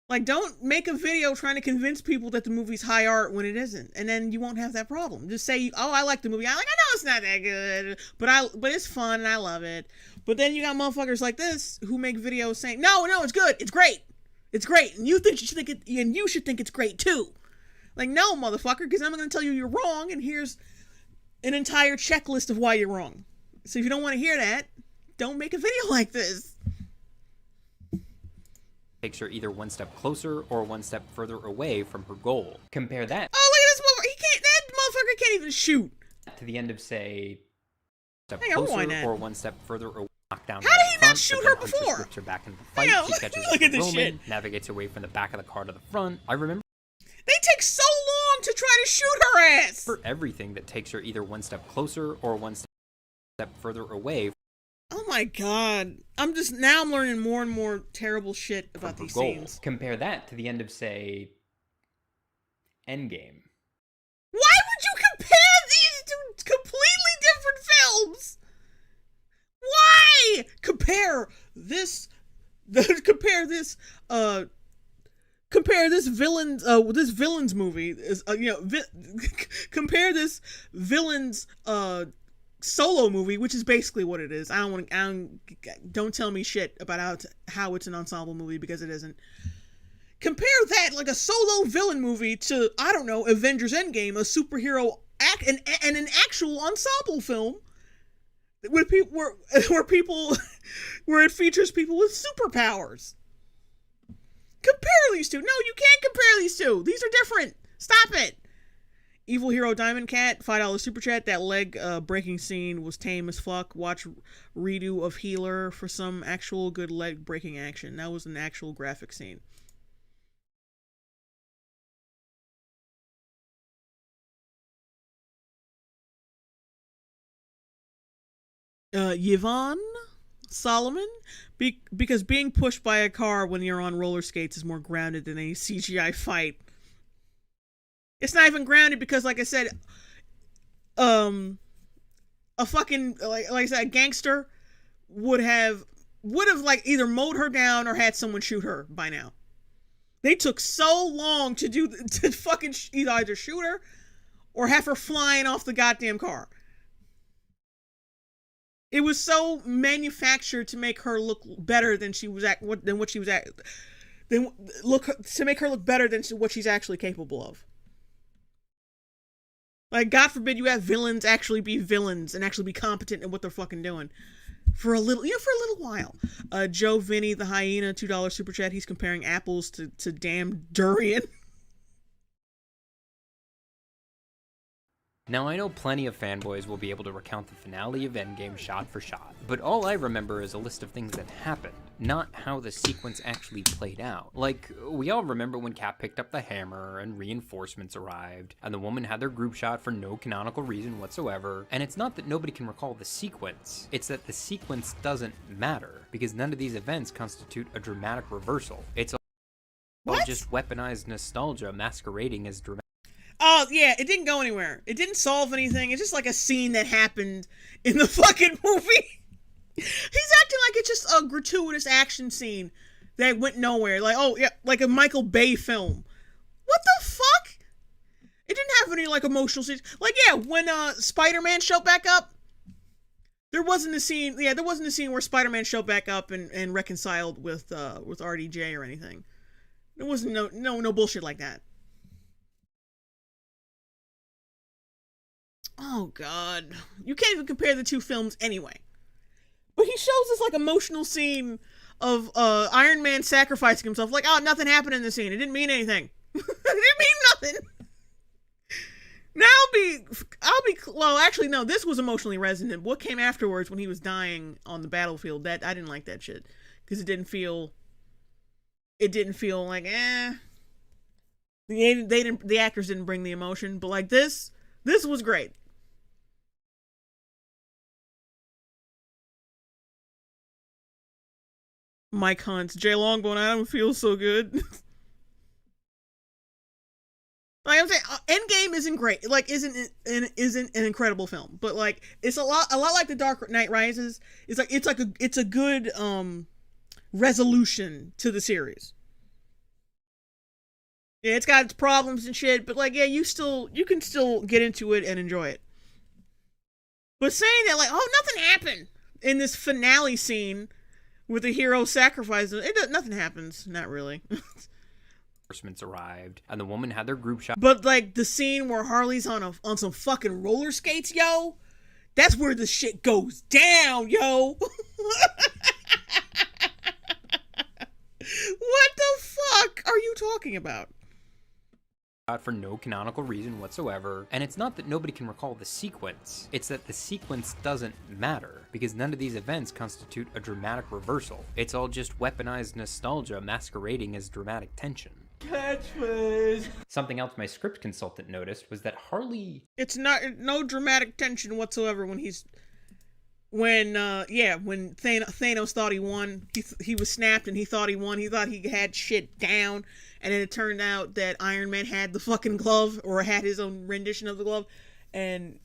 Like, don't make a video trying to convince people that the movie's high art when it isn't, and then you won't have that problem. Just say, "Oh, I like the movie. I know it's not that good, but it's fun and I love it." But then you got motherfuckers like this who make videos saying, "No, it's good. It's great. It's great, and you should think it's great too." Like, no, motherfucker, because I'm going to tell you you're wrong, and here's an entire checklist of why you're wrong. So if you don't want to hear that, don't make a video like this. Takes her either one step closer or one step further away from her goal. Compare that. Oh, look at this motherfucker. That motherfucker can't even shoot. To the end of, say, step hey, closer or one step further away. Knockdown. How did he not shoot her before? Whips her back into the fight. Hey, she catches look at this Roman, shit. Navigates away from the back of the car to the front. I remember. They take so long to try to shoot her ass. For everything that takes her either one step closer or one step further away. Oh my god. I'm learning more and more terrible shit about these scenes. Compare that to the end of, say, Endgame. Why would you compare these two completely different films? Why? Compare this villain's movie compare this villain's solo movie, which is basically what it is. Don't tell me shit about how it's an ensemble movie, because it isn't. Compare that, like a solo villain movie, to, I don't know, Avengers Endgame, a superhero and an actual ensemble film where it features people with superpowers. Compare these two. No, you can't compare these two. These are different. Stop it. Evil Hero Diamond Cat, $5 super chat. That leg breaking scene was tame as fuck. Watch redo of Healer for some actual good leg breaking action. That was an actual graphic scene. Yvonne Solomon, because being pushed by a car when you're on roller skates is more grounded than any CGI fight. It's not even grounded because, like I said, a fucking like I said, a gangster would have like either mowed her down or had someone shoot her by now. They took so long to fucking either shoot her or have her flying off the goddamn car. It was so manufactured to make her look better than she was to make her look better than what she's actually capable of. Like, God forbid you have villains actually be villains and actually be competent in what they're fucking doing. For a little while. Joe Vinny, the hyena, $2 super chat. He's comparing apples to damn durian. Now, I know plenty of fanboys will be able to recount the finale of Endgame shot for shot, but all I remember is a list of things that happened, not how the sequence actually played out. Like, we all remember when Cap picked up the hammer and reinforcements arrived, and the woman had their group shot for no canonical reason whatsoever, and it's not that nobody can recall the sequence, it's that the sequence doesn't matter, because none of these events constitute a dramatic reversal. It's all just weaponized nostalgia masquerading as dramatic. Oh, yeah, it didn't go anywhere. It didn't solve anything. It's just like a scene that happened in the fucking movie. He's acting like it's just a gratuitous action scene that went nowhere. Like, oh, yeah, like a Michael Bay film. What the fuck? It didn't have any, like, emotional scenes. Like, yeah, when Spider-Man showed back up, there wasn't a scene where Spider-Man showed back up and reconciled with RDJ or anything. There wasn't no bullshit like that. Oh, God. You can't even compare the two films anyway. But he shows this, like, emotional scene of Iron Man sacrificing himself. Like, oh, nothing happened in the scene. It didn't mean anything. It didn't mean nothing. Now well, actually, no, this was emotionally resonant. What came afterwards when he was dying on the battlefield, that I didn't like that shit. Because it didn't feel like, the actors didn't bring the emotion. But, like, this was great. Mike Hunt's Jay Longbone, I don't feel so good. Like I'm saying, Endgame isn't great. Like isn't an incredible film, but like it's a lot like The Dark Knight Rises. It's a good resolution to the series. Yeah, it's got its problems and shit, but like yeah, you can still get into it and enjoy it. But saying that like oh nothing happened in this finale scene with the hero sacrifice, nothing happens. Not really. Reinforcements arrived, and the woman had their group shot. But like the scene where Harley's on some fucking roller skates, yo, that's where the shit goes down, yo. What the fuck are you talking about? For no canonical reason whatsoever, and it's not that nobody can recall the sequence, it's that the sequence doesn't matter, because none of these events constitute a dramatic reversal. It's all just weaponized nostalgia masquerading as dramatic tension. Catchphrase! Something else my script consultant noticed was that Harley... It's no dramatic tension whatsoever when Thanos thought he won. He was snapped and he thought he won. He thought he had shit down. And then it turned out that Iron Man had the fucking glove, or had his own rendition of the glove, and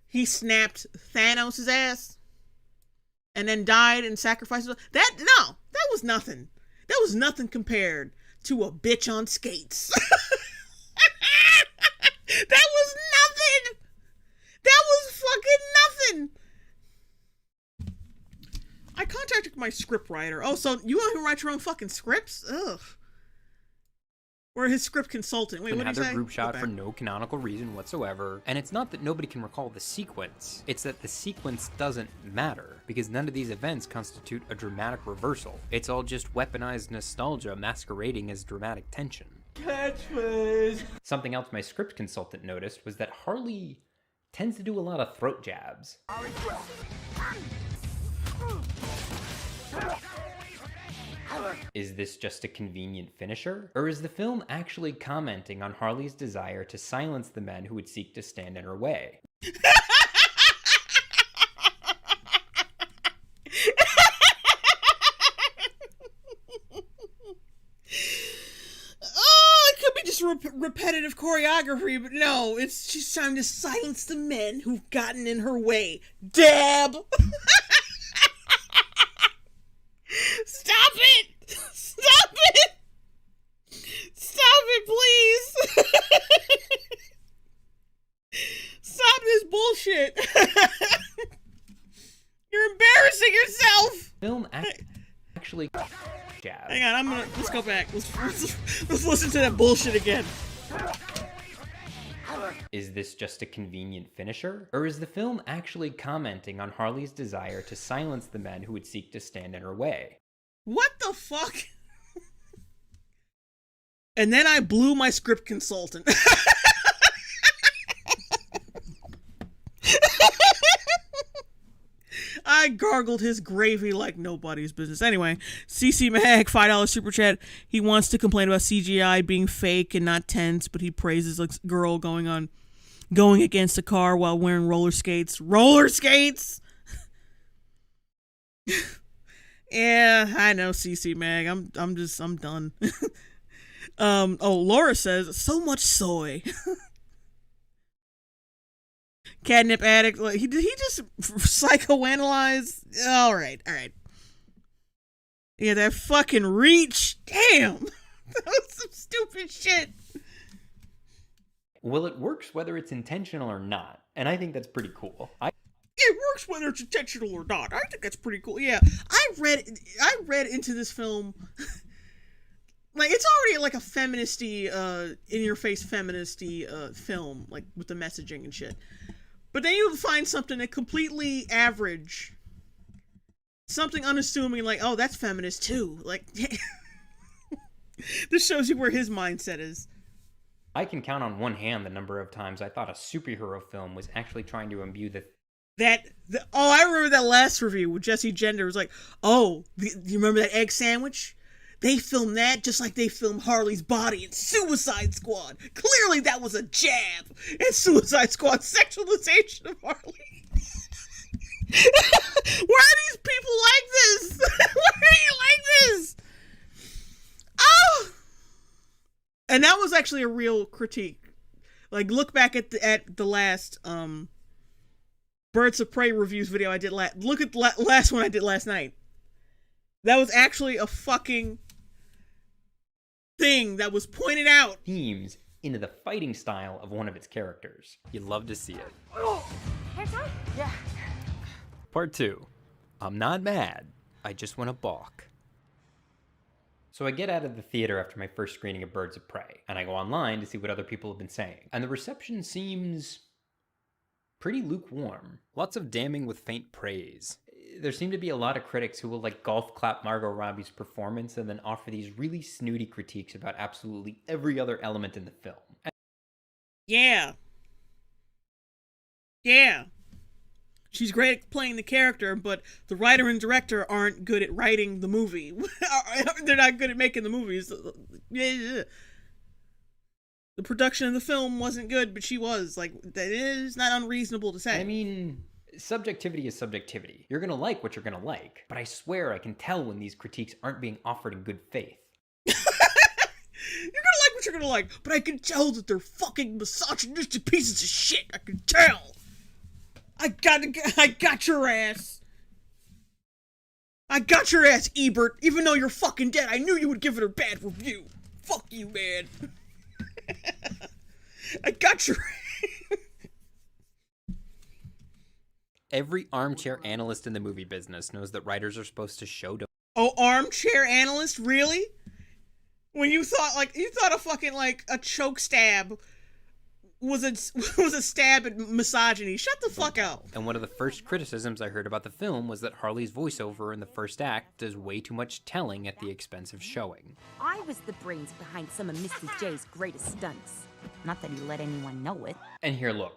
he snapped Thanos' ass, and then died and sacrificed. That was nothing. That was nothing compared to a bitch on skates. That was nothing. That was fucking nothing. I contacted my script writer. Oh, so you want to write your own fucking scripts? Ugh. Or his script consultant. Wait, what did you say? Had their group shot for no canonical reason whatsoever, and it's not that nobody can recall the sequence, it's that the sequence doesn't matter, because none of these events constitute a dramatic reversal. It's all just weaponized nostalgia masquerading as dramatic tension. Catchphrase! Something else my script consultant noticed was that Harley tends to do a lot of throat jabs. Is this just a convenient finisher? Or is the film actually commenting on Harley's desire to silence the men who would seek to stand in her way? Oh, it could be just repetitive choreography, but no, she's trying to silence the men who've gotten in her way. Dab! Stop it! Stop it! Stop it, please! Stop this bullshit! You're embarrassing yourself! Film actually jab. Hang on, let's go back. Let's listen to that bullshit again. Is this just a convenient finisher? Or is the film actually commenting on Harley's desire to silence the men who would seek to stand in her way? What the fuck? And then I blew my script consultant. I gargled his gravy like nobody's business. Anyway, CC Mag, $5 super chat. He wants to complain about CGI being fake and not tense, but he praises a girl going against a car while wearing roller skates. Roller skates! Yeah, I know, CC Mag. I'm done. Laura says, so much soy. Catnip addict. He just psychoanalyze. All right. Yeah, that fucking reach. Damn, that was some stupid shit. Well, it works whether it's intentional or not, and I think that's pretty cool. It works whether it's intentional or not. I think that's pretty cool. Yeah, I read into this film. Like, it's already like a feministy, in-your-face feministy film, like with the messaging and shit. But then you find something that completely average, something unassuming, like, oh, that's feminist too. Like, this shows you where his mindset is. I can count on one hand the number of times I thought a superhero film was actually trying to imbue I remember that last review with Jesse Gender. It was like, oh, you remember that egg sandwich? They filmed that just like they filmed Harley's body in Suicide Squad. Clearly that was a jab at Suicide Squad's sexualization of Harley. Why are these people like this? Why are you like this? Oh! And that was actually a real critique. Like, look back at the last Birds of Prey reviews video I did look at the last one I did last night. That was actually a fucking thing that was pointed out. Themes into the fighting style of one of its characters. You'd love to see it. Haircut? Yeah. Part 2. I'm not mad. I just want to balk. So I get out of the theater after my first screening of Birds of Prey, and I go online to see what other people have been saying. And the reception seems pretty lukewarm. Lots of damning with faint praise. There seem to be a lot of critics who will like golf clap Margot Robbie's performance and then offer these really snooty critiques about absolutely every other element in the film. Yeah. She's great at playing the character, but the writer and director aren't good at writing the movie. They're not good at making the movies. The production of the film wasn't good, but she was. Like, that is not unreasonable to say. I mean, subjectivity is subjectivity. You're gonna like what you're gonna like, but I swear I can tell when these critiques aren't being offered in good faith. You're gonna like what you're gonna like, but I can tell that they're fucking misogynistic pieces of shit. I can tell. I got your ass. I got your ass, Ebert. Even though you're fucking dead, I knew you would give it a bad review. Fuck you, man. I got your ass. Every armchair analyst in the movie business knows that writers are supposed to show. Oh, armchair analyst? Really? When you thought a fucking like a choke stab was a stab at misogyny. Shut the fuck up. And one of the first criticisms I heard about the film was that Harley's voiceover in the first act does way too much telling at the expense of showing. I was the brains behind some of Mrs. J's greatest stunts. Not that he let anyone know it. And here, look.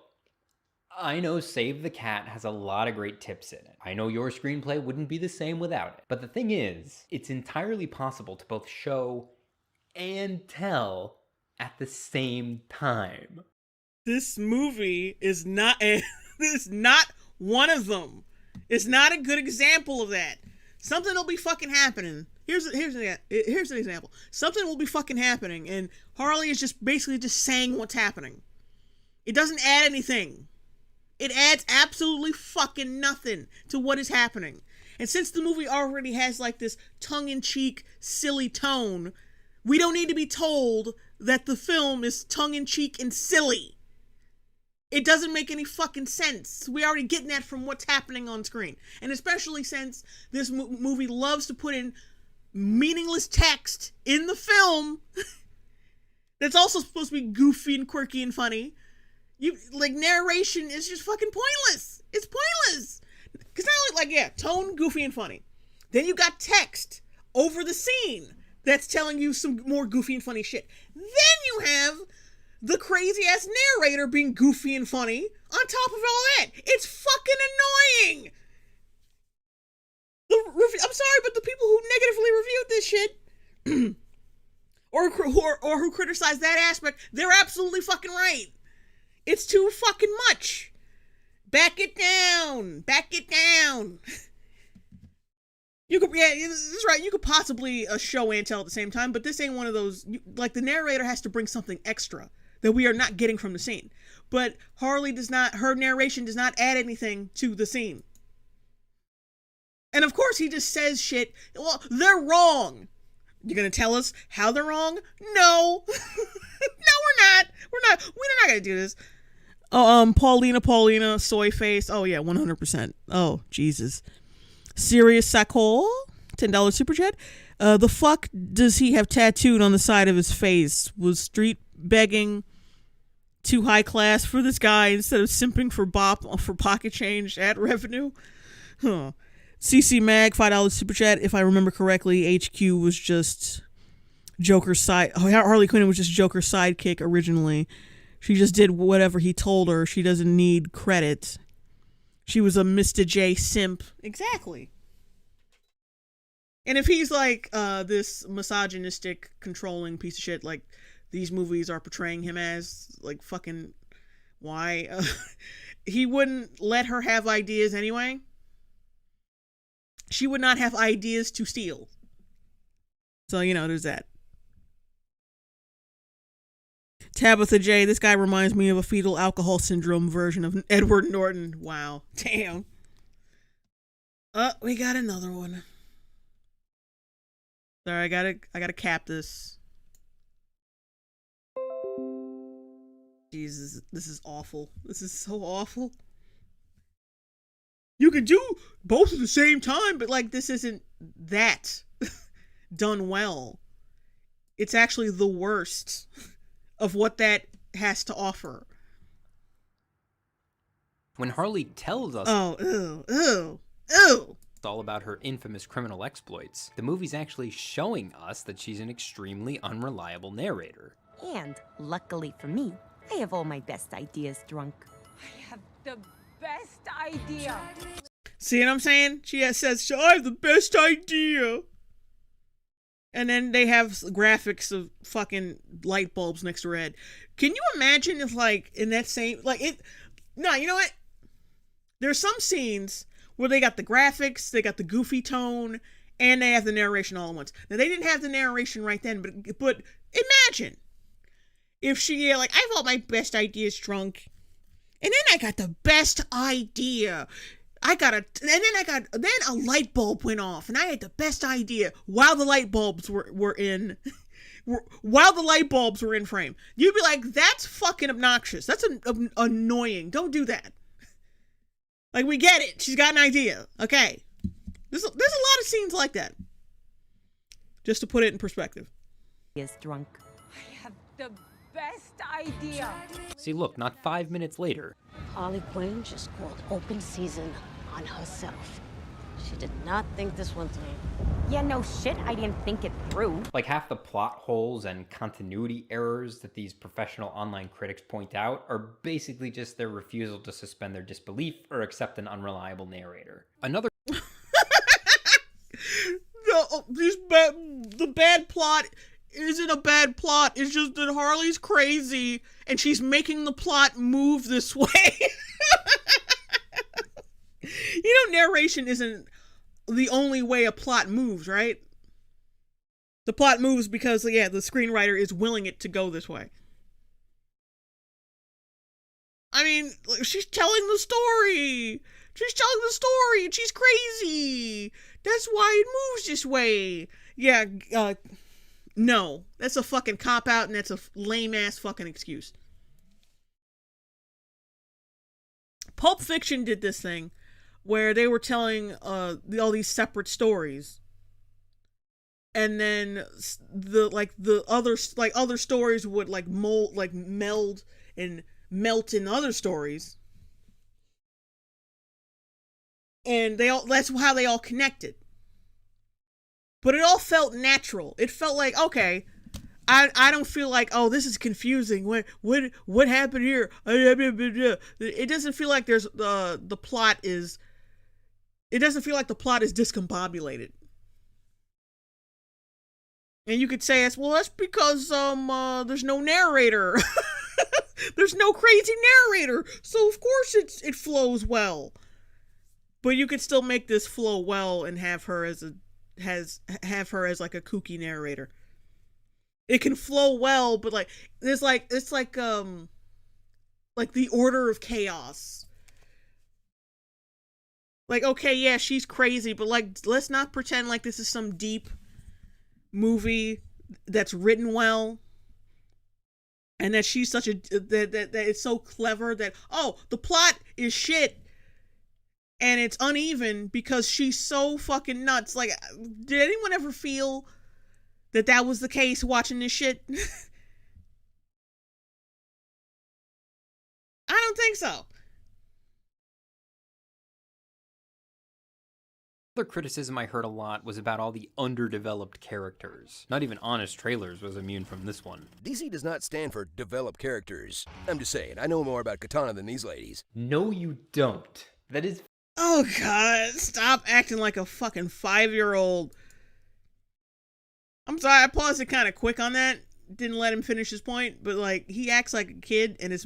I know Save the Cat has a lot of great tips in it. I know your screenplay wouldn't be the same without it. But the thing is, it's entirely possible to both show and tell at the same time. This movie is not one of them. It's not a good example of that. Something will be fucking happening. Here's an example. Something will be fucking happening, and Harley is just basically just saying what's happening. It doesn't add anything. It adds absolutely fucking nothing to what is happening. And since the movie already has like this tongue-in-cheek, silly tone, we don't need to be told that the film is tongue-in-cheek and silly. It doesn't make any fucking sense. We're already getting that from what's happening on screen. And especially since this movie loves to put in meaningless text in the film that's also supposed to be goofy and quirky and funny. Narration is just fucking pointless. It's pointless. Because not only, tone, goofy, and funny. Then you got text over the scene that's telling you some more goofy and funny shit. Then you have the crazy-ass narrator being goofy and funny on top of all that. It's fucking annoying. I'm sorry, but the people who negatively reviewed this shit or who criticize that aspect, they're absolutely fucking right. It's too fucking much. Back it down. Back it down. That's right. You could possibly show and tell at the same time, but this ain't one of those. The narrator has to bring something extra that we are not getting from the scene. But Harley does not. Her narration does not add anything to the scene. And of course, he just says shit. Well, they're wrong. You're gonna tell us how they're wrong? No. No, we're not. We're not gonna do this. Paulina, soy face. Oh yeah, 100%. Oh Jesus. Serious Sakol, $10 super chat. The fuck does he have tattooed on the side of his face? Was street begging too high class for this guy instead of simping for pocket change ad revenue? Huh. CC Mag, $5 super chat. If I remember correctly, HQ was just Joker's side. Harley Quinn was just Joker's sidekick originally. She just did whatever he told her. She doesn't need credit. She was a Mr. J simp. Exactly. And if he's this misogynistic, controlling piece of shit, these movies are portraying him as, fucking, why? He wouldn't let her have ideas anyway. She would not have ideas to steal. So, there's that. Tabitha J, this guy reminds me of a fetal alcohol syndrome version of Edward Norton. Wow. Damn. We got another one. Sorry, I gotta cap this. Jesus, this is awful. This is so awful. You could do both at the same time, but this isn't that done well. It's actually the worst of what that has to offer. When Harley tells us it's all about her infamous criminal exploits, the movie's actually showing us that she's an extremely unreliable narrator. And luckily for me, I have all my best ideas drunk. I have the best idea. See what I'm saying? She says, I have the best idea. And then they have graphics of fucking light bulbs next to her head. Can you imagine if, in that same, no, you know what? There's some scenes where they got the graphics, they got the goofy tone, and they have the narration all at once. Now, they didn't have the narration right then, but imagine if she, I have all my best ideas drunk, and then I got the best idea. Then a light bulb went off, and I had the best idea while the light bulbs were in frame. You'd be like, that's fucking obnoxious. That's annoying. Don't do that. We get it. She's got an idea. Okay. There's a lot of scenes like that. Just to put it in perspective. Is drunk. I have the best idea. See, look, not 5 minutes later. Harley Quinn just called open season on herself. She did not think this one through. Yeah, no shit, I didn't think it through. Half the plot holes and continuity errors that these professional online critics point out are basically just their refusal to suspend their disbelief or accept an unreliable narrator. Another the bad plot isn't a bad plot. It's just that Harley's crazy and she's making the plot move this way. Narration isn't the only way a plot moves, right? The plot moves because, the screenwriter is willing it to go this way. I mean, she's telling the story. And she's crazy. That's why it moves this way. Yeah, no. That's a fucking cop-out, and that's a lame-ass fucking excuse. Pulp Fiction did this thing where they were telling all these separate stories. And then the other stories would meld and melt in other stories. And that's how they all connected. But it all felt natural. It felt like, okay, I don't feel like, oh, this is confusing. What happened here? It doesn't feel like there's the plot is. It doesn't feel like the plot is discombobulated. And you could say, that's because there's no narrator. There's no crazy narrator, so of course it flows well. But you could still make this flow well and have her as like a kooky narrator. It can flow well, but it's like the order of chaos. Okay, yeah, she's crazy, but let's not pretend like this is some deep movie that's written well. And that she's such that it's so clever that, the plot is shit and it's uneven because she's so fucking nuts. Did anyone ever feel that was the case watching this shit? I don't think so. Another criticism I heard a lot was about all the underdeveloped characters. Not even Honest Trailers was immune from this one. DC does not stand for developed characters. I'm just saying, I know more about Katana than these ladies. No, you don't. That is... Oh, God. Stop acting like a fucking 5-year-old. I'm sorry, I paused it kind of quick on that. Didn't let him finish his point, but he acts like a kid, and it's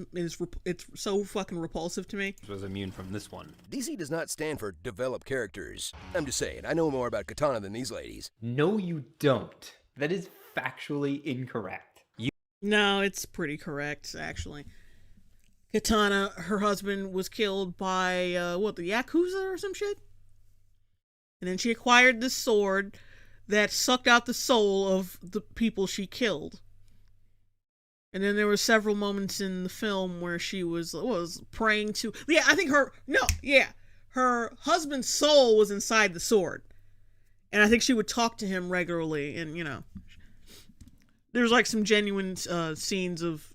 so fucking repulsive to me. Was immune from this one. DC does not stand for developed characters. I'm just saying, I know more about Katana than these ladies. No, you don't. That is factually incorrect. No, it's pretty correct, actually. Katana, her husband was killed by, the Yakuza or some shit? And then she acquired this sword that sucked out the soul of the people she killed. And then there were several moments in the film where she was praying to... Yeah, I think her husband's soul was inside the sword. And I think she would talk to him regularly. And, there's some genuine scenes of...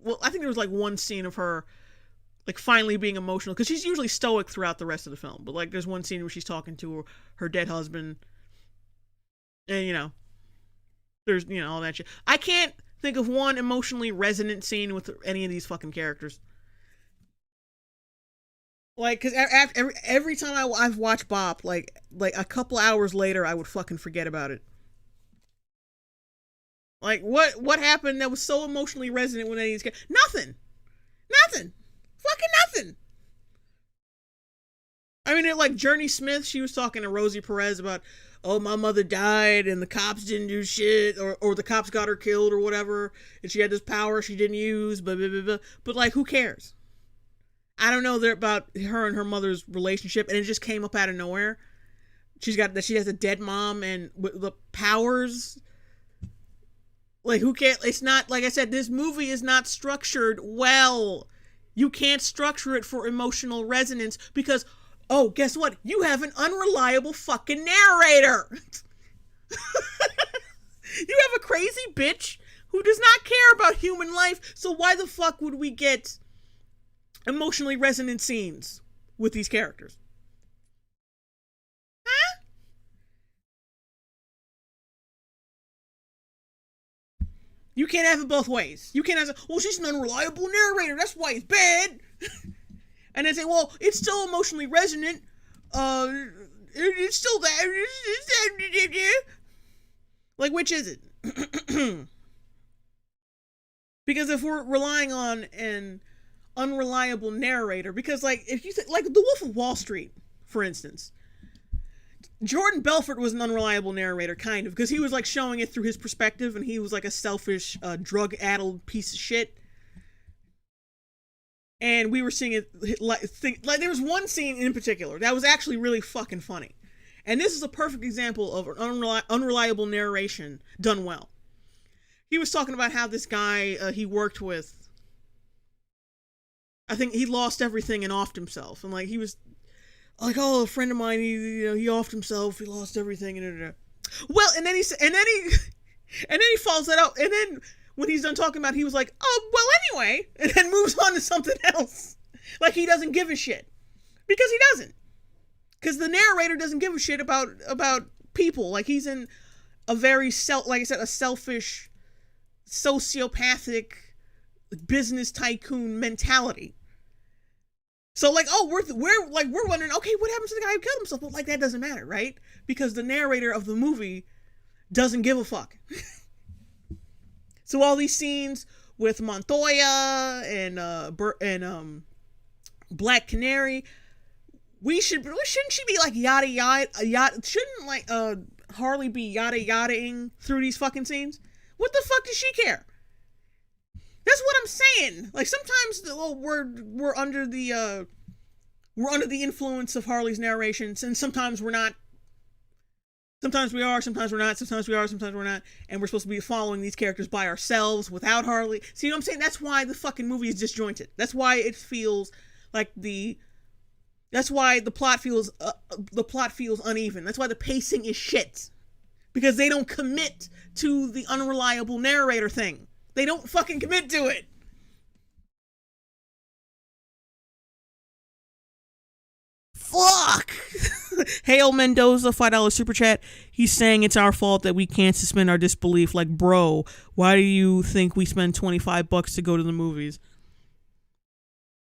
Well, I think there was one scene of her finally being emotional. Because she's usually stoic throughout the rest of the film. But there's one scene where she's talking to her dead husband. And, there's, all that shit. I can't think of one emotionally resonant scene with any of these fucking characters. Because every time I've watched Bop, a couple hours later, I would fucking forget about it. What happened that was so emotionally resonant with any of these characters? Nothing. Fucking nothing. I mean, Journey Smith, she was talking to Rosie Perez about, my mother died and the cops didn't do shit, or the cops got her killed or whatever, and she had this power she didn't use, blah, blah, blah, blah. But, who cares? I don't know about her and her mother's relationship, and it just came up out of nowhere. She has a dead mom, and the powers, who cares? It's not, like I said, this movie is not structured well. You can't structure it for emotional resonance because... Oh, guess what? You have an unreliable fucking narrator. You have a crazy bitch who does not care about human life, so why the fuck would we get emotionally resonant scenes with these characters? Huh? You can't have it both ways. You can't have, she's an unreliable narrator, that's why it's bad. And then say, it's still emotionally resonant. It's still that. Which is it? Because if we're relying on an unreliable narrator, because if you think, The Wolf of Wall Street, for instance. Jordan Belfort was an unreliable narrator, kind of, because he was like showing it through his perspective, and he was like a selfish, drug-addled piece of shit. And we were seeing it like there was one scene in particular that was actually really fucking funny, and this is a perfect example of an unreliable narration done well. He was talking about how this guy he worked with, I think he lost everything and offed himself, and like he was. Like, oh, a friend of mine, he offed himself, he lost everything, and well, and then he follows that out, and then when he's done talking about it, he was like, oh, well, anyway, and then moves on to something else. Like, he doesn't give a shit. Because he doesn't. Because the narrator doesn't give a shit about people. Like, he's in a very, like I said, a selfish, sociopathic, business tycoon mentality. So, like, oh, we're wondering, okay, what happens to the guy who killed himself? But, like, that doesn't matter, right? Because the narrator of the movie doesn't give a fuck. So all these scenes with Montoya and Black Canary, shouldn't she be like shouldn't like Harley be yada-yadaing through these fucking scenes? What the fuck does she care? That's what I'm saying. Like, sometimes we're under the influence of Harley's narrations, and sometimes we're not. Sometimes we are, sometimes we're not. Sometimes we are, sometimes we're not. And we're supposed to be following these characters by ourselves without Harley. See what I'm saying? That's why the fucking movie is disjointed. That's why it feels like That's why the plot feels uneven. That's why the pacing is shit, because they don't commit to the unreliable narrator thing. They don't fucking commit to it. Fuck! Hail Mendoza, $5 super chat. He's saying it's our fault that we can't suspend our disbelief. Like, bro, why do you think we spend $25 to go to the movies?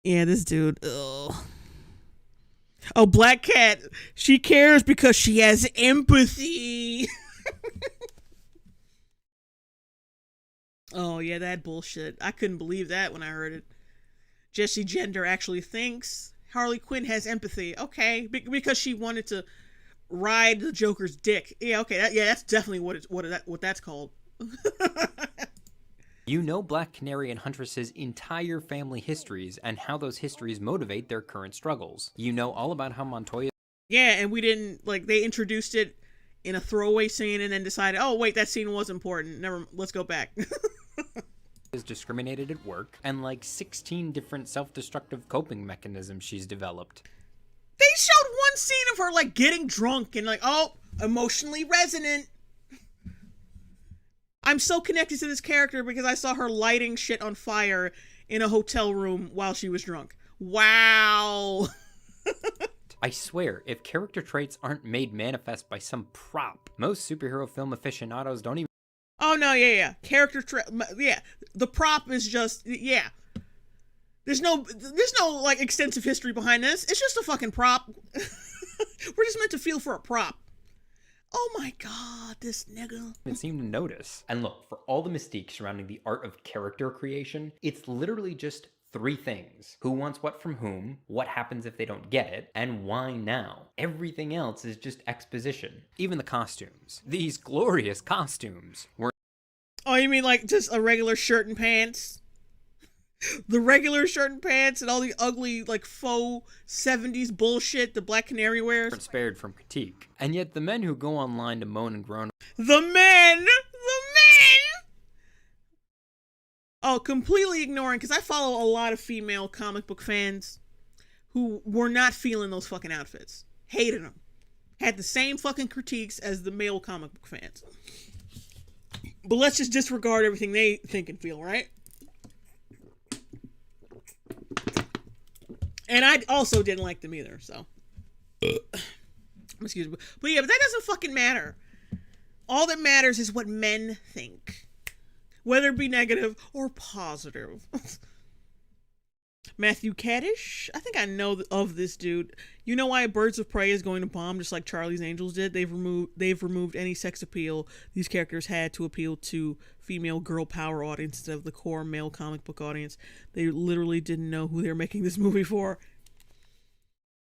Yeah, this dude. Ugh. Oh, Black Cat. She cares because she has empathy. Oh, yeah, that bullshit. I couldn't believe that when I heard it. Jesse Gender actually thinks Harley Quinn has empathy. Okay, because she wanted to ride the Joker's dick. Yeah, okay, that's definitely what that's called. You know Black Canary and Huntress's entire family histories and how those histories motivate their current struggles. You know all about how Montoya... Yeah, and we didn't, like, they introduced it in a throwaway scene and then decided, oh, wait, that scene was important. Let's go back. is discriminated at work, and like 16 different self-destructive coping mechanisms she's developed. They showed one scene of her, like, getting drunk and like, oh, emotionally resonant. I'm so connected to this character because I saw her lighting shit on fire in a hotel room while she was drunk. Wow. I swear, if character traits aren't made manifest by some prop, most superhero film aficionados don't even... Oh, no, yeah. Yeah. The prop is just, yeah. There's no, like, extensive history behind this. It's just a fucking prop. We're just meant to feel for a prop. Oh my god, this nigga. Didn't seem to notice. And look, for all the mystique surrounding the art of character creation, it's literally just 3 things. Who wants what from whom, what happens if they don't get it, and why now. Everything else is just exposition. Even the costumes. These glorious costumes were... Oh, you mean like just a regular shirt and pants? The regular shirt and pants and all the ugly, like, faux 70s bullshit the Black Canary wears? Spared from critique. And yet the men who go online to moan and groan... The men! Oh, completely ignoring, because I follow a lot of female comic book fans who were not feeling those fucking outfits. Hated them. Had the same fucking critiques as the male comic book fans. But let's just disregard everything they think and feel, right? And I also didn't like them either, so. Excuse me. But yeah, but that doesn't fucking matter. All that matters is what men think. Whether it be negative or positive. Matthew Caddish? I think I know of this dude. You know why Birds of Prey is going to bomb just like Charlie's Angels did? They've removed any sex appeal these characters had to appeal to female girl power audience instead of the core male comic book audience. They literally didn't know who they were making this movie for.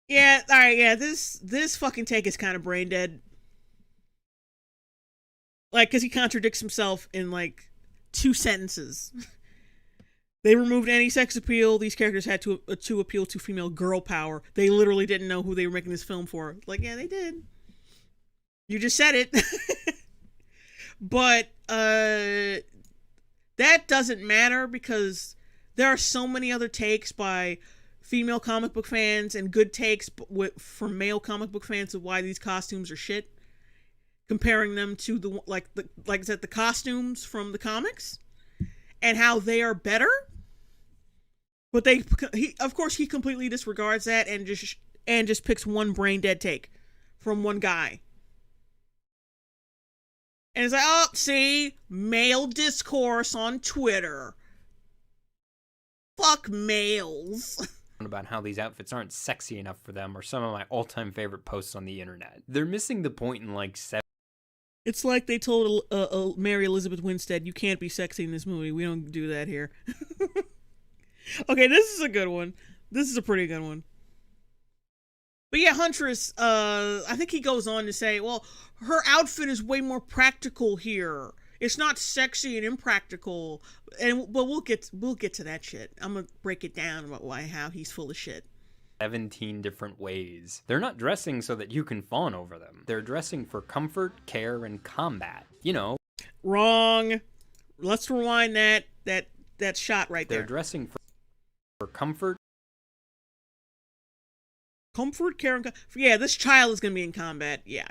Yeah, all right, yeah, this fucking take is kind of brain dead. Like, because he contradicts himself in, like, 2 sentences. They removed any sex appeal. These characters had to appeal to female girl power. They literally didn't know who they were making this film for. Like, yeah, they did. You just said it. But, that doesn't matter because there are so many other takes by female comic book fans and good takes from male comic book fans of why these costumes are shit. Comparing them to like I said, the costumes from the comics and how they are better. But of course he completely disregards that and just picks one brain dead take from one guy. And it's like, oh, see, male discourse on Twitter. Fuck males. About how these outfits aren't sexy enough for them, or some of my all-time favorite posts on the internet. They're missing the point in like 7. It's like they told Mary Elizabeth Winstead, you can't be sexy in this movie. We don't do that here. Okay, this is a good one. This is a pretty good one. But yeah, Huntress, I think he goes on to say, well, her outfit is way more practical here. It's not sexy and impractical. But we'll get to that shit. I'm gonna break it down about how he's full of shit. 17 different ways. They're not dressing so that you can fawn over them. They're dressing for comfort, care, and combat. You know. Wrong. Let's rewind that shot right there. They're dressing for comfort. Comfort, care, and yeah, this child is gonna be in combat. Yeah.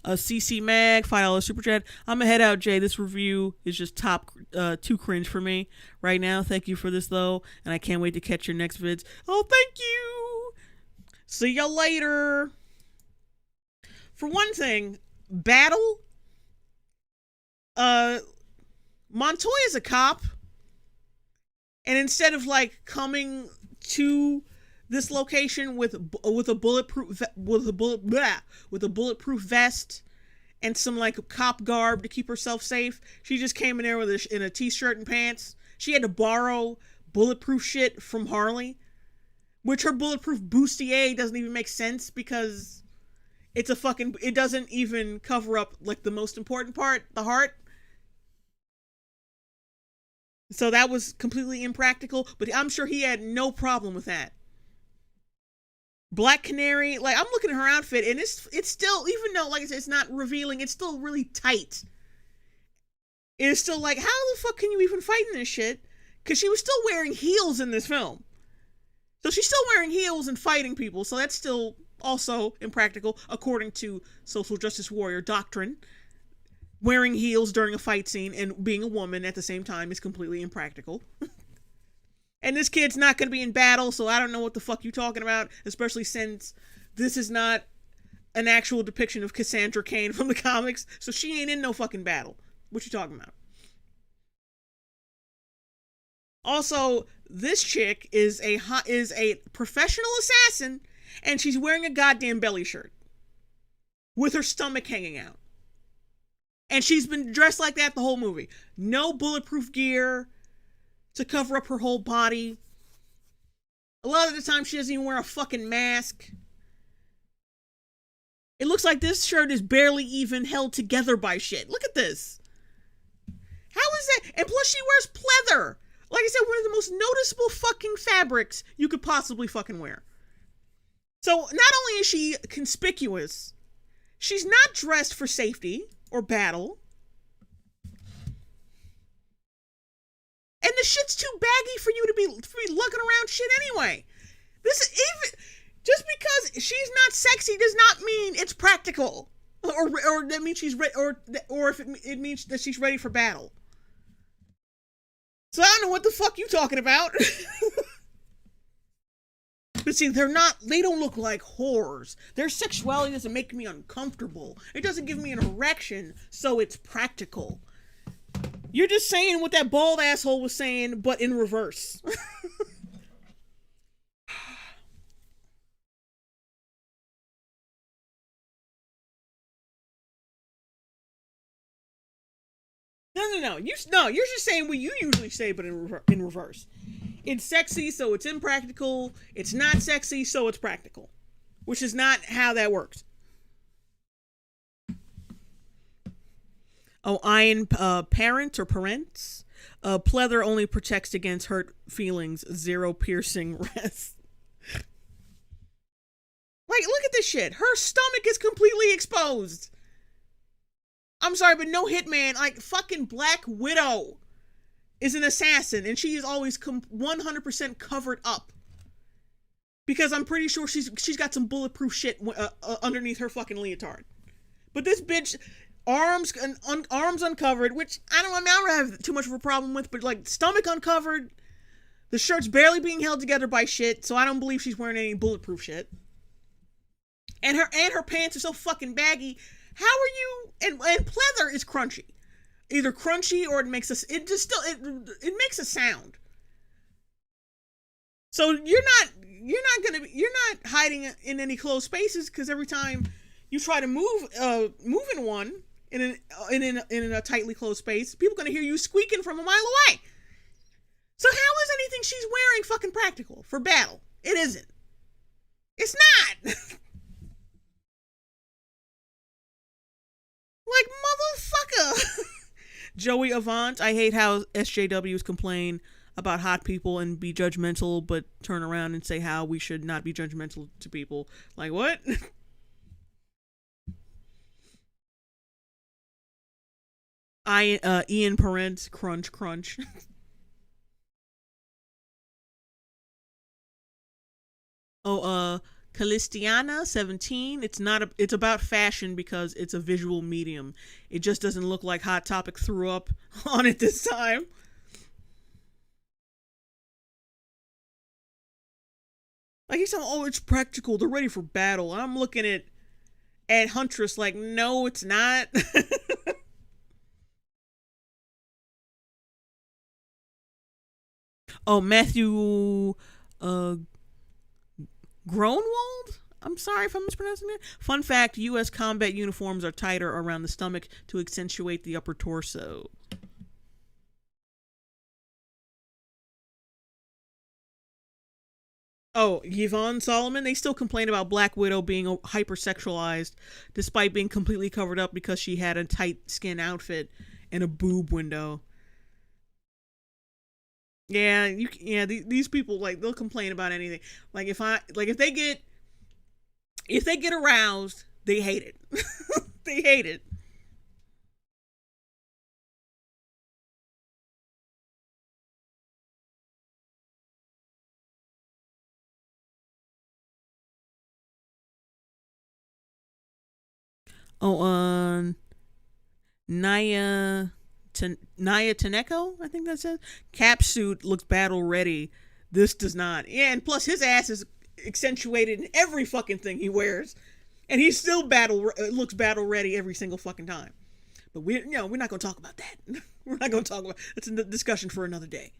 CC Mag, $5 super chat. I'm gonna head out, Jay. This review is just top 2 cringe for me right now. Thank you for this though, and I can't wait to catch your next vids. Oh, thank you. See ya later. For one thing, Battle. Montoya's a cop, and instead of like coming to this location with a bulletproof vest and some like cop garb to keep herself safe, she just came in there in a t-shirt and pants. She had to borrow bulletproof shit from Harley, which her bulletproof bustier doesn't even make sense because it doesn't even cover up like the most important part, the heart. So that was completely impractical, but I'm sure he had no problem with that. Black Canary, like, I'm looking at her outfit, and it's still, even though, like I said, it's not revealing, it's still really tight. It's still like, how the fuck can you even fight in this shit? Because she was still wearing heels in this film. So she's still wearing heels and fighting people, so that's still also impractical, according to social justice warrior doctrine. Wearing heels during a fight scene and being a woman at the same time is completely impractical. And this kid's not going to be in battle, so I don't know what the fuck you're talking about, especially since this is not an actual depiction of Cassandra Cain from the comics, so she ain't in no fucking battle. What you talking about? Also, this chick is a professional assassin, and she's wearing a goddamn belly shirt with her stomach hanging out. And she's been dressed like that the whole movie. No bulletproof gear to cover up her whole body. A lot of the time she doesn't even wear a fucking mask. It looks like this shirt is barely even held together by shit. Look at this. How is that? And plus she wears pleather. Like I said, one of the most noticeable fucking fabrics you could possibly fucking wear. So not only is she conspicuous, she's not dressed for safety or battle. And the shit's too baggy for you to be lugging around shit anyway. This is even just because she's not sexy does not mean it's practical, or that means she's ready, or if it means that she's ready for battle. So I don't know what the fuck you talking about. But see, they don't look like whores. Their sexuality doesn't make me uncomfortable. It doesn't give me an erection, so it's practical. You're just saying what that bald asshole was saying, but in reverse. No. You're just saying what you usually say, but in reverse. It's sexy, so it's impractical. It's not sexy, so it's practical. Which is not how that works. Oh, iron parents or parents. Pleather only protects against hurt feelings. Zero piercing rest. Like, look at this shit. Her stomach is completely exposed. I'm sorry, but no hitman, like fucking Black Widow, is an assassin, and she is always 100% covered up. Because I'm pretty sure she's got some bulletproof shit underneath her fucking leotard. But this bitch, arms uncovered, which I don't have too much of a problem with, but like stomach uncovered, the shirt's barely being held together by shit, so I don't believe she's wearing any bulletproof shit. And her pants are so fucking baggy. How are you? And pleather is crunchy, either crunchy or it makes it makes a sound. So you're not hiding in any closed spaces, because every time you try to move in one in a tightly closed space, people are gonna hear you squeaking from a mile away. So how is anything she's wearing fucking practical for battle? It isn't. It's not. Like, motherfucker. Joey Avant. I hate how SJWs complain about hot people and be judgmental, but turn around and say how we should not be judgmental to people. Like, what? Ian Parent. Crunch. Calistiana 17. It's about fashion because it's a visual medium. It just doesn't look like Hot Topic threw up on it this time. Like, he's saying, oh, it's practical, they're ready for battle. And I'm looking at Huntress like, no, it's not. Oh, Matthew Gronwald? I'm sorry if I'm mispronouncing it. Fun fact, U.S. combat uniforms are tighter around the stomach to accentuate the upper torso. Oh, Yvonne Solomon, they still complain about Black Widow being hypersexualized despite being completely covered up because she had a tight skin outfit and a boob window. Yeah, these people, like, they'll complain about anything. Like, if they get aroused, they hate it. They hate it. Oh, Naya Taneko, I think that says. Cap suit looks battle ready. This does not. Yeah, and plus his ass is accentuated in every fucking thing he wears, and he still looks battle ready every single fucking time. But we're not going to talk about that. We're not going to talk about. It's a discussion for another day.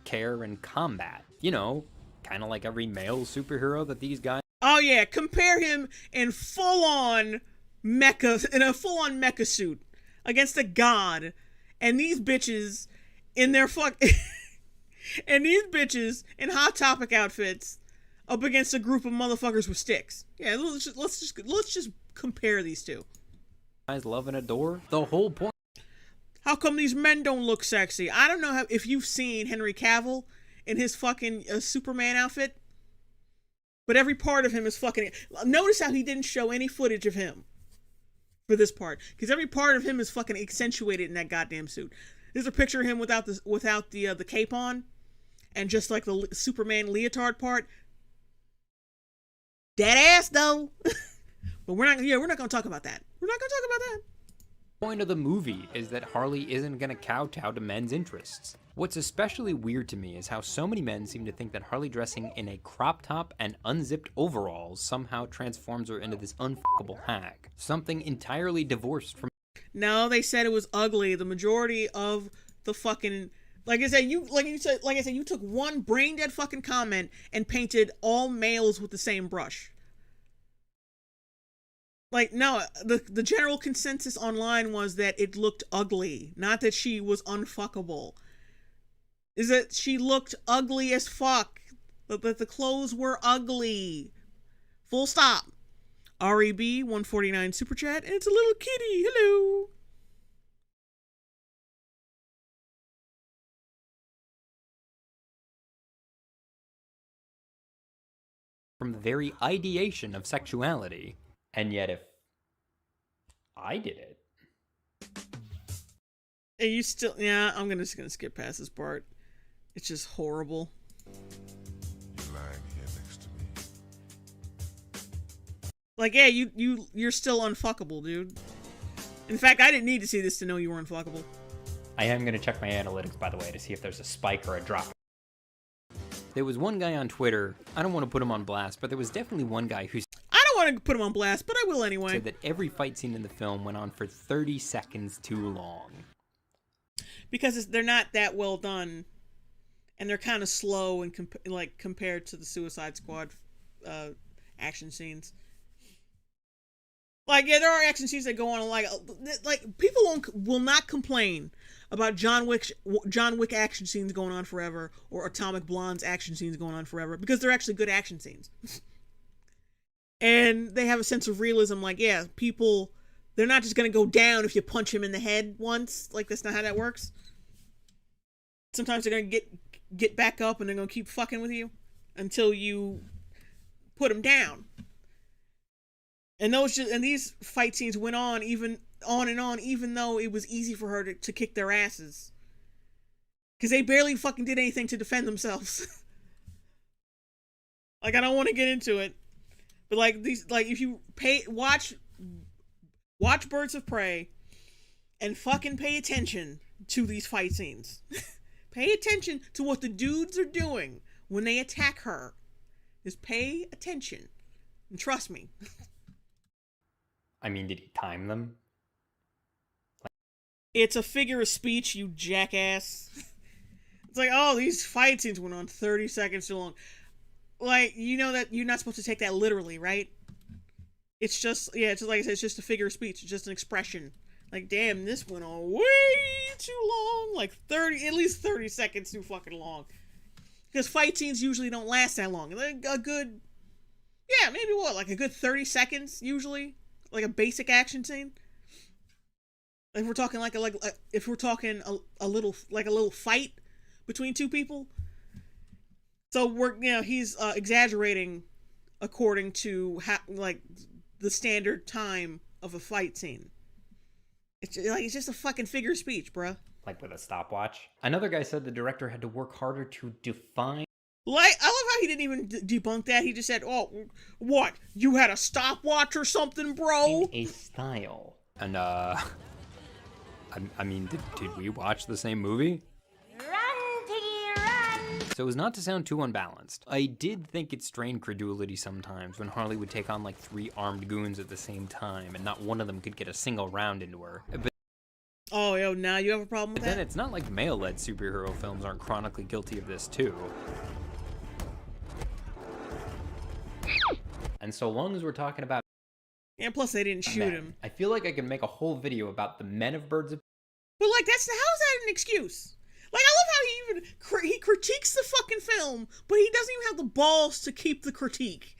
Care and combat. You know, kind of like every male superhero that these guys. Oh yeah, compare him in full-on mecha suit against a god, and these bitches in their and these bitches in Hot Topic outfits up against a group of motherfuckers with sticks. Yeah, let's just compare these two. Guys love and adore. The whole point. How come these men don't look sexy? I don't know if you've seen Henry Cavill in his fucking Superman outfit, but every part of him is fucking. Notice how he didn't show any footage of him for this part, because every part of him is fucking accentuated in that goddamn suit. There's a picture of him without the cape on, and just like the Superman leotard part. Dead ass though. But we're not gonna talk about that. We're not gonna talk about that. The point of the movie is that Harley isn't gonna kowtow to men's interests. What's especially weird to me is how so many men seem to think that Harley dressing in a crop top and unzipped overalls somehow transforms her into this unfuckable hag. Something entirely divorced from. No, they said it was ugly. The majority of the fucking, like I said, you took one brain dead fucking comment and painted all males with the same brush. Like, no, the general consensus online was that it looked ugly, not that she was unfuckable. is that she looked ugly as fuck. But the clothes were ugly. Full stop. REB 149 super chat, and it's a little kitty. Hello. From the very ideation of sexuality. And yet if I did it. And you still, yeah, I'm just gonna skip past this part. It's just horrible. You're lying here next to me. Like, yeah, you're still unfuckable, dude. In fact, I didn't need to see this to know you were unfuckable. I am going to check my analytics, by the way, to see if there's a spike or a drop. There was one guy on Twitter, I don't want to put him on blast, but there was definitely one guy who I don't want to put him on blast, but I will anyway. said that every fight scene in the film went on for 30 seconds too long. Because they're not that well done, and they're kind of slow and compared to the Suicide Squad action scenes. Like, yeah, there are action scenes that go on like people will not complain about John Wick action scenes going on forever, or Atomic Blonde's action scenes going on forever, because they're actually good action scenes. And they have a sense of realism. Like, yeah, people, they're not just gonna go down if you punch him in the head once. Like, that's not how that works. Sometimes they're gonna get back up, and they're gonna keep fucking with you until you put them down. And these fight scenes went on and on, even though it was easy for her to kick their asses, because they barely fucking did anything to defend themselves. Like, I don't want to get into it, but like if you watch Birds of Prey and fucking pay attention to these fight scenes. Pay attention to what the dudes are doing when they attack her. Just pay attention and trust me. I mean, did he time them? It's a figure of speech, you jackass. It's like, oh, these fight scenes went on 30 seconds too long. Like, you know that you're not supposed to take that literally, right? It's just, yeah, it's just like I said, it's just a figure of speech. It's just an expression. Like, damn, this went on way too long. Like, at least 30 seconds too fucking long. Because fight scenes usually don't last that long. Like, a good, yeah, maybe what, like a good 30 seconds usually? Like a basic action scene. If we're talking if we're talking a little fight between two people. So he's exaggerating according to the standard time of a fight scene. It's just a fucking figure of speech, bruh. Like with a stopwatch. Another guy said the director had to work harder to define. Like, I love how he didn't even debunk that. He just said, oh, what? You had a stopwatch or something, bro? A style. And, I mean, did we watch the same movie? Run, piggy, run! So it was not to sound too unbalanced. I did think it strained credulity sometimes when Harley would take on like 3 armed goons at the same time, and not one of them could get a single round into her. But oh, yo, now you have a problem with that? Then it's not like male-led superhero films aren't chronically guilty of this too. And so long as we're talking about... Yeah, plus they didn't shoot him. I feel like I can make a whole video about the men of Birds of... But like, how is that an excuse? Like, I love how he critiques the fucking film, but he doesn't even have the balls to keep the critique.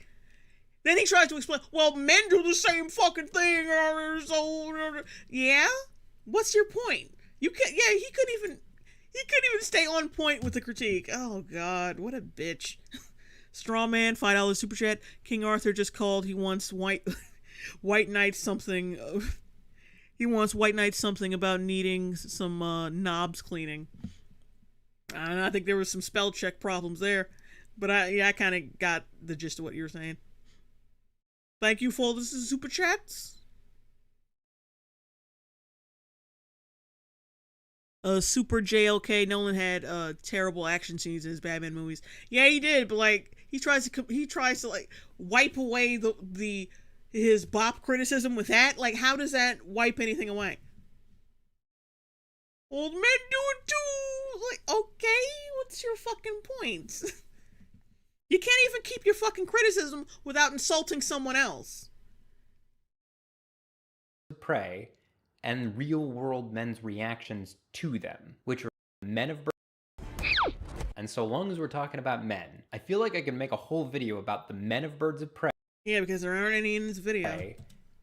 Then he tries to explain, well, men do the same fucking thing. So, yeah? What's your point? He couldn't even stay on point with the critique. Oh God, what a bitch. Strawman, $5 super chat. King Arthur just called. He wants White Knight something. He wants White Knight something about needing some knobs cleaning. I think there was some spell check problems there, but I kind of got the gist of what you were saying. Thank you for all the super chats. Super JLK Nolan had terrible action scenes in his Batman movies. Yeah, he did, but like he tries to like wipe away his bop criticism with that. Like, how does that wipe anything away? Old men do it too. Like, okay, what's your fucking point? You can't even keep your fucking criticism without insulting someone else. Prey and real-world men's reactions to them, which are men of... And so long as we're talking about men, I feel like I can make a whole video about the men of Birds of Prey. Yeah, because there aren't any in this video.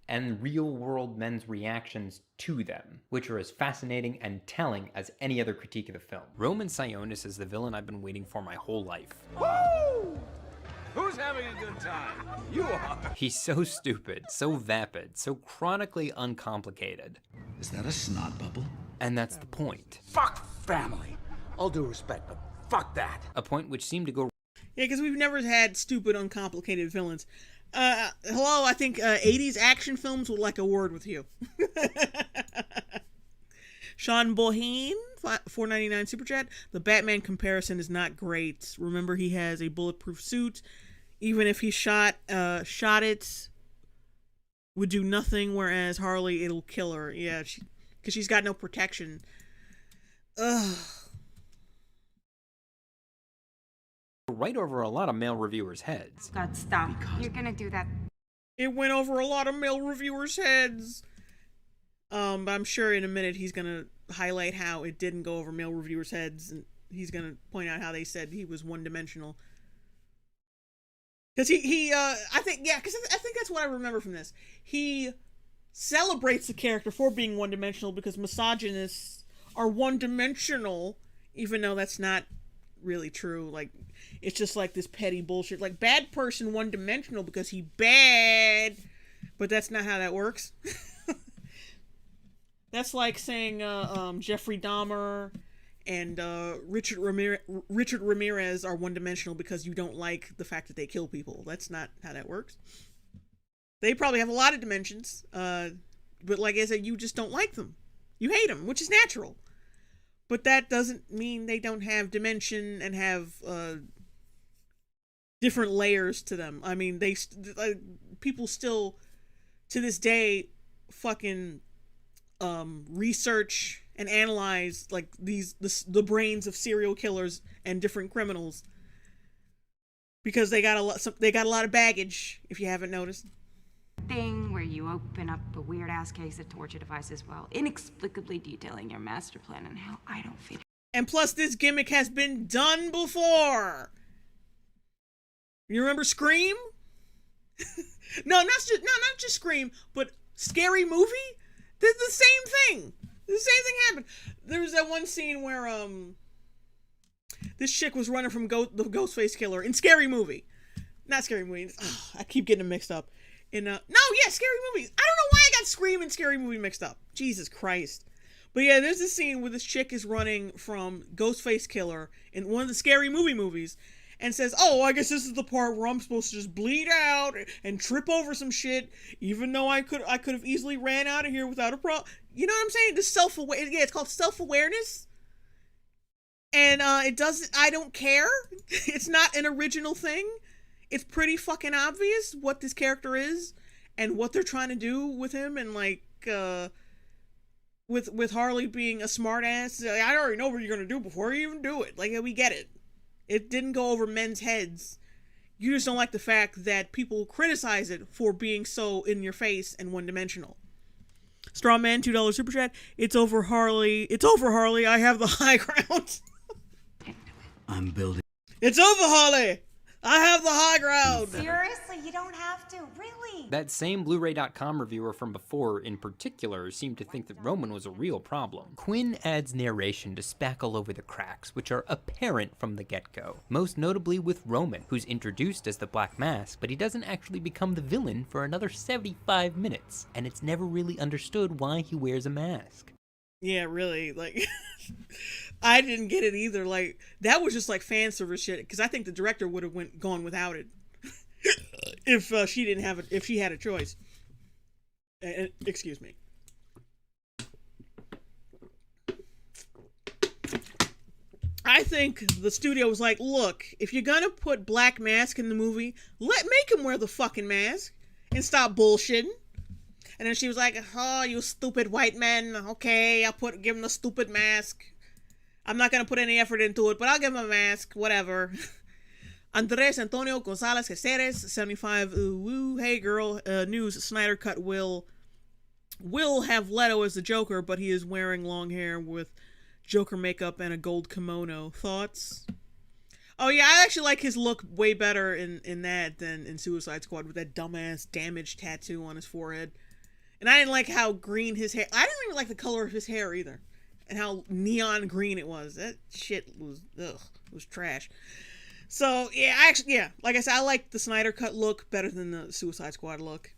And real-world men's reactions to them, which are as fascinating and telling as any other critique of the film. Roman Sionis is the villain I've been waiting for my whole life. Woo! Who's having a good time? You are. He's so stupid, so vapid, so chronically uncomplicated. Is that a snot bubble? And that's the point. Fuck family. All due respect, but fuck that. A point which seemed to go... Yeah, because we've never had stupid, uncomplicated villains. Hello, I think 80s action films would like a word with you. Sean Boheen, $4.99 Super Chat. The Batman comparison is not great. Remember, he has a bulletproof suit. Even if he shot it, would do nothing, whereas Harley, it'll kill her. Yeah, because she's got no protection. Ugh. Right over a lot of male reviewers' heads. God, stop. You're gonna do that. It went over a lot of male reviewers' heads. But I'm sure in a minute he's gonna highlight how it didn't go over male reviewers' heads, and he's gonna point out how they said he was one-dimensional. Because I think that's what I remember from this. He celebrates the character for being one-dimensional because misogynists are one-dimensional, even though that's not really true. Like, it's just like this petty bullshit. Like, bad person one-dimensional because he bad, but that's not how that works. That's like saying Jeffrey Dahmer and Richard Ramirez are one-dimensional because you don't like the fact that they kill people. That's not how that works. They probably have a lot of dimensions, but like I said, you just don't like them. You hate them, which is natural. But that doesn't mean they don't have dimension and have different layers to them. I mean, people still, to this day, fucking research and analyze like the brains of serial killers and different criminals because they got a lot of baggage. If you haven't noticed. Thing where you open up a weird ass case of torture devices while inexplicably detailing your master plan and how I don't fit. And plus, this gimmick has been done before. You remember Scream? Not just Scream, but Scary Movie. Did the same thing. The same thing happened. There was that one scene where this chick was running from the Ghostface killer in Scary Movie. Not Scary Movie. I keep getting them mixed up. Scary Movie. I don't know why I got Scream and Scary Movie mixed up. Jesus Christ. But yeah, there's this scene where this chick is running from Ghostface killer in one of the Scary Movie movies and says, "Oh, I guess this is the part where I'm supposed to just bleed out and trip over some shit, even though I could have easily ran out of here without a problem." You know what I'm saying? This it's called self-awareness. And I don't care. It's not an original thing. It's pretty fucking obvious what this character is and what they're trying to do with him, and like with Harley being a smartass. I already know what you're gonna do before you even do it. Like, we get it. It didn't go over men's heads. You just don't like the fact that people criticize it for being so in your face and one-dimensional. Strawman, $2 Super Chat. It's over, Harley. It's over, Harley. I have the high ground. I'm building. It's over, Harley. I have the high ground. Seriously, you don't have to, really. That same Blu-ray.com reviewer from before, in particular, seemed to think that Roman was a real problem. Quinn adds narration to spackle over the cracks, which are apparent from the get-go. Most notably with Roman, who's introduced as the Black Mask, but he doesn't actually become the villain for another 75 minutes, and it's never really understood why he wears a mask. Yeah, really, like, I didn't get it either. Like, that was just like fan service shit, because I think the director would have gone without it if she had a choice. Excuse me. I think the studio was like, look, if you're gonna put Black Mask in the movie, make him wear the fucking mask and stop bullshitting. And then she was like, "Oh, you stupid white men. Okay, give him the stupid mask. I'm not gonna put any effort into it, but I'll give him a mask. Whatever." Andres Antonio Gonzalez Caceres, 75. Woo, hey girl. News: Snyder Cut will have Leto as the Joker, but he is wearing long hair with Joker makeup and a gold kimono. Thoughts? Oh yeah, I actually like his look way better in that than in Suicide Squad with that dumbass damaged tattoo on his forehead. And I didn't like how green his hair. I didn't even like the color of his hair either, and how neon green it was. That shit was trash. So yeah, like I said, I like the Snyder Cut look better than the Suicide Squad look.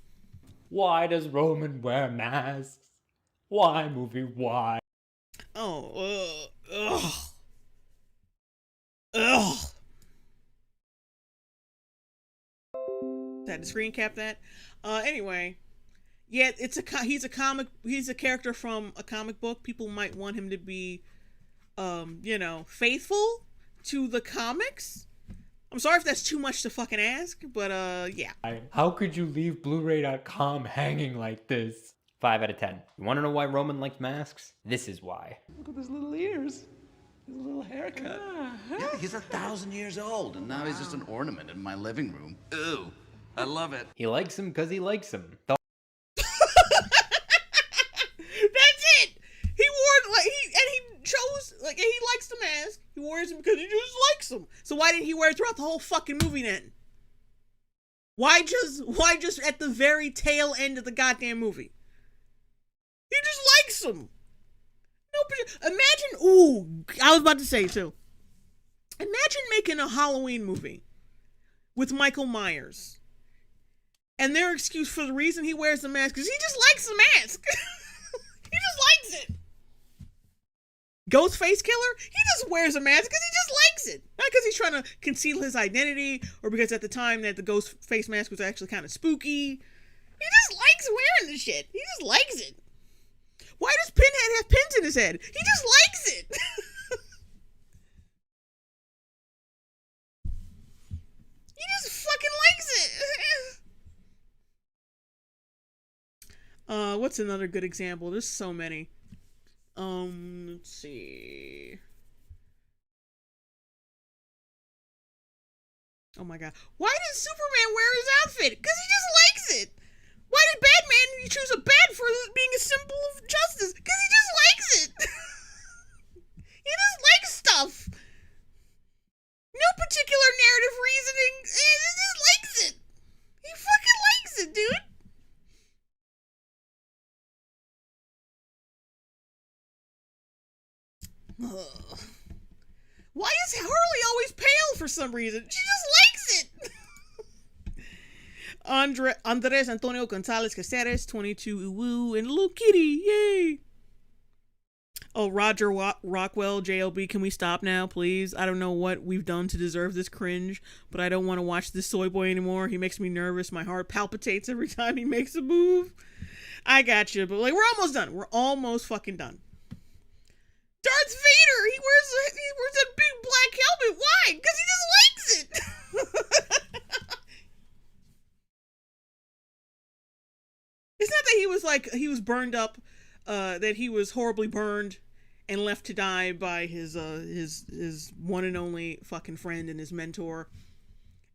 Why does Roman wear masks? Why, movie? Why? Oh, ugh. Had to screen cap that. Anyway. Yeah, he's a character from a comic book. People might want him to be, faithful to the comics. I'm sorry if that's too much to fucking ask, but yeah. How could you leave Blu-ray.com hanging like this? 5 out of 10. You want to know why Roman likes masks? This is why. Look at his little ears. His little haircut. Yeah, he's 1,000 years old, and now he's just an ornament in my living room. Ooh, I love it. He likes him because he likes him. That's it. He wore he chose and he likes the mask. He wears him because he just likes them. So why didn't he wear it throughout the whole fucking movie then? Why just at the very tail end of the goddamn movie? He just likes them. No, imagine. I was about to say too. Imagine making a Halloween movie with Michael Myers, and their excuse for the reason he wears the mask is he just likes the mask. He just likes it. Ghostface Killer, he just wears a mask because he just likes it. Not because he's trying to conceal his identity or because at the time that the Ghostface mask was actually kind of spooky. He just likes wearing the shit. He just likes it. Why does Pinhead have pins in his head? He just likes it. He just fucking likes it. What's another good example? There's so many. Let's see. Oh my god. Why did Superman wear his outfit? Because he just likes it. Why did Batman choose a bat for being a symbol of justice? Because he just likes it. He just likes stuff. No particular narrative reasoning. He just likes it. He fucking likes it, dude. Ugh. Why is Harley always pale for some reason? She just likes it. Andres Antonio Gonzalez Caceres, 22 woo, and little kitty, yay. Oh, Roger Rockwell, JLB, can we stop now, please? I don't know what we've done to deserve this cringe, but I don't want to watch this soy boy anymore. He makes me nervous. My heart palpitates every time he makes a move. I got you, but we're almost done. We're almost fucking done. Darth Vader, he wears that big black helmet. Why? Because he just likes it. It's not that he was burned up, that he was horribly burned and left to die by his one and only fucking friend and his mentor,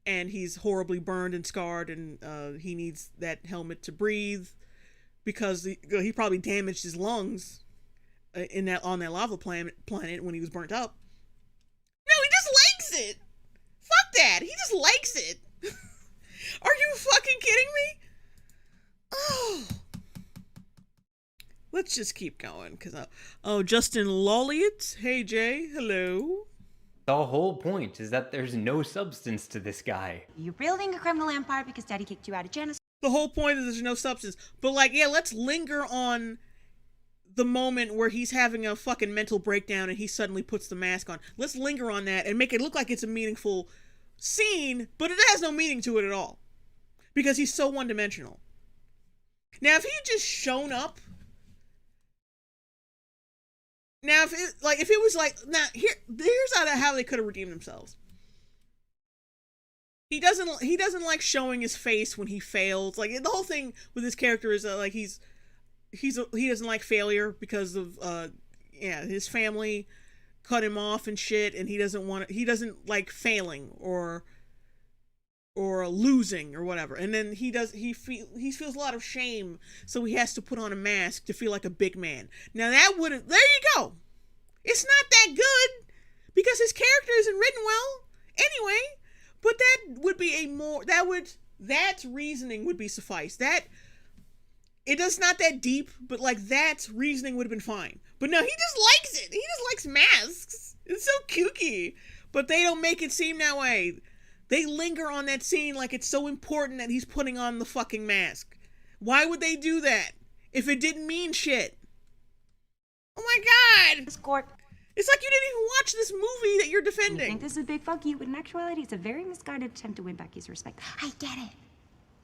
and he's horribly burned and scarred, and he needs that helmet to breathe because he probably damaged his lungs on that lava planet when he was burnt up. No, he just likes it. Fuck that. He just likes it. Are you fucking kidding me? Oh. Let's just keep going, because Justin Lolliot. Hey Jay, hello. The whole point is that there's no substance to this guy. You're building a criminal empire because daddy kicked you out of Genesis. The whole point is there's no substance. But let's linger on the moment where he's having a fucking mental breakdown and he suddenly puts the mask on. Let's linger on that and make it look like it's a meaningful scene, but it has no meaning to it at all. Because he's so one-dimensional. Now, if he had just shown up, here's how they could have redeemed themselves. He doesn't like showing his face when he fails. Like, the whole thing with his character is he doesn't like failure because of his family cut him off and shit, and he doesn't like failing or losing or whatever. And then he feels a lot of shame, so he has to put on a mask to feel like a big man. Now there you go. It's not that good because his character isn't written well that reasoning would be suffice. That, it does not that deep, but like that reasoning would have been fine. But no, he just likes it. He just likes masks. It's so kooky. But they don't make it seem that way. They linger on that scene like it's so important that he's putting on the fucking mask. Why would they do that if it didn't mean shit? Oh my god! It's like you didn't even watch this movie that you're defending. You think this is a big fuck you, but in actuality, it's a very misguided attempt to win Becky's respect. I get it.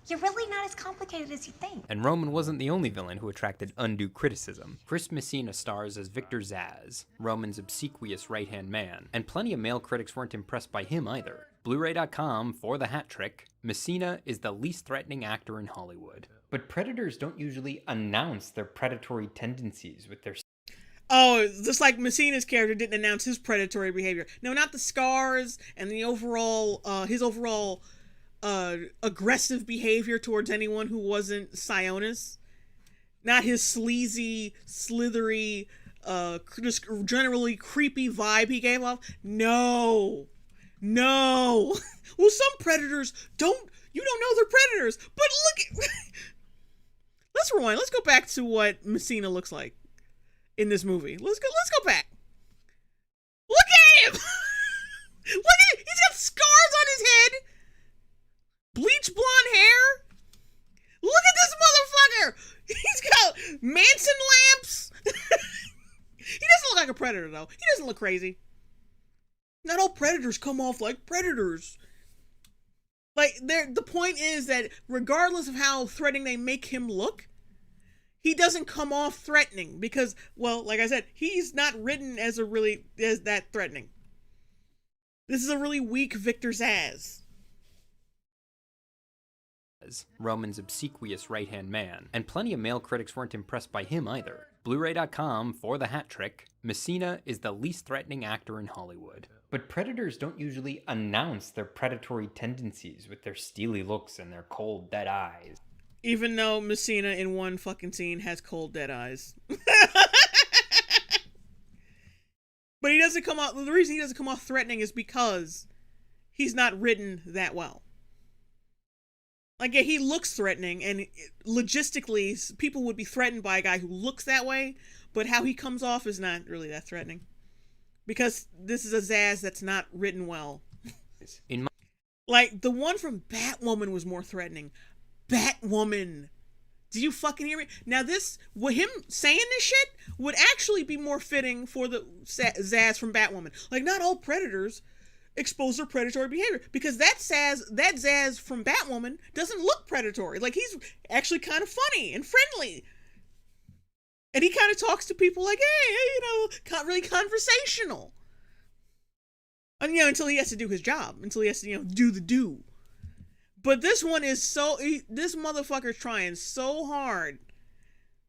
You're really not as complicated as you think. And Roman wasn't the only villain who attracted undue criticism. Chris Messina stars as Victor Zsasz, Roman's obsequious right-hand man, and plenty of male critics weren't impressed by him either. Blu-ray.com for the hat trick, Messina is the least threatening actor in Hollywood. But predators don't usually announce their predatory tendencies with their... Oh, just like Messina's character didn't announce his predatory behavior. No, not the scars and the overall, his overall aggressive behavior towards anyone who wasn't Sionis. Not his sleazy, slithery, just generally creepy vibe he gave off. No. Well, some predators you don't know they're predators, but look at... Let's rewind. Let's go back to what Messina looks like in this movie. Let's go back. Look at him! Look at him! He's got scars on his head. Bleach blonde hair. Look at this motherfucker! He's got Manson lamps. He doesn't look like a predator, though. He doesn't look crazy. Not all predators come off like predators. Like, the point is that regardless of how threatening they make him look, he doesn't come off threatening because, well, like I said, he's not written as that threatening. This is a really weak Victor Zsasz. Roman's obsequious right-hand man, and plenty of male critics weren't impressed by him either. Blu-ray.com for the hat trick, Messina is the least threatening actor in Hollywood. But predators don't usually announce their predatory tendencies with their steely looks and their cold, dead eyes. Even though Messina in one fucking scene has cold, dead eyes. But he doesn't come off, the reason he doesn't come off threatening is because he's not written that well. Like, yeah, he looks threatening, and logistically, people would be threatened by a guy who looks that way, but how he comes off is not really that threatening. Because this is a Zsasz that's not written well. Like, the one from Batwoman was more threatening. Batwoman. Do you fucking hear me? Now him saying this shit would actually be more fitting for the Zsasz from Batwoman. Like, not all predators expose their predatory behavior, because that Zsasz from Batwoman doesn't look predatory. Like, he's actually kind of funny and friendly. And he kind of talks to people like, hey, really conversational. And, until he has to do his job. Until he has to, do the do. But this one is this motherfucker's trying so hard.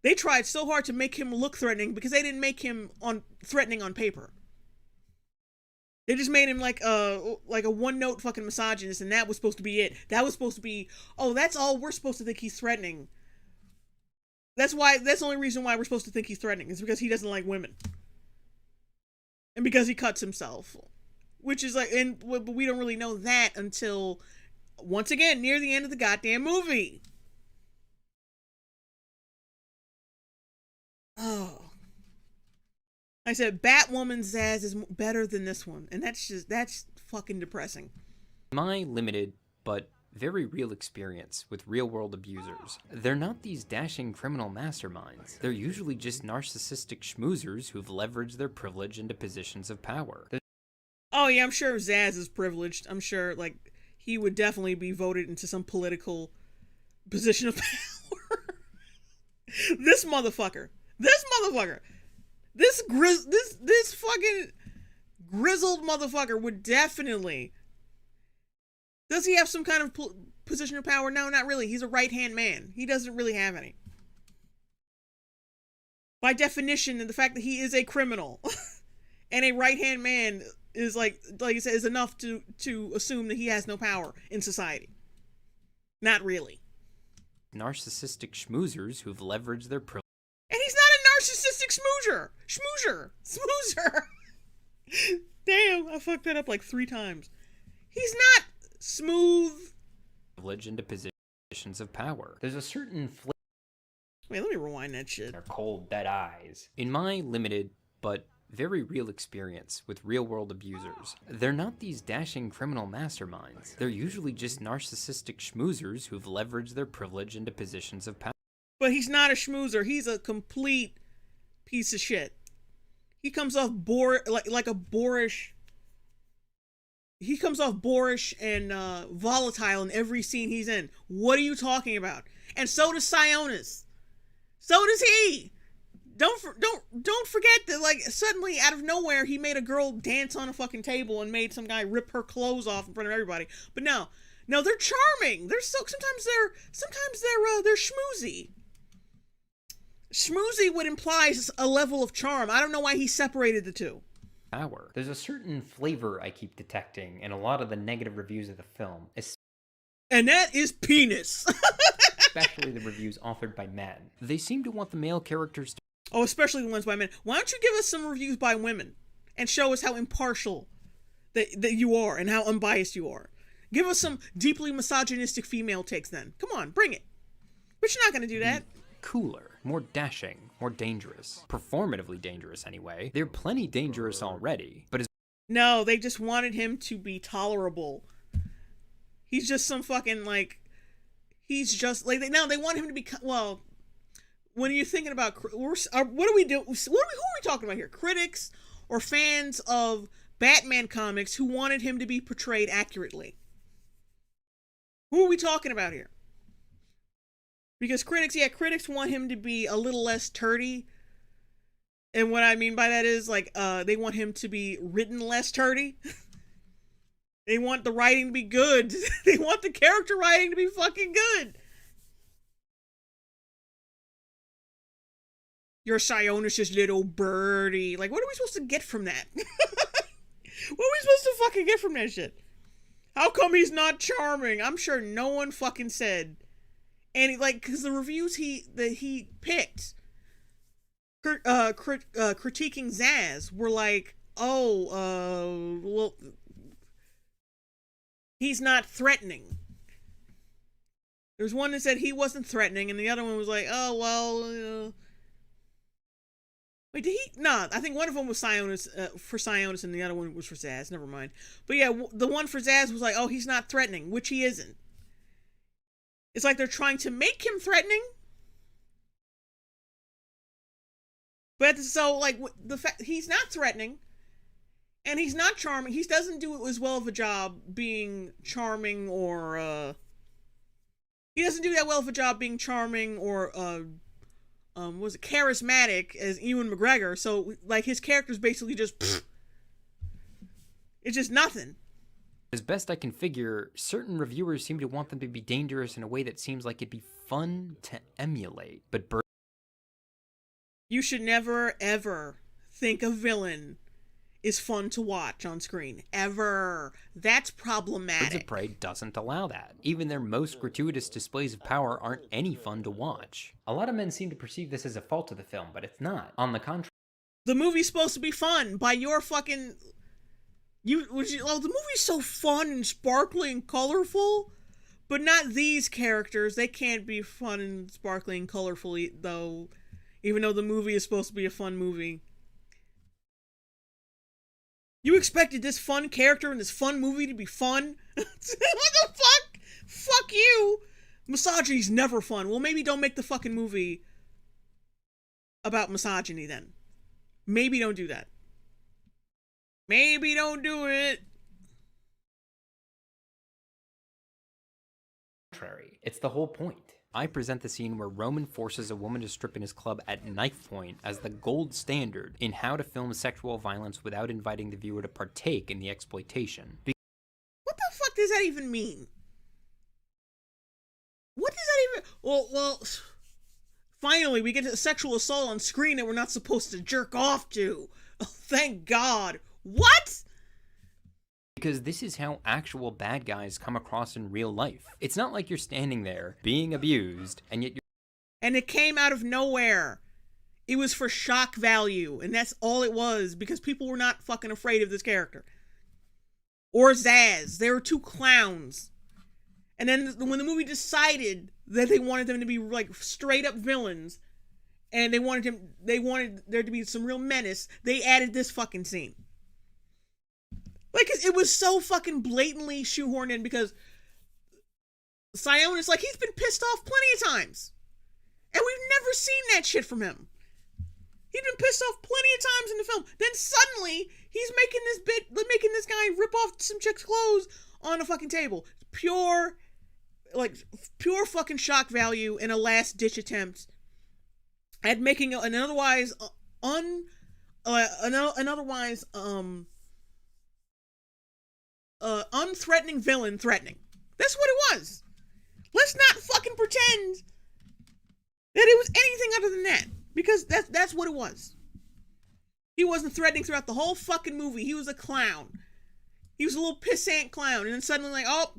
They tried so hard to make him look threatening because they didn't make him threatening on paper. They just made him like a one-note fucking misogynist, and that was supposed to be it. That was supposed to be, that's all we're supposed to think he's threatening. That's the only reason why we're supposed to think he's threatening, is because he doesn't like women. And because he cuts himself. Which is like, but we don't really know that until, once again, near the end of the goddamn movie. Oh. I said Batwoman's Zsasz is better than this one, and that's fucking depressing. My limited but very real experience with real-world abusers, they're not these dashing criminal masterminds. They're usually just narcissistic schmoozers who've leveraged their privilege into positions of power. Oh yeah, I'm sure Zsasz is privileged. I'm sure, like, he would definitely be voted into some political position of power. This motherfucker. This fucking grizzled motherfucker would definitely... Does he have some kind of position of power? No, not really. He's a right-hand man. He doesn't really have any. By definition, and the fact that he is a criminal and a right-hand man is like you said, is enough to assume that he has no power in society. Not really. Narcissistic schmoozers who've leveraged their privilege. And he's not a narcissistic schmoozer. Damn, I fucked that up like 3 times. He's not smooth privilege into positions of power. There's a certain Wait, let me rewind that shit. Their cold, dead eyes. In my limited but very real experience with real-world abusers, they're not these dashing criminal masterminds. They're usually just narcissistic schmoozers who've leveraged their privilege into positions of power. But he's not a schmoozer. He's a complete piece of shit. He comes off like a boorish. He comes off boorish and volatile in every scene he's in. What are you talking about? And so does Sionis. So does he. Don't forget that, like, suddenly out of nowhere he made a girl dance on a fucking table and made some guy rip her clothes off in front of everybody. But no, they're charming. Sometimes they're schmoozy. Schmoozy would imply a level of charm. I don't know why he separated the two. Power. There's a certain flavor I keep detecting in a lot of the negative reviews of the film, and that is penis. Especially the reviews authored by men. They seem to want the male characters to... Oh, especially the ones by men. Why don't you give us some reviews by women and show us how impartial that you are and how unbiased you are? Give us some deeply misogynistic female takes then. Come on, bring it. But you're not going to do that. Cooler, more dashing, more dangerous. Performatively dangerous, anyway. They're plenty dangerous already, but... No, they just wanted him to be tolerable. He's just some fucking, like... He's just, like... Now, they want him to be... Well, when you're thinking about... What do we do? Who are we talking about here? Critics or fans of Batman comics who wanted him to be portrayed accurately? Who are we talking about here? Because critics want him to be a little less turdy. And what I mean by that is, like, they want him to be written less turdy. They want the writing to be good. They want the character writing to be fucking good. You're Sionis' little birdie. Like, what are we supposed to get from that? What are we supposed to fucking get from that shit? How come he's not charming? I'm sure no one fucking said. And because the reviews that he picked, critiquing Zaz were like, well, he's not threatening. There's one that said he wasn't threatening, and the other one was like, oh, well, wait, did he? No, I think one of them was for Sionis, and the other one was for Zaz. Never mind. But yeah, the one for Zaz was like, oh, he's not threatening, which he isn't. It's like they're trying to make him threatening. But so, like, the fact he's not threatening and he's not charming. He doesn't do as well of a job being charming or, he doesn't do that well of a job being charming or, was it charismatic as Ewan McGregor. So, like, his character's basically just, it's just nothing. As best I can figure, certain reviewers seem to want them to be dangerous in a way that seems like it'd be fun to emulate. But you should never, ever think a villain is fun to watch on screen. Ever. That's problematic. Birds of Prey doesn't allow that. Even their most gratuitous displays of power aren't any fun to watch. A lot of men seem to perceive this as a fault of the film, but it's not. On the contrary. The movie's supposed to be fun by your fucking... the movie's so fun and sparkly and colorful, but not these characters. They can't be fun and sparkly and colorful, though, even though the movie is supposed to be a fun movie. You expected this fun character in this fun movie to be fun? What the fuck? Fuck you! Misogyny's never fun. Well, maybe don't make the fucking movie about misogyny then. Maybe don't do that. Maybe don't do it. It's the whole point. I present the scene where Roman forces a woman to strip in his club at knife point as the gold standard in how to film sexual violence without inviting the viewer to partake in the exploitation. What the fuck does that even mean? What does that even... Well, finally, we get a sexual assault on screen that we're not supposed to jerk off to. Oh, thank God. What? Because this is how actual bad guys come across in real life. It's not like you're standing there being abused and yet you're... And it came out of nowhere. It was for shock value, and that's all it was, because people were not fucking afraid of this character. Or Zaz. They were two clowns. And then when the movie decided that they wanted them to be like straight up villains, and they wanted there to be some real menace, they added this fucking scene. Like, it was so fucking blatantly shoehorned in, because Sionis, like, he's been pissed off plenty of times. And we've never seen that shit from him. He's been pissed off plenty of times in the film. Then suddenly, he's making this guy rip off some chick's clothes on a fucking table. Pure fucking shock value and a last-ditch attempt at making an otherwise unthreatening villain threatening. That's what it was. Let's not fucking pretend that it was anything other than that, because that's what it was. He wasn't threatening throughout the whole fucking movie. He was a clown. He was a little pissant clown, and then suddenly, like, oh,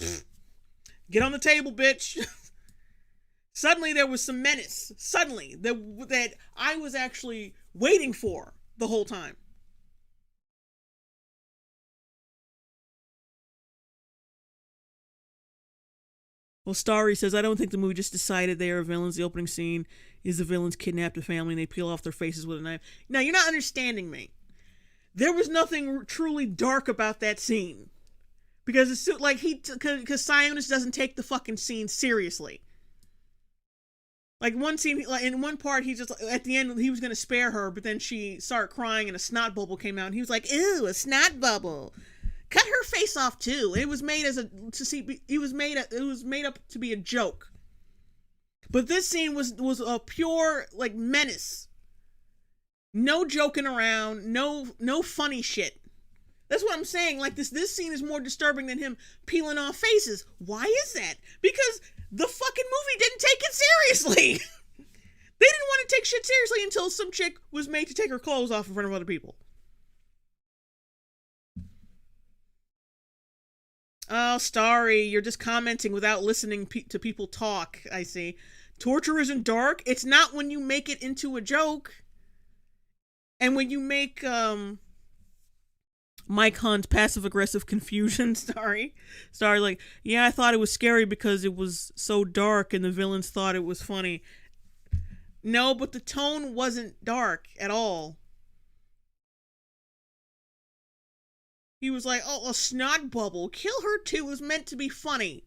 get on the table, bitch. Suddenly there was some menace. Suddenly, that I was actually waiting for the whole time. Well, Starry says, I don't think the movie just decided they are villains. The opening scene is the villains kidnap the family and they peel off their faces with a knife. Now, you're not understanding me. There was nothing truly dark about that scene. Because it's like because Sionis doesn't take the fucking scene seriously. Like one scene, like in one part, he just, at the end, he was going to spare her, but then she started crying and a snot bubble came out and he was like, ew, a snot bubble. Cut her face off too. It was made it was made up to be a joke. But this scene was a pure like menace. No joking around, no funny shit. That's what I'm saying. Like this scene is more disturbing than him peeling off faces. Why is that? Because the fucking movie didn't take it seriously. They didn't want to take shit seriously until some chick was made to take her clothes off in front of other people. Oh, Starry, you're just commenting without listening to people talk, I see. Torture isn't dark. It's not when you make it into a joke. And when you make Mike Hunt passive-aggressive confusion, Starry, like, yeah, I thought it was scary because it was so dark and the villains thought it was funny. No, but the tone wasn't dark at all. He was like, oh, a snot bubble. Kill her too was meant to be funny.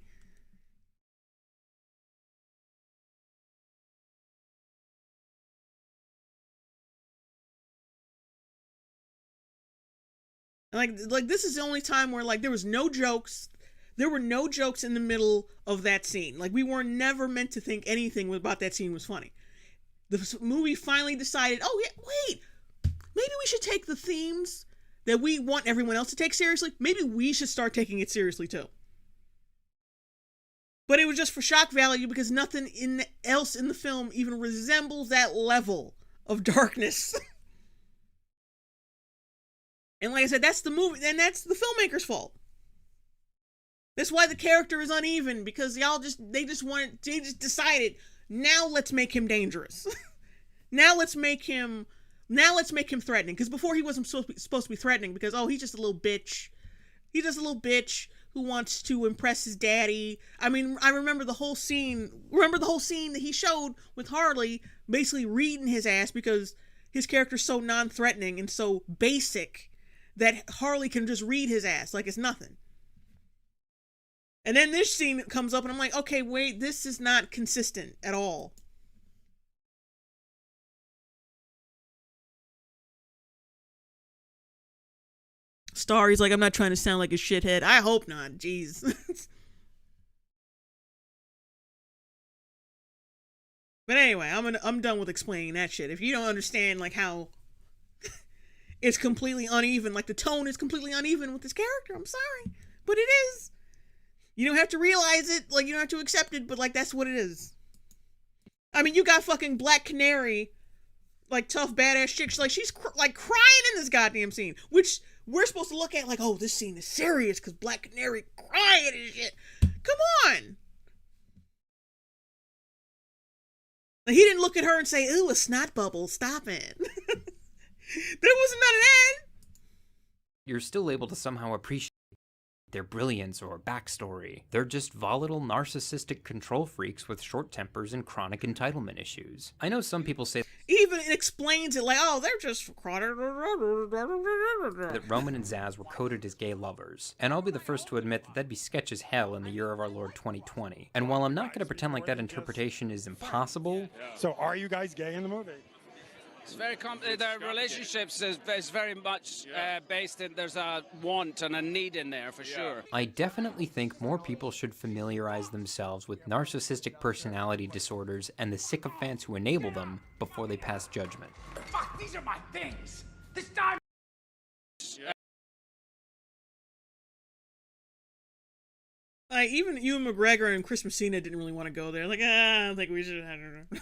Like this is the only time where like there was no jokes. There were no jokes in the middle of that scene. Like we were never meant to think anything about that scene was funny. The movie finally decided, oh yeah, wait, maybe we should take the themes that we want everyone else to take seriously. Maybe we should start taking it seriously too. But it was just for shock value because nothing else in the film even resembles that level of darkness. And like I said, that's the movie, and that's the filmmaker's fault. That's why the character is uneven, because they just decided, now let's make him dangerous. Now let's make him threatening, because before he wasn't supposed to be threatening, because, oh, he's just a little bitch. He's just a little bitch who wants to impress his daddy. I mean, I remember the whole scene that he showed with Harley basically reading his ass because his character's so non-threatening and so basic that Harley can just read his ass like it's nothing. And then this scene comes up and I'm like, okay, wait, this is not consistent at all. Starry's like, I'm not trying to sound like a shithead. I hope not. Jeez. But anyway, I'm done with explaining that shit. If you don't understand like how it's completely uneven, like the tone is completely uneven with this character, I'm sorry, but it is. You don't have to realize it, like you don't have to accept it, but like that's what it is. I mean, you got fucking Black Canary, like tough badass chick, like she's like crying in this goddamn scene, which we're supposed to look at like, oh, this scene is serious because Black Canary crying and shit. Come on. Like, he didn't look at her and say, ooh, a snot bubble, stop it. There wasn't none of that. You're still able to somehow appreciate their brilliance or backstory. They're just volatile, narcissistic control freaks with short tempers and chronic entitlement issues. I know some people say even it explains it like, oh, they're just that Roman and Zaz were coded as gay lovers, and I'll be the first to admit that that'd be sketch as hell in the year of our Lord 2020. And while I'm not going to pretend like that interpretation is impossible... So are you guys gay in the movie? It's very the relationships is very much based in, there's a want and a need in there for sure. I definitely think more people should familiarize themselves with narcissistic personality disorders and the sycophants who enable them before they pass judgment. Fuck, these are my things! This time... Even Ewan McGregor and Chris Messina didn't really want to go there. Like, I don't think we should, I don't know.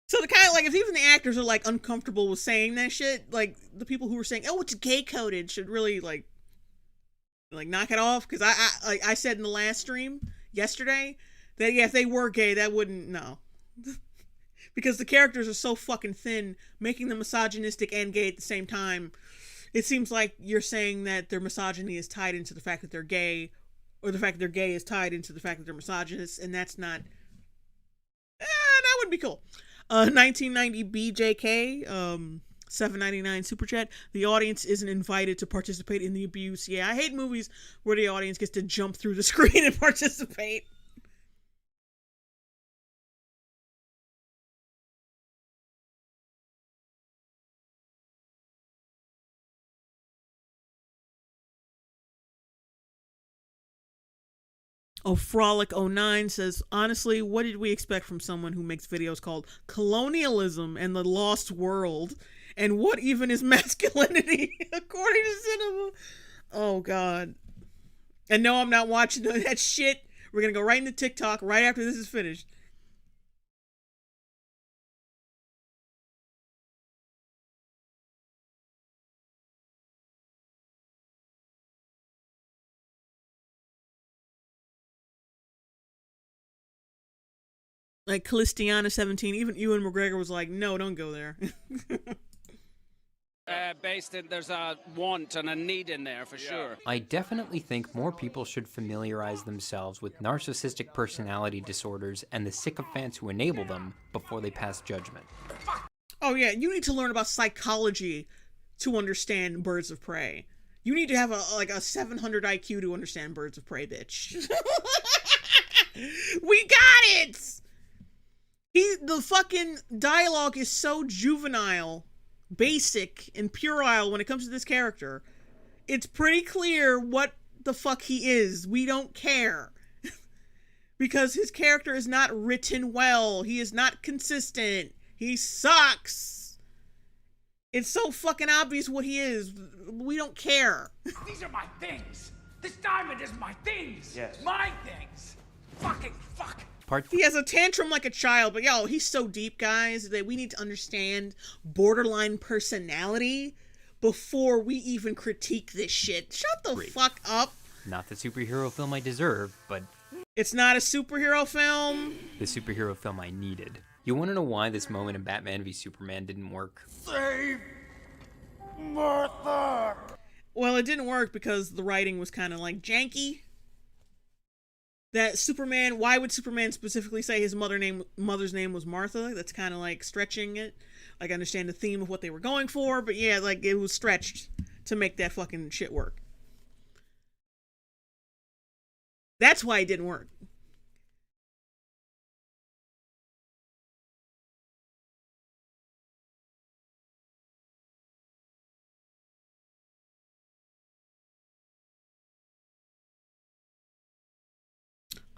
So the kind of like, if even the actors are like uncomfortable with saying that shit, like the people who were saying, "Oh, it's gay coded," should really like knock it off. Because I said in the last stream yesterday that yeah, if they were gay, that wouldn't because the characters are so fucking thin, making them misogynistic and gay at the same time. It seems like you're saying that their misogyny is tied into the fact that they're gay, or the fact that they're gay is tied into the fact that they're misogynists, and that's not. That would be cool. 1990 BJK, $7.99 super chat. The audience isn't invited to participate in the abuse. Yeah, I hate movies where the audience gets to jump through the screen and participate. Oh, Frolic09 says, honestly, what did we expect from someone who makes videos called Colonialism and the Lost World? And what even is masculinity, according to cinema? Oh, God. And no, I'm not watching that shit. We're going to go right into TikTok right after this is finished. Like Callistiana17, even Ewan McGregor was like, no, don't go there. Based in, there's a want and a need in there for sure. I definitely think more people should familiarize themselves with narcissistic personality disorders and the sycophants who enable them before they pass judgment. Oh yeah, you need to learn about psychology to understand Birds of Prey. You need to have a 700 IQ to understand Birds of Prey, bitch. We got it! The fucking dialogue is so juvenile, basic, and puerile when it comes to this character. It's pretty clear what the fuck he is. We don't care. Because his character is not written well. He is not consistent. He sucks. It's so fucking obvious what he is. We don't care. These are my things. This diamond is my things. Yes. My things. Fucking fuck. He has a tantrum like a child, but yo, he's so deep, guys, that we need to understand borderline personality before we even critique this shit. Shut the fuck up. Not the superhero film I deserve, but... It's not a superhero film. The superhero film I needed. You want to know why this moment in Batman v Superman didn't work? Save Martha! Well, it didn't work because the writing was kind of like janky. That Superman, why would Superman specifically say his mother's name was Martha? That's kind of like stretching it. Like, I understand the theme of what they were going for, but yeah, like, it was stretched to make that fucking shit work. That's why it didn't work.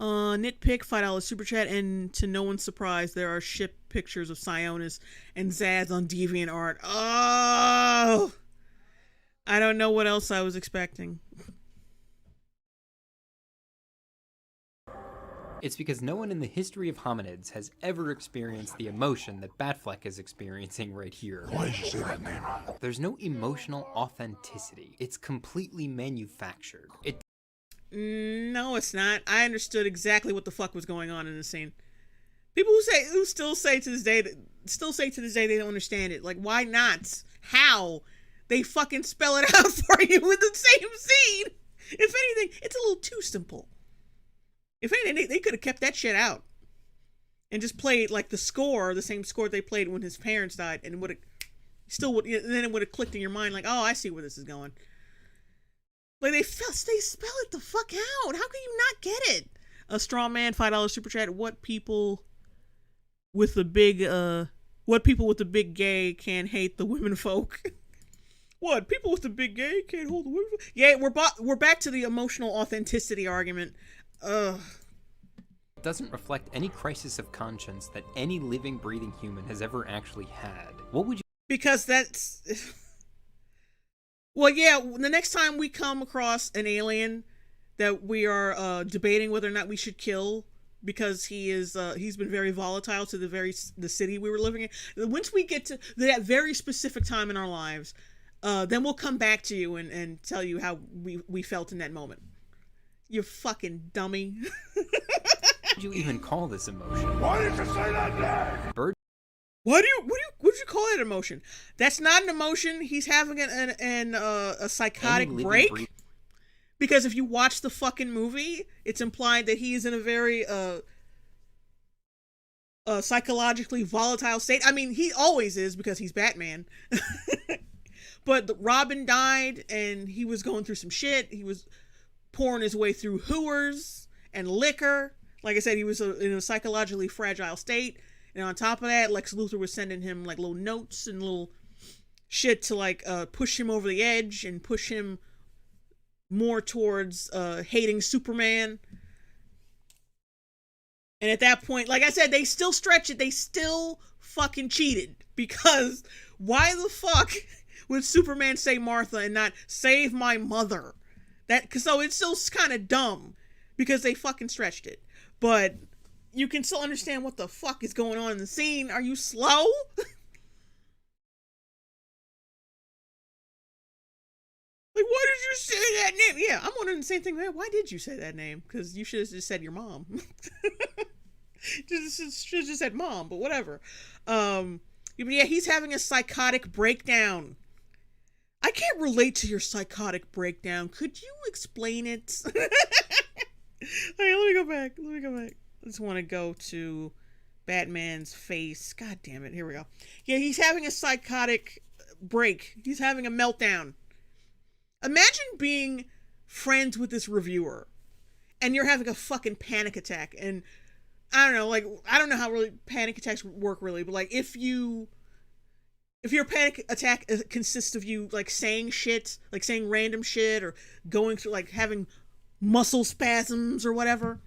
Nitpick, $5 super chat, and to no one's surprise, there are ship pictures of Sionis and Zaz on DeviantArt. Oh! I don't know what else I was expecting. It's because no one in the history of hominids has ever experienced the emotion that Batfleck is experiencing right here. Why did you say that name? There's no emotional authenticity. It's completely manufactured. No, it's not. I understood exactly what the fuck was going on in the scene. People who still say to this day they don't understand it. Like, why not? How? They fucking spell it out for you in the same scene. If anything, it's a little too simple. If anything, they could have kept that shit out and just played like the same score they played when his parents died, and would have and then it would have clicked in your mind like, oh, I see where this is going. Like they spell it the fuck out. How can you not get it? A straw man, $5 super chat. What people with the big gay can hate the women folk? What, people with the big gay can't hold the women folk? Yeah, we're back to the emotional authenticity argument. Ugh. It doesn't reflect any crisis of conscience that any living, breathing human has ever actually had. What would you? Because that's. Well, yeah. The next time we come across an alien that we are debating whether or not we should kill because he's been very volatile to the city we were living in. Once we get to that very specific time in our lives, then we'll come back to you and tell you how we felt in that moment. You fucking dummy. What would you even call this emotion? Why did you say that name? Bird. What would you call that emotion? That's not an emotion. He's having a psychotic break. Because if you watch the fucking movie, it's implied that he is in a very psychologically volatile state. I mean, he always is because he's Batman. But Robin died and he was going through some shit. He was pouring his way through hooers and liquor. Like I said, he was in a psychologically fragile state. And on top of that, Lex Luthor was sending him like little notes and little shit to like push him over the edge and push him more towards hating Superman. And at that point, like I said, they still stretch it. They still fucking cheated. Because why the fuck would Superman say Martha and not save my mother? So it's still kind of dumb because they fucking stretched it. But you can still understand what the fuck is going on in the scene. Are you slow? Like, why did you say that name? Yeah, I'm wondering the same thing. Man, why did you say that name? Because you should have just said your mom. Should have just said mom, but whatever. Yeah, he's having a psychotic breakdown. I can't relate to your psychotic breakdown. Could you explain it? Okay, let me go back. I just want to go to Batman's face. God damn it. Here we go. Yeah, he's having a psychotic break. He's having a meltdown. Imagine being friends with this reviewer and you're having a fucking panic attack. And I don't know, like, I don't know how really panic attacks work really, but like if your panic attack consists of you like saying shit, like saying random shit or going through like having muscle spasms or whatever.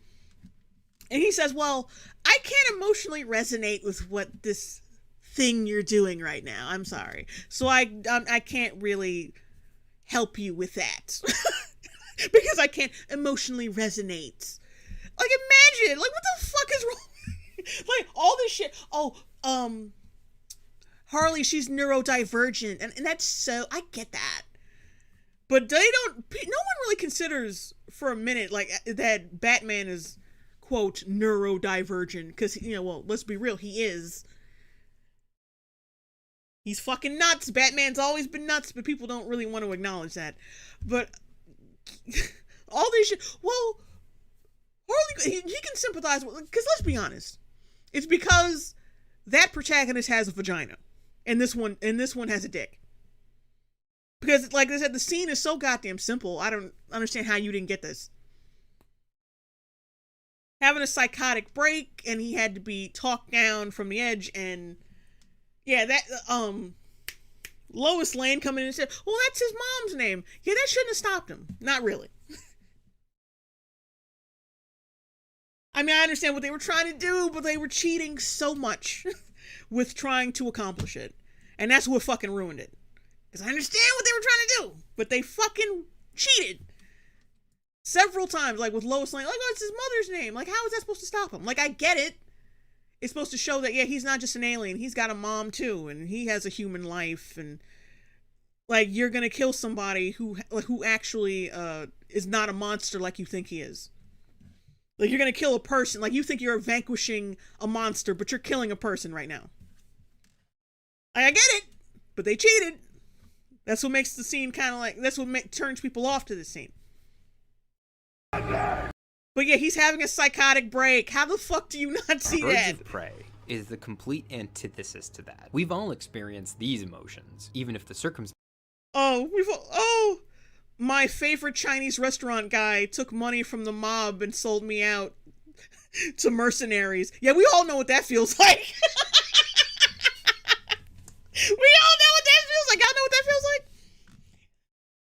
And he says, well, I can't emotionally resonate with what this thing you're doing right now. I'm sorry. So I can't really help you with that. Because I can't emotionally resonate. Like, imagine, like, what the fuck is wrong? Like, all this shit. Oh, Harley, she's neurodivergent. And that's so, I get that. But no one really considers for a minute, like, that Batman is, quote, neurodivergent. Because, well, let's be real, he is. He's fucking nuts. Batman's always been nuts, but people don't really want to acknowledge that. But all this shit, well, Harley, he can sympathize with, because let's be honest, it's because that protagonist has a vagina, and this one has a dick. Because, like I said, the scene is so goddamn simple. I don't understand how you didn't get this. Having a psychotic break, and he had to be talked down from the edge, and yeah, that, Lois Lane coming in and said, well, that's his mom's name. Yeah, that shouldn't have stopped him. Not really. I mean, I understand what they were trying to do, but they were cheating so much with trying to accomplish it. And that's what fucking ruined it. Because I understand what they were trying to do, but they fucking cheated. Several times, like with Lois Lane, like, oh, it's his mother's name. Like, how is that supposed to stop him? Like, I get it. It's supposed to show that, yeah, he's not just an alien. He's got a mom, too, and he has a human life, and, like, you're gonna kill somebody who actually is not a monster like you think he is. Like, you're gonna kill a person, like, you think you're vanquishing a monster, but you're killing a person right now. I get it, but they cheated. That's what makes the scene kind of like, that's what turns people off to the scene. But yeah, he's having a psychotic break. How the fuck do you not see Birds that? of Prey is the complete antithesis to that. We've all experienced these emotions, even if the circumstances. Oh, my favorite Chinese restaurant guy took money from the mob and sold me out to mercenaries. Yeah, we all know what that feels like. We all know what that feels like. Y'all know what that feels like?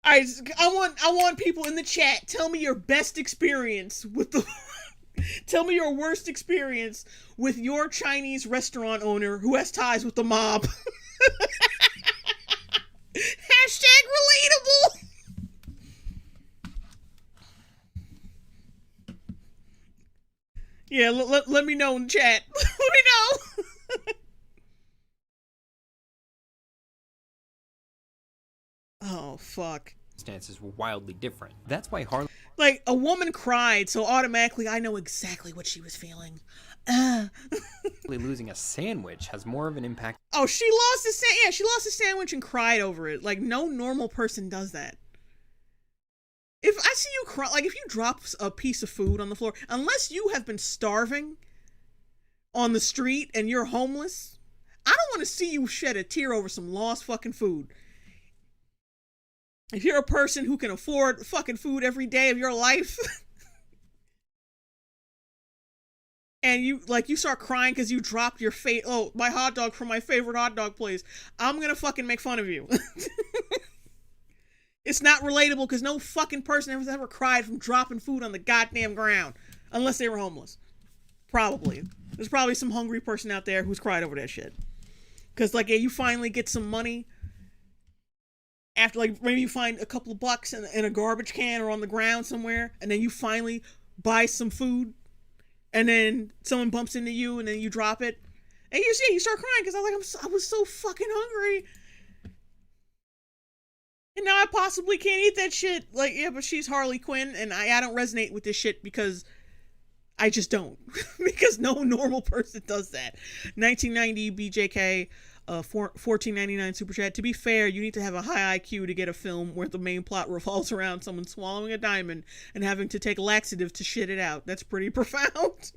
All right, I want people in the chat. Tell me your best experience with the. Tell me your worst experience with your Chinese restaurant owner who has ties with the mob. Hashtag relatable. Yeah, let me know in the chat. Let me know. Oh, fuck. Circumstances were wildly different. That's why Harley. Like, a woman cried, so automatically I know exactly what she was feeling. Losing a sandwich has more of an impact. Oh, she lost a sandwich and cried over it. Like, no normal person does that. If I see you cry, like, if you drop a piece of food on the floor, unless you have been starving on the street and you're homeless, I don't want to see you shed a tear over some lost fucking food. If you're a person who can afford fucking food every day of your life and you start crying because you dropped your my hot dog from my favorite hot dog place, I'm gonna fucking make fun of you. It's not relatable because no fucking person has ever cried from dropping food on the goddamn ground unless they were homeless. Probably. There's probably some hungry person out there who's cried over that shit. Because, like, yeah, you finally get some money after, like, maybe you find a couple of bucks in a garbage can or on the ground somewhere, and then you finally buy some food, and then someone bumps into you, and then you drop it, and you start crying because I was so fucking hungry, and now I possibly can't eat that shit. Like, yeah, but she's Harley Quinn, and I don't resonate with this shit because I just don't. Because no normal person does that. 1990 BJK, $14.99 super chat. To be fair, you need to have a high IQ to get a film where the main plot revolves around someone swallowing a diamond and having to take laxative to shit it out. That's pretty profound.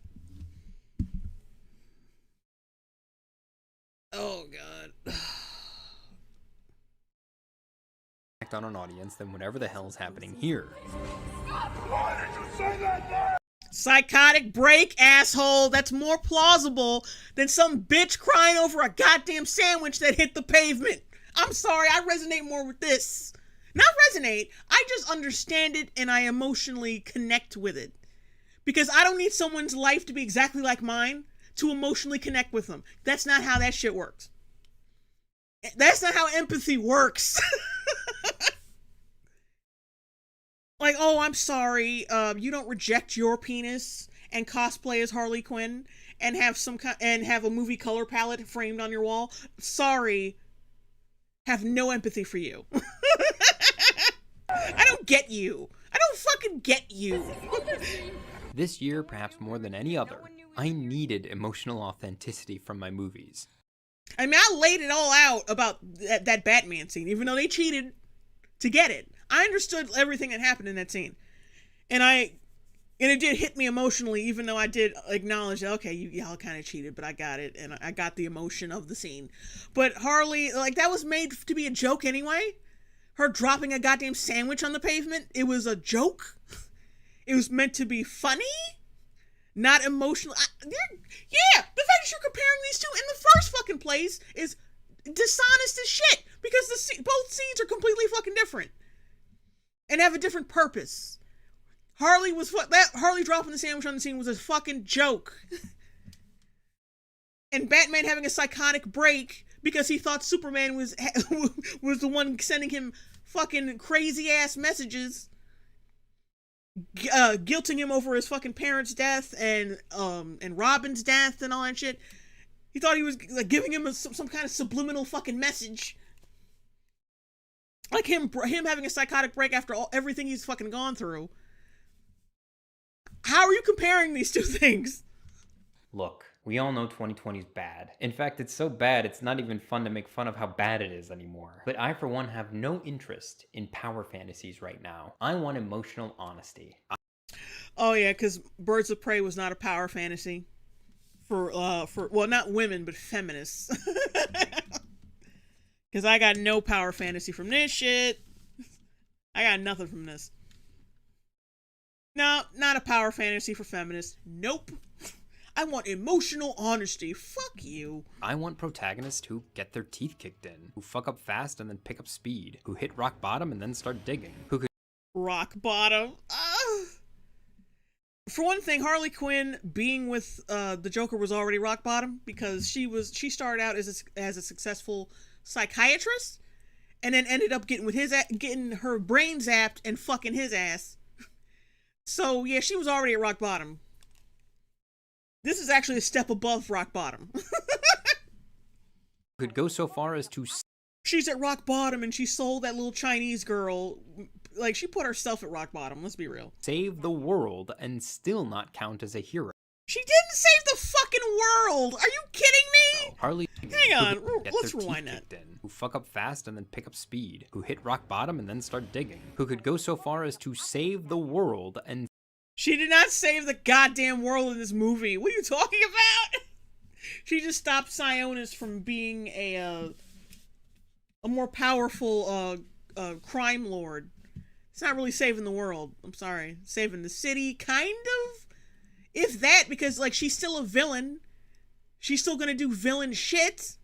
Oh, God. On an audience than whatever the hell is happening here. Why did you say that? Psychotic break, asshole. That's more plausible than some bitch crying over a goddamn sandwich that hit the pavement. I'm sorry, I resonate more with this. Not resonate, I just understand it and I emotionally connect with it. Because I don't need someone's life to be exactly like mine to emotionally connect with them. That's not how that shit works. That's not how empathy works. Like, oh, I'm sorry, you don't reject your penis and cosplay as Harley Quinn and have a movie color palette framed on your wall. Sorry, have no empathy for you. I don't get you. I don't fucking get you. This year, perhaps more than any other, I needed emotional authenticity from my movies. I mean, I laid it all out about that Batman scene, even though they cheated to get it. I understood everything that happened in that scene. And it did hit me emotionally, even though I did acknowledge that, okay, y'all kind of cheated, but I got it, and I got the emotion of the scene. But Harley, like, that was made to be a joke anyway. Her dropping a goddamn sandwich on the pavement, it was a joke. It was meant to be funny, not emotional. The fact that you're comparing these two in the first fucking place is dishonest as shit, because both scenes are completely fucking different and have a different purpose. Harley dropping the sandwich on the scene was a fucking joke. And Batman having a psychotic break because he thought Superman was the one sending him fucking crazy ass messages, guilting him over his fucking parents' death and Robin's death and all that shit. He thought he was like giving him some kind of subliminal fucking message. Like him having a psychotic break after everything he's fucking gone through. How are you comparing these two things? Look, we all know 2020 is bad. In fact, it's so bad it's not even fun to make fun of how bad it is anymore. But I, for one, have no interest in power fantasies right now. I want emotional honesty. Oh yeah, because Birds of Prey was not a power fantasy for well, not women but feminists. Because I got no power fantasy from this shit. I got nothing from this. No, not a power fantasy for feminists. Nope. I want emotional honesty. Fuck you. I want protagonists who get their teeth kicked in, who fuck up fast and then pick up speed, who hit rock bottom and then start digging, who could rock bottom. For one thing, Harley Quinn being with the Joker was already rock bottom because she started out as a successful psychiatrist and then ended up getting her brain zapped and fucking his ass. So yeah, she was already at rock bottom. This is actually a step above rock bottom. could go so far as to she's at rock bottom and she sold that little Chinese girl. Like, she put herself at rock bottom, let's be real. save the world and still not count as a hero. She didn't save the fucking world! Are you kidding me? Harley, hang on, let's rewind that. Who fuck up fast and then pick up speed, who hit rock bottom and then start digging, who could go so far as to save the world and she did not save the goddamn world in this movie. What are you talking about? She just stopped Sionis from being a more powerful crime lord. It's not really saving the world. I'm sorry. Saving the city, kind of. If that, because like she's still a villain. She's still gonna do villain shit.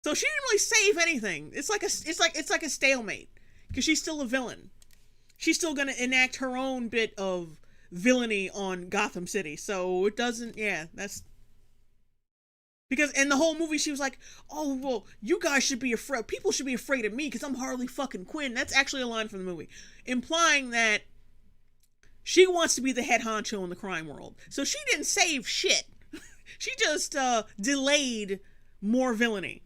So she didn't really save anything. It's like a stalemate. Because she's still a villain. She's still gonna enact her own bit of villainy on Gotham City. So it doesn't, yeah, that's because in the whole movie she was like, oh, well, you guys should be afraid, people should be afraid of me because I'm Harley fucking Quinn. That's actually a line from the movie, implying that she wants to be the head honcho in the crime world. So she didn't save shit. She just delayed more villainy.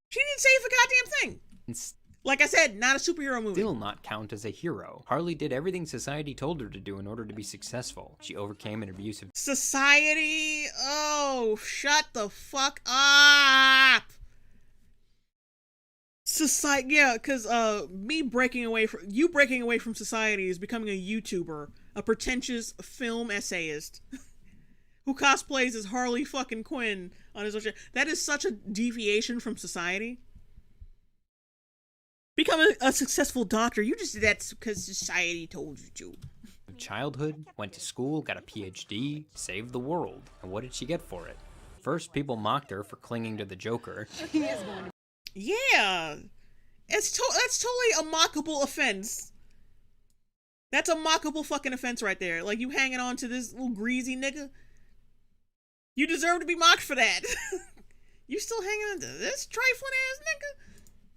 She didn't save a goddamn thing. Like I said, not a superhero movie. Still not count as a hero. Harley did everything society told her to do in order to be successful. She overcame an abusive society. Oh, shut the fuck up. Society, yeah, because you breaking away from society is becoming a YouTuber, a pretentious film essayist who cosplays as Harley fucking Quinn on his own channel. That is such a deviation from society. Become a successful doctor. You just did that because society told you to. Childhood, went to school, got a PhD, saved the world. And what did she get for it? First, people mocked her for clinging to the Joker. Yeah. That's totally a mockable offense. That's a mockable fucking offense right there. Like, you hanging on to this little greasy nigga. You deserve to be mocked for that. You still hanging on to this trifling ass nigga?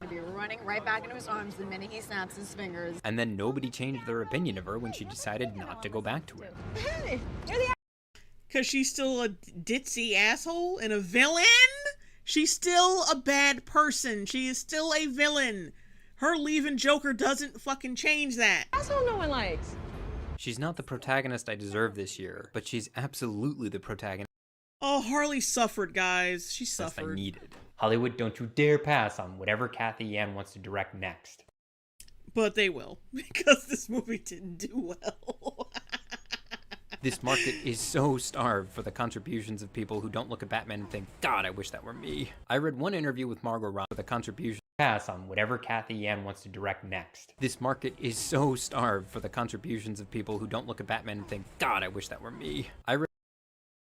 To be running right back into his arms the minute he snaps his fingers. And then nobody changed their opinion of her when she decided not to go back to him. Hey, you're the because she's still a ditzy asshole and a villain? She's still a bad person. She is still a villain. Her leaving Joker doesn't fucking change that. asshole no one likes. She's not the protagonist I deserve this year, but she's absolutely the protagonist. Oh, Harley suffered, guys. She suffered. I needed. Hollywood, don't you dare pass on whatever Kathy Yan wants to direct next. But they will, because this movie didn't do well. This market is so starved for the contributions of people who don't look at Batman and think, God, I wish that were me. I read one interview with Margot Robbie for the contribution. Pass on whatever Kathy Yan wants to direct next. This market is so starved for the contributions of people who don't look at Batman and think, God, I wish that were me.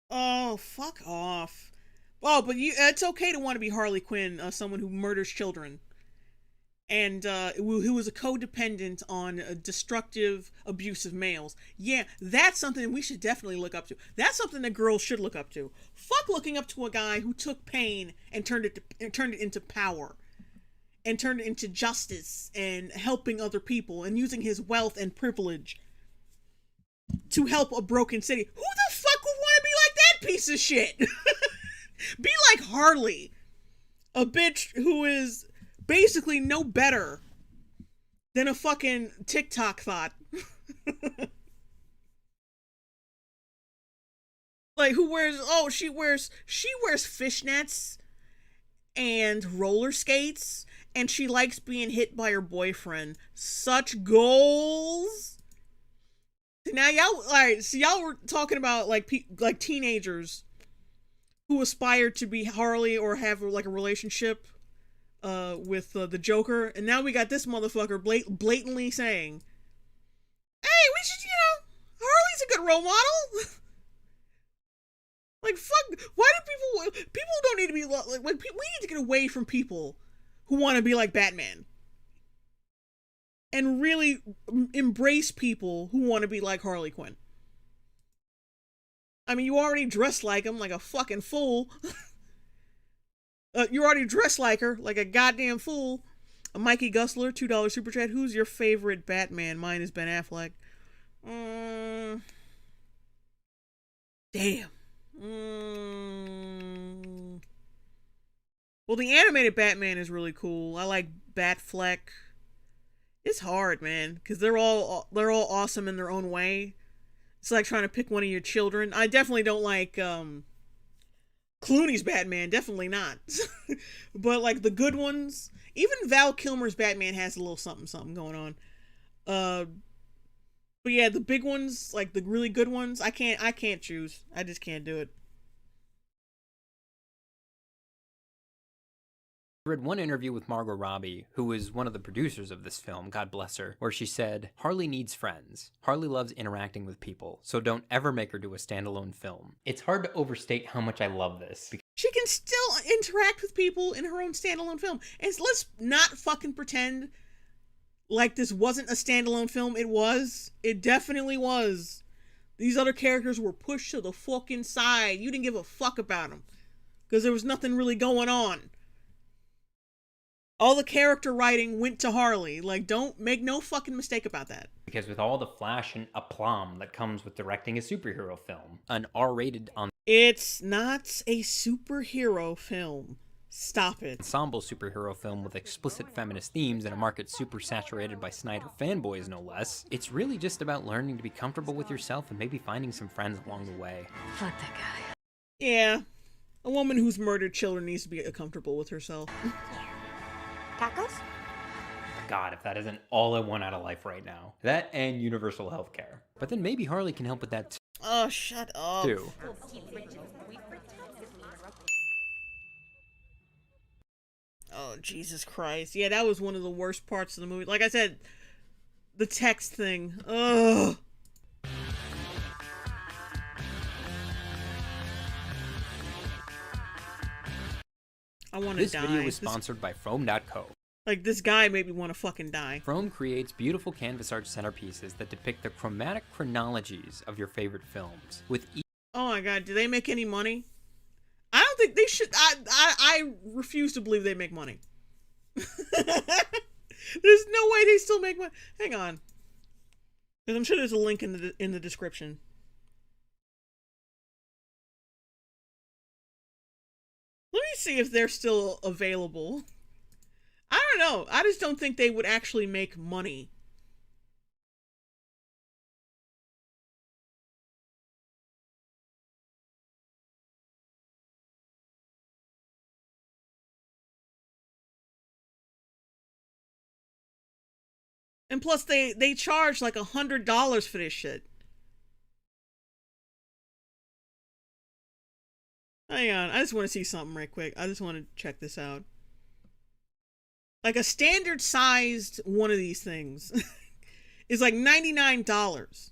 Oh, fuck off. Oh, but it's okay to want to be Harley Quinn, someone who murders children. And who is a codependent on destructive, abusive males. Yeah, that's something we should definitely look up to. That's something that girls should look up to. Fuck looking up to a guy who took pain and turned it into power. And turned it into justice and helping other people and using his wealth and privilege to help a broken city. Who the fuck would want to be like that piece of shit? Be like Harley, a bitch who is basically no better than a fucking TikTok thought. Like, who wears, she wears fishnets and roller skates, and she likes being hit by her boyfriend. Such goals. Now y'all, all right. So y'all were talking about like teenagers who aspire to be Harley or have like a relationship with the Joker, and now we got this motherfucker blatantly saying, "Hey, we should, Harley's a good role model." Like, fuck. Why do people don't need to be like we need to get away from people who want to be like Batman. And really embrace people who want to be like Harley Quinn. I mean, you already dress like him, like a fucking fool. You already dress like her, like a goddamn fool. Mikey Gusler, $2 super chat. Who's your favorite Batman? Mine is Ben Affleck. Damn. Well, the animated Batman is really cool. I like Batfleck. It's hard, man, because they're all awesome in their own way. It's like trying to pick one of your children. I definitely don't like Clooney's Batman, definitely not. But like the good ones, even Val Kilmer's Batman has a little something going on. But yeah, the big ones, like the really good ones, I can't choose. I just can't do it. I read one interview with Margot Robbie, who was one of the producers of this film, God bless her, where she said, "Harley needs friends. Harley loves interacting with people, so don't ever make her do a standalone film." It's hard to overstate how much I love this. She can still interact with people in her own standalone film. And let's not fucking pretend like this wasn't a standalone film. It was. It definitely was. These other characters were pushed to the fucking side. You didn't give a fuck about them. Because there was nothing really going on. All the character writing went to Harley. Like, don't make no fucking mistake about that. Because with all the flash and aplomb that comes with directing a superhero film, an R-rated on... It's not a superhero film. Stop it. Ensemble superhero film with explicit feminist themes in a market super saturated by Snyder fanboys, no less. It's really just about learning to be comfortable with yourself and maybe finding some friends along the way. Fuck that guy. Yeah. A woman who's murdered children needs to be comfortable with herself. Tacos? God, if that isn't all I want out of life right now. That and universal health care. But then maybe Harley can help with that Oh, shut up. too. Oh, Jesus Christ. Yeah, that was one of the worst parts of the movie. Like I said, the text thing. Ugh. I want to die. This video was sponsored by From.co. Like, this guy made me want to fucking die. From creates beautiful canvas art centerpieces that depict the chromatic chronologies of your favorite films. With Oh my god, do they make any money? I don't think they should. I refuse to believe they make money. There's no way they still make money. Hang on. Because I'm sure there's a link in the description. Let me see if they're still available. I don't know. I just don't think they would actually make money. And plus they charge like $100 for this shit. Hang on, I just want to see something right quick. I just want to check this out. Like a standard sized one of these things is like $99.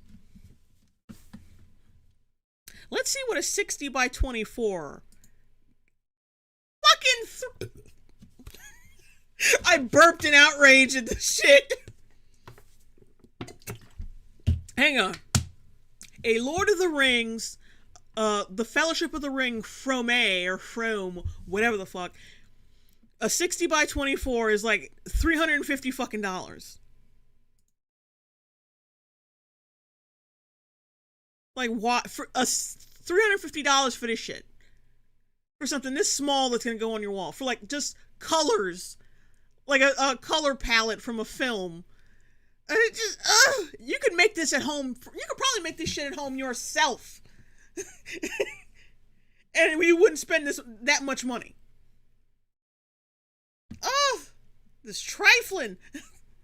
Let's see what a 60 by 24. Fucking I burped in outrage at this shit. Hang on. A Lord of the Rings, the Fellowship of the Ring From, whatever the fuck. A 60 by 24 is like $350 fucking dollars. Like what? For $350 for this shit. For something this small that's gonna go on your wall. For like just colors. Like a color palette from a film. And it just, you could make this at home. You could probably make this shit at home yourself. And you wouldn't spend that much money. Oh, this trifling.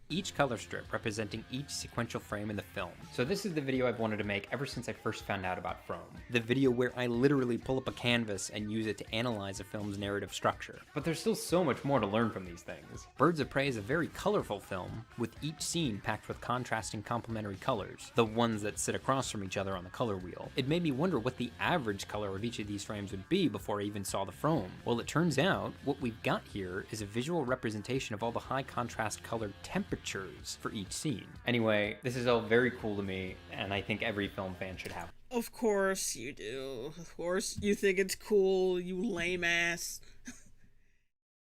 each color strip representing each sequential frame in the film. So this is the video I've wanted to make ever since I first found out about Frome. The video where I literally pull up a canvas and use it to analyze a film's narrative structure. But there's still so much more to learn from these things. Birds of Prey is a very colorful film, with each scene packed with contrasting complementary colors, the ones that sit across from each other on the color wheel. It made me wonder what the average color of each of these frames would be before I even saw the Frome. Well, it turns out what we've got here is a visual representation of all the high contrast colored temperatures for each scene. Anyway, this is all very cool to me, and I think every film fan should have. Of course you do. Of course you think it's cool, you lame ass.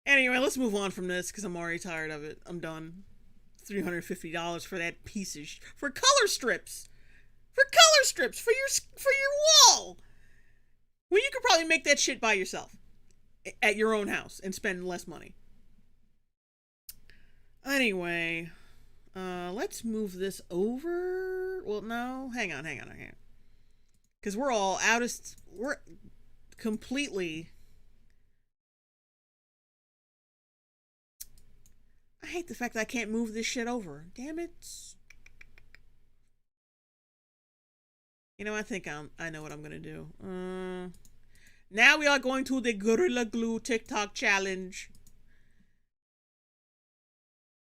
Anyway, let's move on from this because I'm already tired of it. I'm done. $350 for that piece of for color strips. For color strips for your wall. Well, you could probably make that shit by yourself at your own house and spend less money. Anyway, let's move this over. Well, no, hang on. Because we're all we're completely... I hate the fact that I can't move this shit over. Damn it. You know, I think I know what I'm gonna do. Now we are going to the Gorilla Glue TikTok challenge.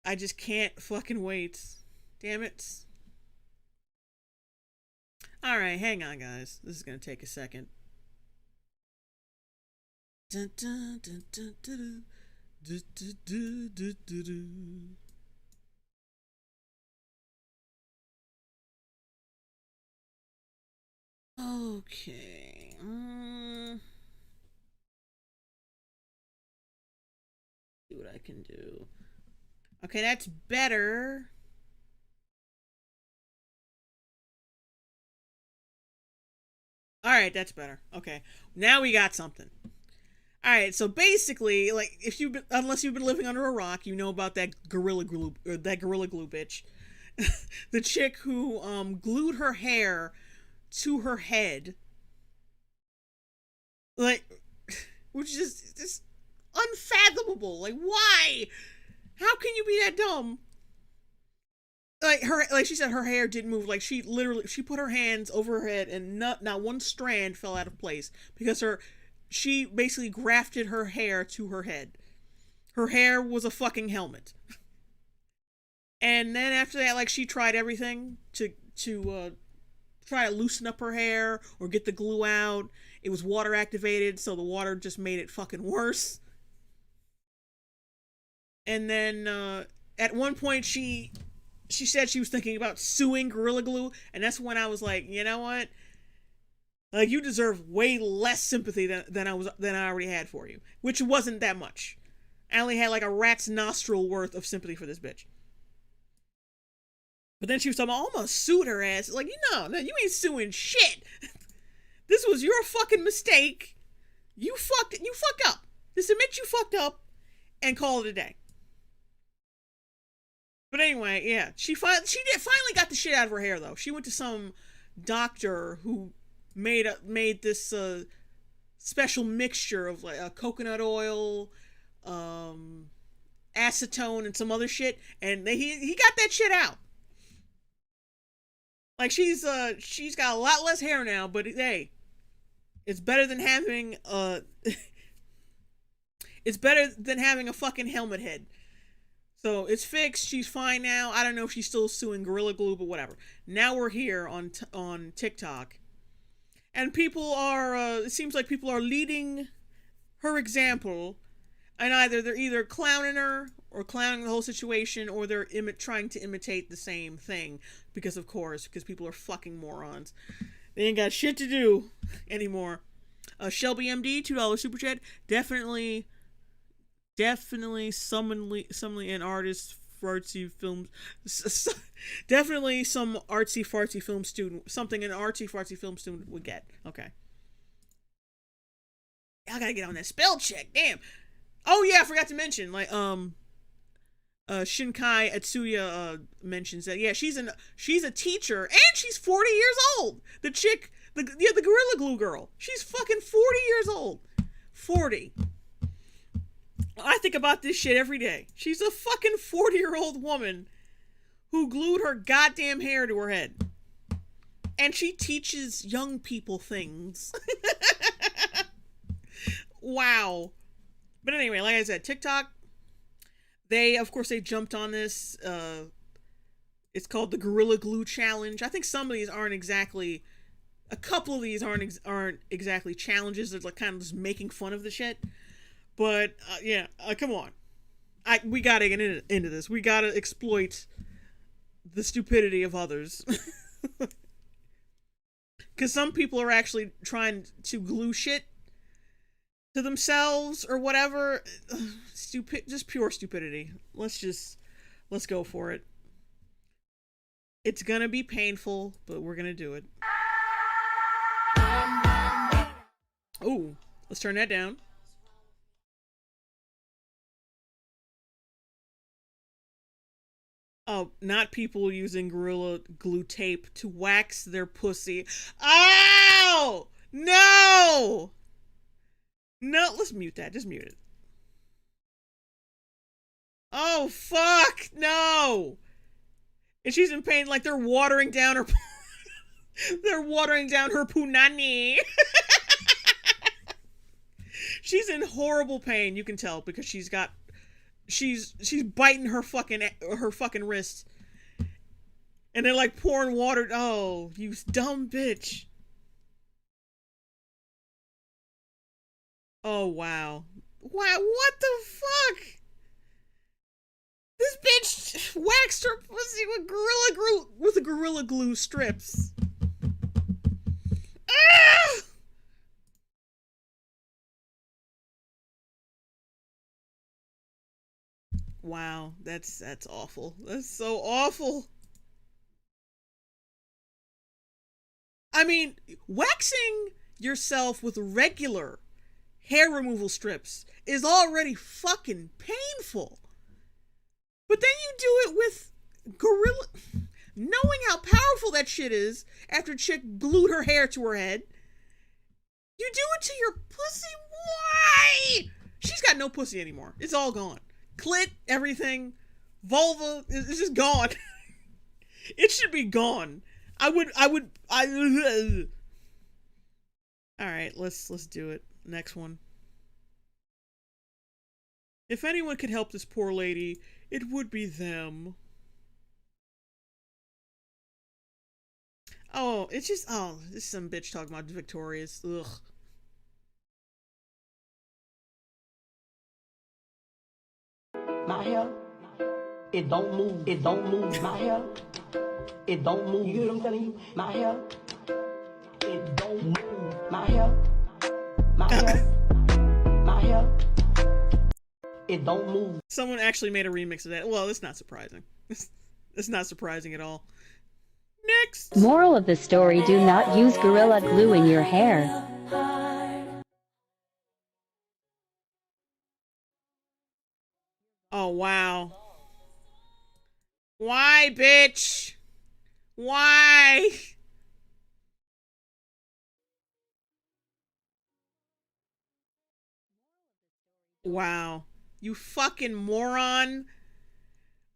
I just can't fucking wait. Damn it. Alright, hang on, guys. This is gonna take a second. Dun, dun, dun, dun, dun, dun. Do, do, do, do, do, do. Okay. See what I can do. Okay, that's better. All right, that's better. Okay, now we got something. All right, so basically, like, unless you've been living under a rock, you know about that Gorilla Glue bitch, the chick who glued her hair to her head, like, which is just unfathomable. Like, why? How can you be that dumb? Like she said, her hair didn't move. Like, she put her hands over her head, and not one strand fell out of place because she basically grafted her hair to her head. Her hair was a fucking helmet. And then after that, like, she tried everything to try to loosen up her hair or get the glue out. It was water activated, so the water just made it fucking worse. And then at one point she said she was thinking about suing Gorilla Glue, and that's when I was like, you know what? Like, you deserve way less sympathy than I already had for you, which wasn't that much. I only had like a rat's nostril worth of sympathy for this bitch. But then she was talking about, almost sued her ass. Like, no, you ain't suing shit. This was your fucking mistake. You fucked up. Just admit you fucked up and call it a day. But anyway, yeah, she finally got the shit out of her hair though. She went to some doctor who made this special mixture of like coconut oil, acetone, and some other shit, and he got that shit out. Like, she's got a lot less hair now, but hey, it's better than having it's better than having a fucking helmet head. So it's fixed. She's fine now. I don't know if she's still suing Gorilla Glue, but whatever. Now we're here on TikTok, and people are. It seems like people are leading her example, and they're either clowning her or clowning the whole situation, or they're trying to imitate the same thing because people are fucking morons. They ain't got shit to do anymore. Shelby MD, $2 super chat. Definitely summonly an artist fartsy films. Definitely some artsy fartsy film student. Something an artsy fartsy film student would get. Okay. I gotta get on that spell check. Damn. Oh yeah, I forgot to mention. Like Shinkai Atsuya mentions that she's a teacher and she's 40 years old. The chick, the Gorilla Glue girl. She's fucking 40 years old. 40. I think about this shit every day. She's a fucking 40-year-old woman who glued her goddamn hair to her head. And she teaches young people things. Wow. But anyway, like I said, TikTok, they jumped on this. It's called the Gorilla Glue Challenge. I think some of these aren't exactly, a couple of these aren't exactly challenges. They're like kind of just making fun of the shit. But come on. We gotta get into this. We gotta exploit the stupidity of others. Because some people are actually trying to glue shit to themselves or whatever. Just pure stupidity. Let's go for it. It's gonna be painful, but we're gonna do it. Oh, let's turn that down. Oh, not people using Gorilla Glue tape to wax their pussy. Ow! No! No, let's mute that. Just mute it. Oh, fuck! No! And she's in pain, like they're watering down her... they're watering down her punani. She's in horrible pain, you can tell, because she's biting her fucking wrist. And they're like pouring water. Oh, you dumb bitch. Oh, wow. Wow, what the fuck? This bitch waxed her pussy with Gorilla Glue strips. Ah! Wow, that's awful. That's so awful. I mean, waxing yourself with regular hair removal strips is already fucking painful. But then you do it with Gorilla... Knowing how powerful that shit is after chick glued her hair to her head, you do it to your pussy? Why? She's got no pussy anymore. It's all gone. Clit, everything, vulva, it's just gone. It should be gone. All right, let's do it. Next one. If anyone could help this poor lady, it would be them. Oh, it's just, this is some bitch talking about Victorious. Ugh. My hair, it don't move. It don't move. My hair, it don't move. You hear what I'm telling you? My hair, it don't move. My hair, my hair, it don't move. Someone actually made a remix of that. Well, that's not surprising. It's not surprising at all. Next. Moral of the story: do not use Gorilla Glue in your hair. Oh, wow. Why, bitch? Why? Wow. You fucking moron.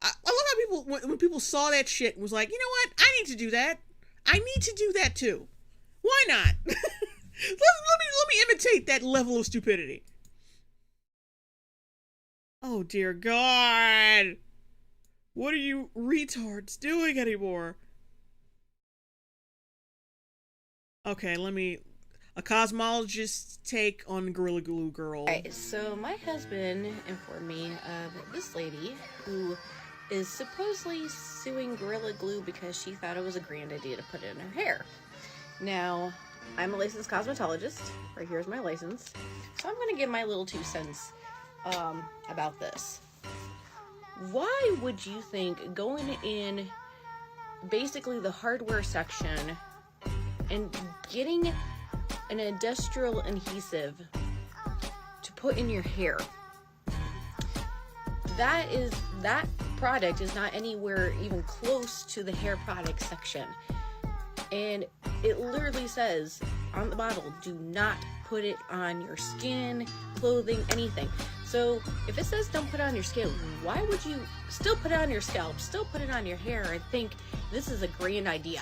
I love how people, when people saw that shit, was like, you know what? I need to do that. I need to do that too. Why not? let me imitate that level of stupidity. Oh, dear God. What are you retards doing anymore? Okay, a cosmologist's take on Gorilla Glue Girl. Alright, so my husband informed me of this lady who is supposedly suing Gorilla Glue because she thought it was a grand idea to put it in her hair. Now, I'm a licensed cosmetologist. Right here's my license. So I'm going to give my little 2 cents about this. Why would you think going in basically the hardware section and getting an industrial adhesive to put in your hair, that product is not anywhere even close to the hair product section, and it literally says on the bottle, do not put it on your skin, clothing, anything. So if it says don't put it on your skin, why would you still put it on your scalp, still put it on your hair, and think this is a grand idea?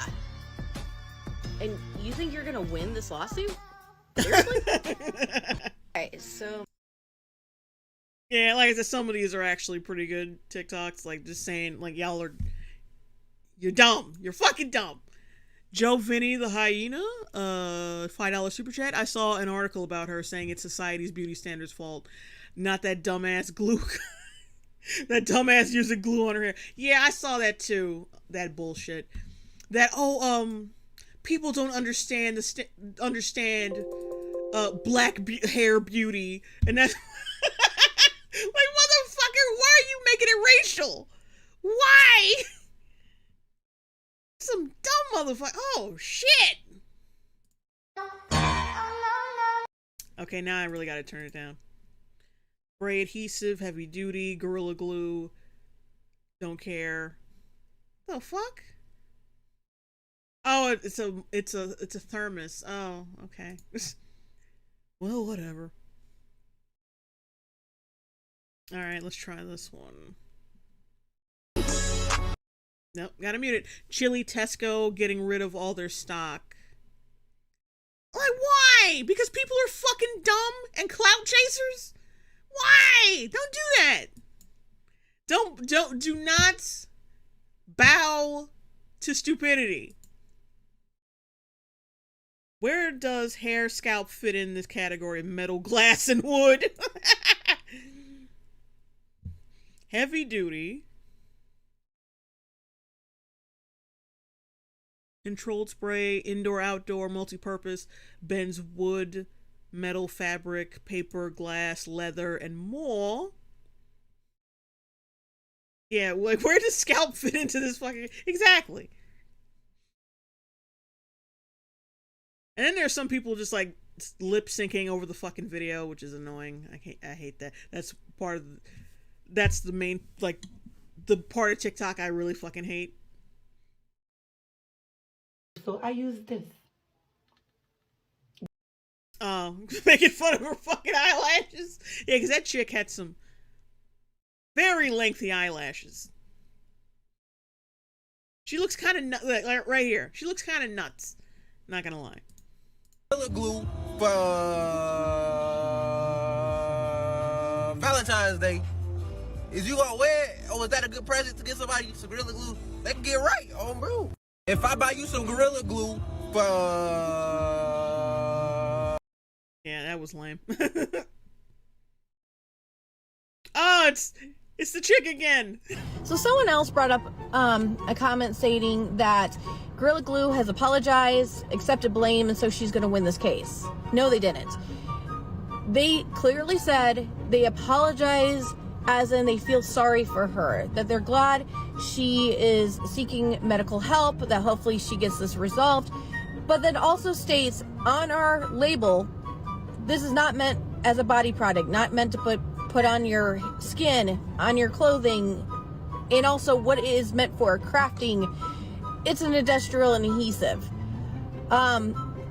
And you think you're gonna win this lawsuit? Seriously? Alright, so yeah, like I said, some of these are actually pretty good TikToks. Like just saying, like you're dumb. You're fucking dumb. Joe Vinny the hyena, $5 super chat. I saw an article about her saying it's society's beauty standards fault, not that dumbass glue. That dumbass using glue on her hair. Yeah, I saw that too. That bullshit. That people don't understand hair beauty, and that's like, motherfucker, why are you making it racial? Why? Some dumb motherfucker. Oh shit. Okay, now I really gotta turn it down. Spray adhesive, heavy duty, Gorilla Glue. Don't care. The fuck? Oh, it's a thermos. Oh, okay. Well, whatever. All right, let's try this one. Nope, gotta mute it. Chili Tesco getting rid of all their stock. Like, why? Because people are fucking dumb and clout chasers? Why? Don't do that. Do not bow to stupidity. Where does hair, scalp fit in this category? Metal, glass, and wood. Heavy duty. Controlled spray, indoor, outdoor, multi-purpose, bends wood, metal, fabric, paper, glass, leather, and more. Yeah, like, where does scalp fit into this fucking... Exactly. And then there's some people just, like, lip syncing over the fucking video, which is annoying. I hate that. That's part of... That's the main, like, the part of TikTok I really fucking hate. So I use this. Oh, making fun of her fucking eyelashes? Yeah, because that chick had some very lengthy eyelashes. She looks kind of nuts, like right here. She looks kind of nuts. Not gonna lie. Gorilla Glue for Valentine's Day. Is you gonna wear it, or is that a good present to get somebody some Gorilla Glue? They can get right on, bro. If I buy you some Gorilla Glue for... Yeah, that was lame. Oh, it's the chick again. So someone else brought up a comment stating that Gorilla Glue has apologized, accepted blame, and so she's going to win this case. No, they didn't. They clearly said they apologize as in they feel sorry for her, that they're glad she is seeking medical help, that hopefully she gets this resolved, but then also states on our label, this is not meant as a body product, not meant to put on your skin, on your clothing, and also what it is meant for, crafting. It's an industrial adhesive.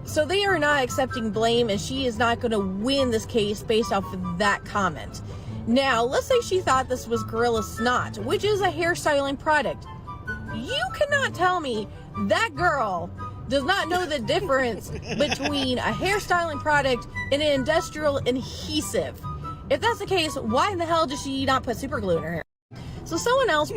So they are not accepting blame, and she is not going to win this case based off of that comment. Now, let's say she thought this was Gorilla Snot, which is a hairstyling product. You cannot tell me that girl does not know the difference between a hairstyling product and an industrial adhesive. If that's the case, why in the hell does she not put super glue in her hair? So someone else... In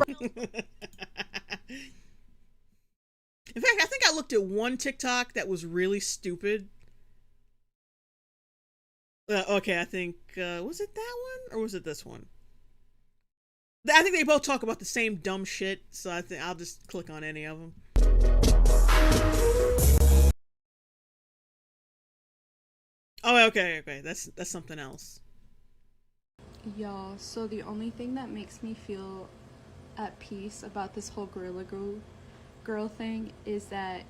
fact, I think I looked at one TikTok that was really stupid. Okay, I think, was it that one? Or was it this one? I think they both talk about the same dumb shit, so I think I'll just click on any of them. Oh, okay. That's something else. Y'all, so the only thing that makes me feel at peace about this whole Gorilla girl thing is that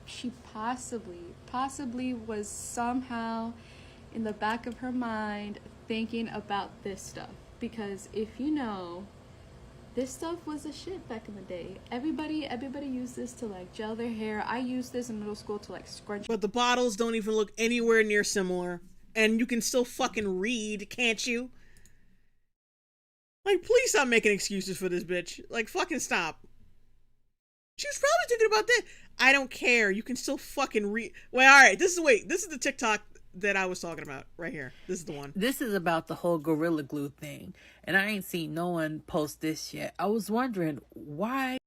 she possibly was somehow in the back of her mind thinking about this stuff, because if you know, this stuff was a shit back in the day. Everybody used this to like gel their hair. I used this in middle school to like scrunch. But the bottles don't even look anywhere near similar, and you can still fucking read, can't you? Like, please stop making excuses for this bitch. Like, fucking stop. She was probably thinking about that. I don't care. You can still fucking read. Wait, all right. This is the TikTok that I was talking about right here. This is the one. This is about the whole Gorilla Glue thing, and I ain't seen no one post this yet. I was wondering why.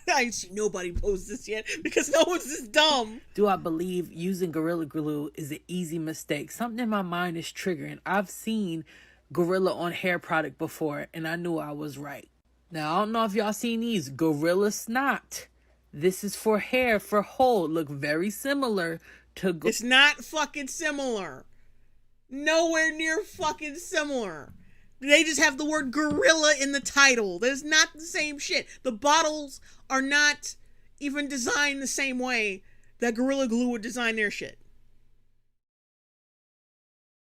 I ain't seen nobody post this yet because no one's this dumb. Do I believe using Gorilla Glue is an easy mistake? Something in my mind is triggering. I've seen Gorilla on hair product before, and I knew I was right. Now, I don't know if y'all seen these. Gorilla Snot. This is for hair, for hold. Look very similar to... It's not fucking similar. Nowhere near fucking similar. They just have the word gorilla in the title. That's not the same shit. The bottles are not even designed the same way that Gorilla Glue would design their shit.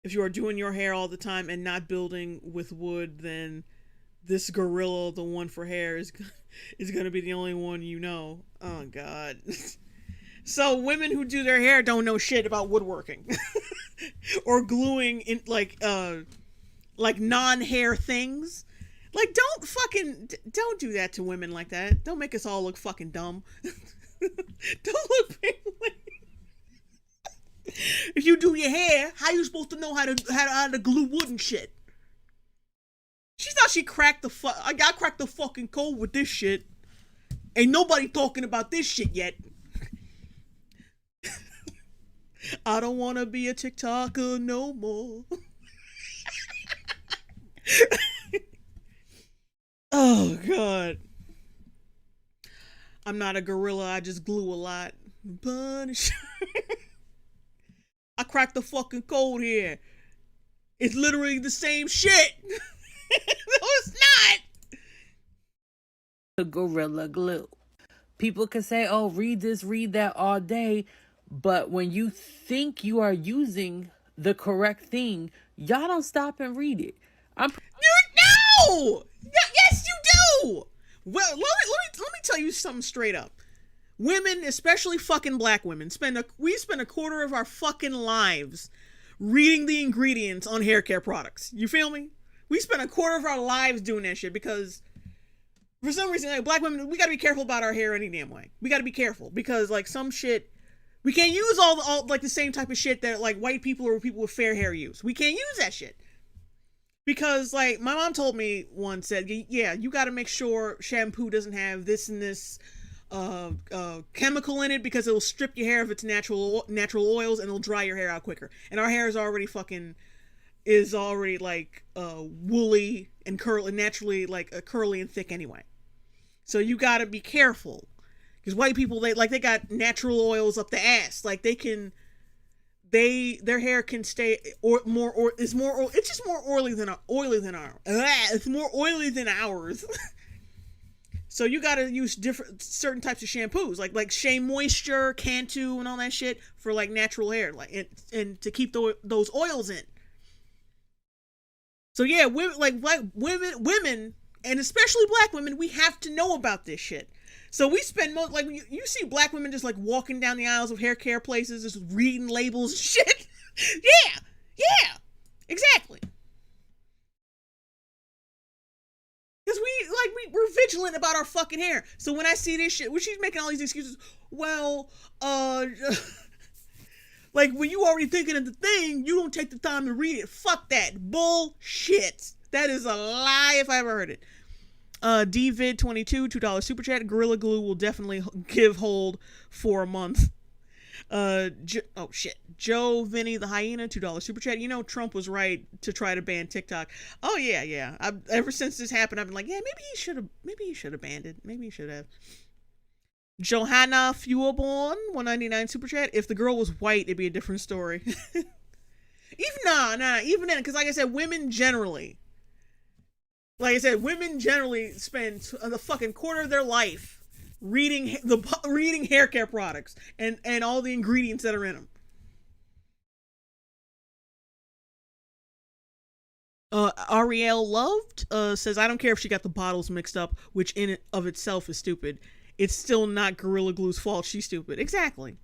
If you are doing your hair all the time and not building with wood, then this Gorilla, the one for hair, is going to be the only one you know. Oh, God. So women who do their hair don't know shit about woodworking. Or gluing in, like non-hair things. Like, don't do that to women like that. Don't make us all look fucking dumb. Don't look painful. If you do your hair, how you supposed to know how to glue wood and shit? She thought she cracked I got cracked the fucking code with this shit. Ain't nobody talking about this shit yet. I don't want to be a TikToker no more. Oh, God. I'm not a gorilla. I just glue a lot. Punish. I cracked the fucking code here. It's literally the same shit. No, it's not. The Gorilla Glue. People can say, oh, read this, read that all day. But when you think you are using the correct thing, y'all don't stop and read it. No! Yes, you do! Well, let me tell you something straight up. Women, especially fucking black women, we spend a quarter of our fucking lives reading the ingredients on hair care products. You feel me? We spend a quarter of our lives doing that shit because for some reason, like, black women, we gotta be careful about our hair any damn way. We gotta be careful because, like, some shit, we can't use all like the same type of shit that like white people or people with fair hair use. We can't use that shit. Because, like, my mom told me once that, yeah, you got to make sure shampoo doesn't have this and this chemical in it because it'll strip your hair of its natural oils and it'll dry your hair out quicker. And our hair is already like woolly and curly, naturally like curly and thick anyway. So you got to be careful because white people they got natural oils up the ass. Like their hair can stay it's just more oily than ours. It's more oily than ours. So you got to use certain types of shampoos like Shea Moisture, Cantu, and all that shit for like natural hair, like and to keep those oils in. So yeah, women, and especially black women, we have to know about this shit. So we spend like you see black women just like walking down the aisles of hair care places, just reading labels and shit. Yeah, exactly. Because we're vigilant about our fucking hair. So when I see this shit, when she's making all these excuses, well, like when you already thinking of the thing, you don't take the time to read it. Fuck that bullshit. That is a lie if I ever heard it. DVid22, $2 super chat. Gorilla Glue will definitely give hold for a month. Joe Vinny the Hyena, $2 super chat. You know Trump was right to try to ban TikTok. Oh yeah. Ever since this happened, I've been like, yeah, maybe he should have banned it. Maybe he should have. Johanna Fuelborn, $1.99 super chat. If the girl was white, it'd be a different story. Even then, because like I said, women generally spend the fucking quarter of their life reading hair care products and all the ingredients that are in them. Ariel Loved says, I don't care if she got the bottles mixed up, which in it of itself is stupid. It's still not Gorilla Glue's fault. She's stupid. Exactly.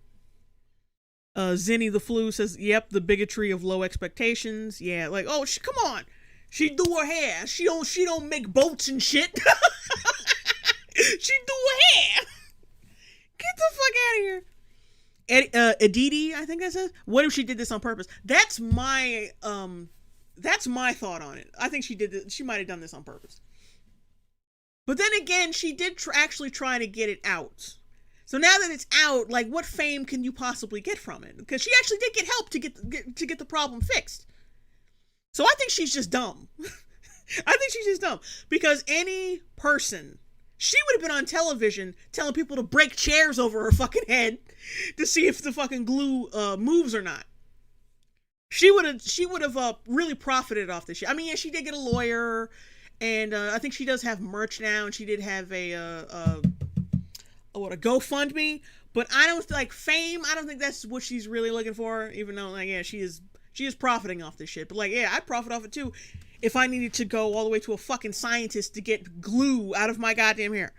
Zinny the Flu says, yep, the bigotry of low expectations. Yeah, like, oh, come on. She do her hair. She don't make boats and shit. She do her hair. Get the fuck out of here. Idiocy, I think that says. What if she did this on purpose? That's my thought on it. I think she did this. She might have done this on purpose. But then again, she did actually try to get it out. So now that it's out, like, what fame can you possibly get from it? Because she actually did get help to get the problem fixed. So I think she's just dumb. I think she's just dumb. Because any person, she would have been on television telling people to break chairs over her fucking head to see if the fucking glue moves or not. She would have really profited off this shit. I mean, yeah, she did get a lawyer, and I think she does have merch now, and she did have a GoFundMe. But I don't like fame. I don't think that's what she's really looking for. Even though, like, yeah, she is profiting off this shit. But like, yeah, I'd profit off it too if I needed to go all the way to a fucking scientist to get glue out of my goddamn hair.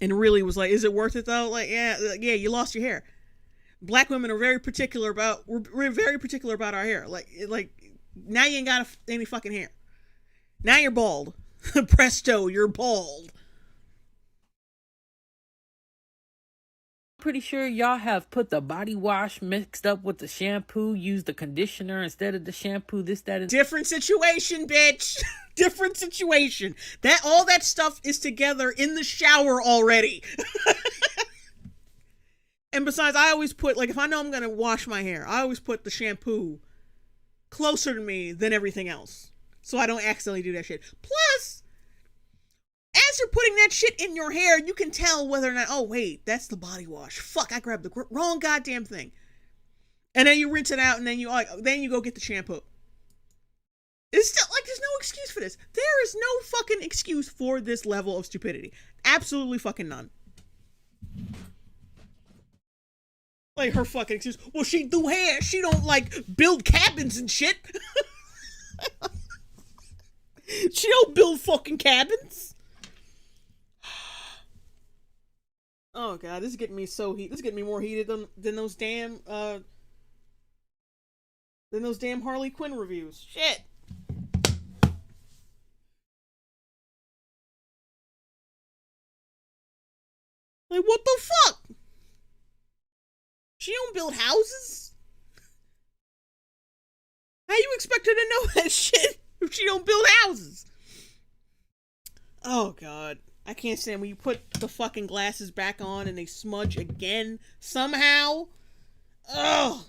And really was like, is it worth it though? Like, yeah, you lost your hair. Black women are very particular about, we're very particular about our hair. Like now you ain't got any fucking hair. Now you're bald. Presto, you're bald. Pretty sure y'all have put the body wash mixed up with the shampoo, used the conditioner instead of the shampoo, this, that, and... Different situation, bitch. Different situation. All that stuff is together in the shower already. And besides, I always put, like, if I know I'm going to wash my hair, I always put the shampoo closer to me than everything else. So I don't accidentally do that shit. Plus, as you're putting that shit in your hair, you can tell whether or not, oh, wait, that's the body wash. Fuck, I grabbed the wrong goddamn thing. And then you rinse it out, and then you go get the shampoo. It's still, like, there's no excuse for this. There is no fucking excuse for this level of stupidity. Absolutely fucking none. Like, her fucking excuse, well, she do hair. She don't, like, build cabins and shit. She don't build fucking cabins. Oh god, this is getting me so heated. This is getting me more heated than those damn Harley Quinn reviews. Shit. Like, what the fuck? She don't build houses? How you expect her to know that shit if she don't build houses? Oh god. I can't stand when you put the fucking glasses back on and they smudge again somehow. Ugh.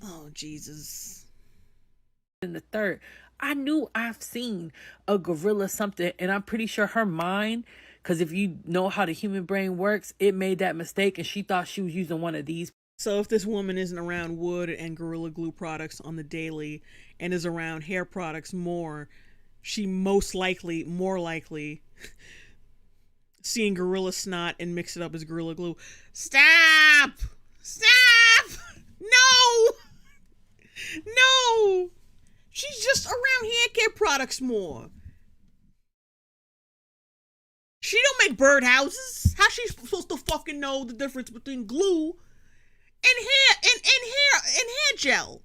Oh, Jesus. In the third, I knew I've seen a gorilla something, and I'm pretty sure her mind, because if you know how the human brain works, it made that mistake and she thought she was using one of these. So if this woman isn't around wood and Gorilla Glue products on the daily and is around hair products more, she more likely seeing Gorilla Snot and mix it up as Gorilla Glue. Stop! No! No! She's just around hair care products more. She don't make birdhouses. How's she supposed to fucking know the difference between glue and hair gel?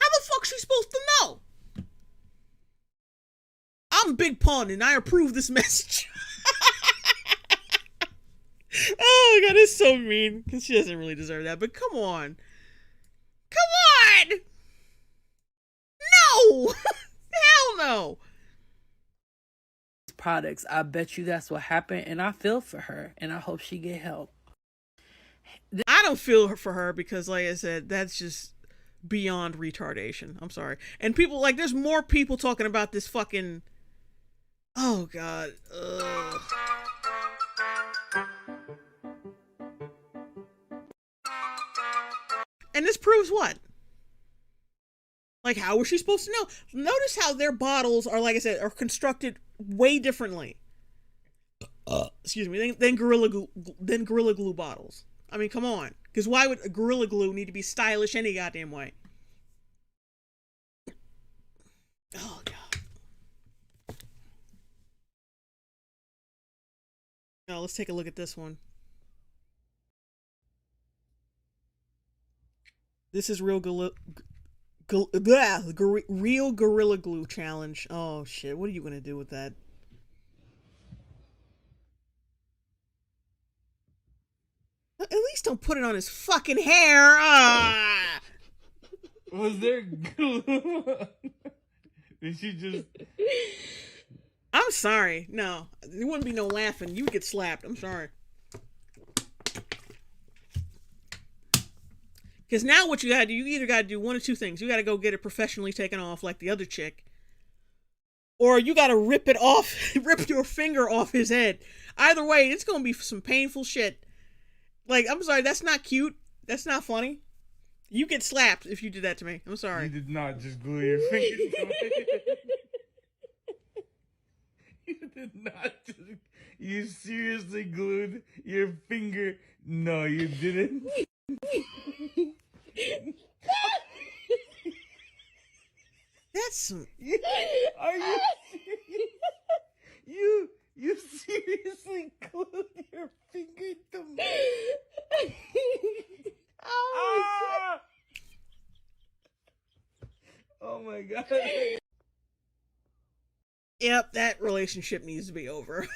How the fuck's she supposed to know? I'm Big Pun and I approve this message. Oh god, it's so mean because she doesn't really deserve that. But come on, no, hell no. Products, I bet you that's what happened, and I feel for her, and I hope she get help. I don't feel for her because, like I said, that's just beyond retardation. I'm sorry. And people, like, there's more people talking about this fucking, oh god. Ugh. And this proves what? Like, how was she supposed to know? Notice how their bottles are, like I said, are constructed way differently. Excuse me, than Gorilla Glue bottles. I mean, come on. Because why would a Gorilla Glue need to be stylish any goddamn way? Oh, God. Now let's take a look at this one. This is real real Gorilla Glue challenge. Oh shit! What are you gonna do with that? At least don't put it on his fucking hair. Ah! Was there glue? Did she just? I'm sorry. No, there wouldn't be no laughing. You would get slapped. I'm sorry. Because now what you gotta do, you either gotta do one of two things. You gotta go get it professionally taken off like the other chick. Or you gotta rip it off, rip your finger off his head. Either way, it's gonna be some painful shit. Like, I'm sorry, that's not cute. That's not funny. You get slapped if you did that to me. I'm sorry. You did not just glue your fingers on it. You did not just... You seriously glued your finger? No, you didn't. That's some... Are you serious? You seriously glued your finger to me? Ah! Oh my god. Yep, that relationship needs to be over.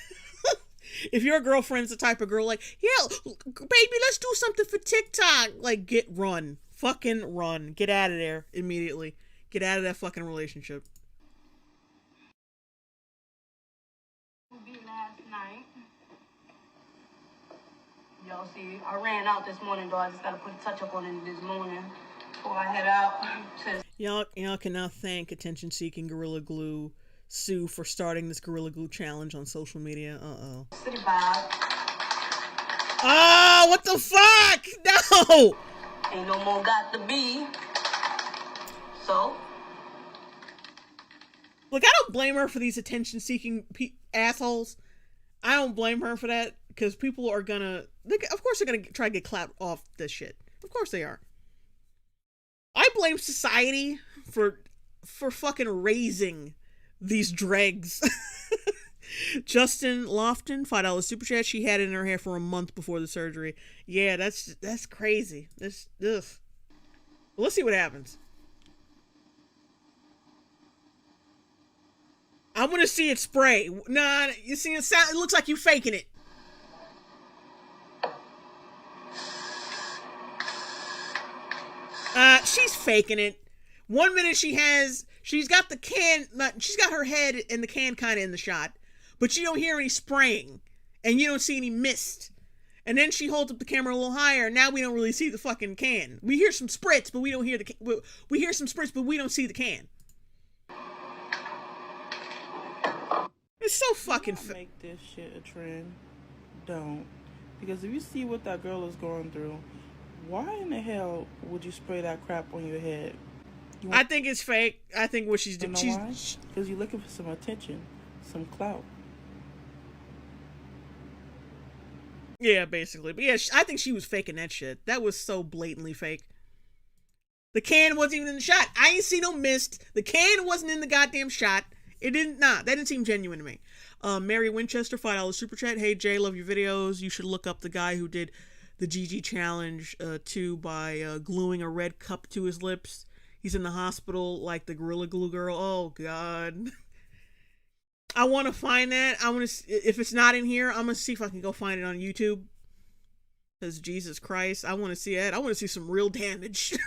If your girlfriend's the type of girl like, yeah, baby, let's do something for TikTok. Like, run. Fucking run. Get out of there immediately. Get out of that fucking relationship. Last night. Y'all see, I ran out this morning, though. I just gotta put a touch up on it this morning before I head out. Y'all can now thank attention-seeking Gorilla Glue Sue for starting this Gorilla Glue challenge on social media. Uh-oh. City vibe. Oh, what the fuck? No! Ain't no more got to be. So? Look, I don't blame her for these attention-seeking assholes. I don't blame her for that, because people are gonna... of course they're gonna try to get clapped off this shit. Of course they are. I blame society for fucking raising these dregs. Justin Lofton, $5 super chat. She had it in her hair for a month before the surgery. Yeah, that's crazy. Ugh. Well, let's see what happens. I'm gonna see it spray. Nah, you see it sound. It looks like you faking it. She's faking it. 1 minute she's got the can, she's got her head and the can kind of in the shot, but you don't hear any spraying, and you don't see any mist. And then she holds up the camera a little higher. Now we don't really see the fucking can. We hear some spritz, but we don't hear we hear some spritz, but we don't see the can. It's so fucking. Make this shit a trend. Don't, because if you see what that girl is going through, why in the hell would you spray that crap on your head? I think it's fake. I think what she's doing. Because you're looking for some attention, some clout. Yeah, basically. But yeah, I think she was faking that shit. That was so blatantly fake. The can wasn't even in the shot. I ain't see no mist. The can wasn't in the goddamn shot. It didn't. That didn't seem genuine to me. Mary Winchester, $5 super chat. Hey Jay, love your videos. You should look up the guy who did the GG challenge 2 by gluing a red cup to his lips. He's in the hospital like the Gorilla Glue girl. Oh god. I want to find that. I want to. If it's not in here, I'm gonna see if I can go find it on YouTube. Because Jesus Christ, I want to see it. I want to see some real damage.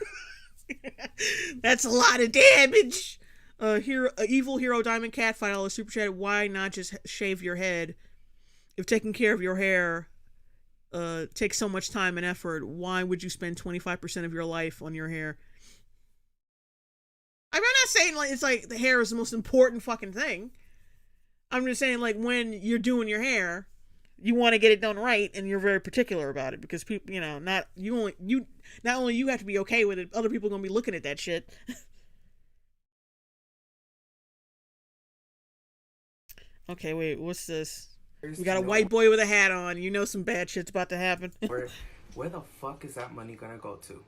That's a lot of damage. Evil Hero Diamond Cat, $5 super chat. Why not just shave your head? If taking care of your hair takes so much time and effort, why would you spend 25% of your life on your hair? I'm not saying like it's like the hair is the most important fucking thing. I'm just saying like when you're doing your hair, you want to get it done right, and you're very particular about it because people, not only you have to be okay with it, other people are gonna be looking at that shit. Okay, wait, what's this? We got a white boy with a hat on. You know some bad shit's about to happen. Where the fuck is that money gonna go to?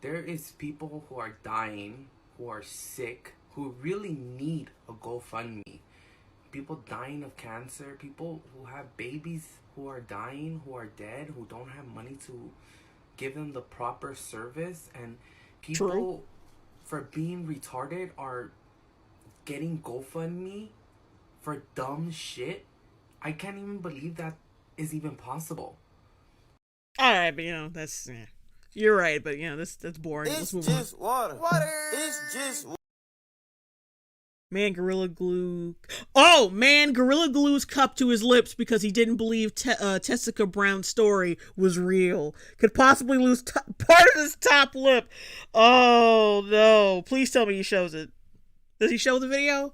There is people who are dying, who are sick, who really need a GoFundMe. people dying of cancer, people who have babies who are dying, who are dead, who don't have money to give them the proper service, and people True. for being retarded are getting GoFundMe for dumb shit. I can't even believe that is even possible. All right, but that's you're right, but that's boring. Let's move on. Water. It's just Man, Gorilla Glue. Oh man, Gorilla Glue's cup to his lips because he didn't believe Tessica Brown's story was real. Could possibly lose part of his top lip. Oh no! Please tell me he shows it. Does he show the video?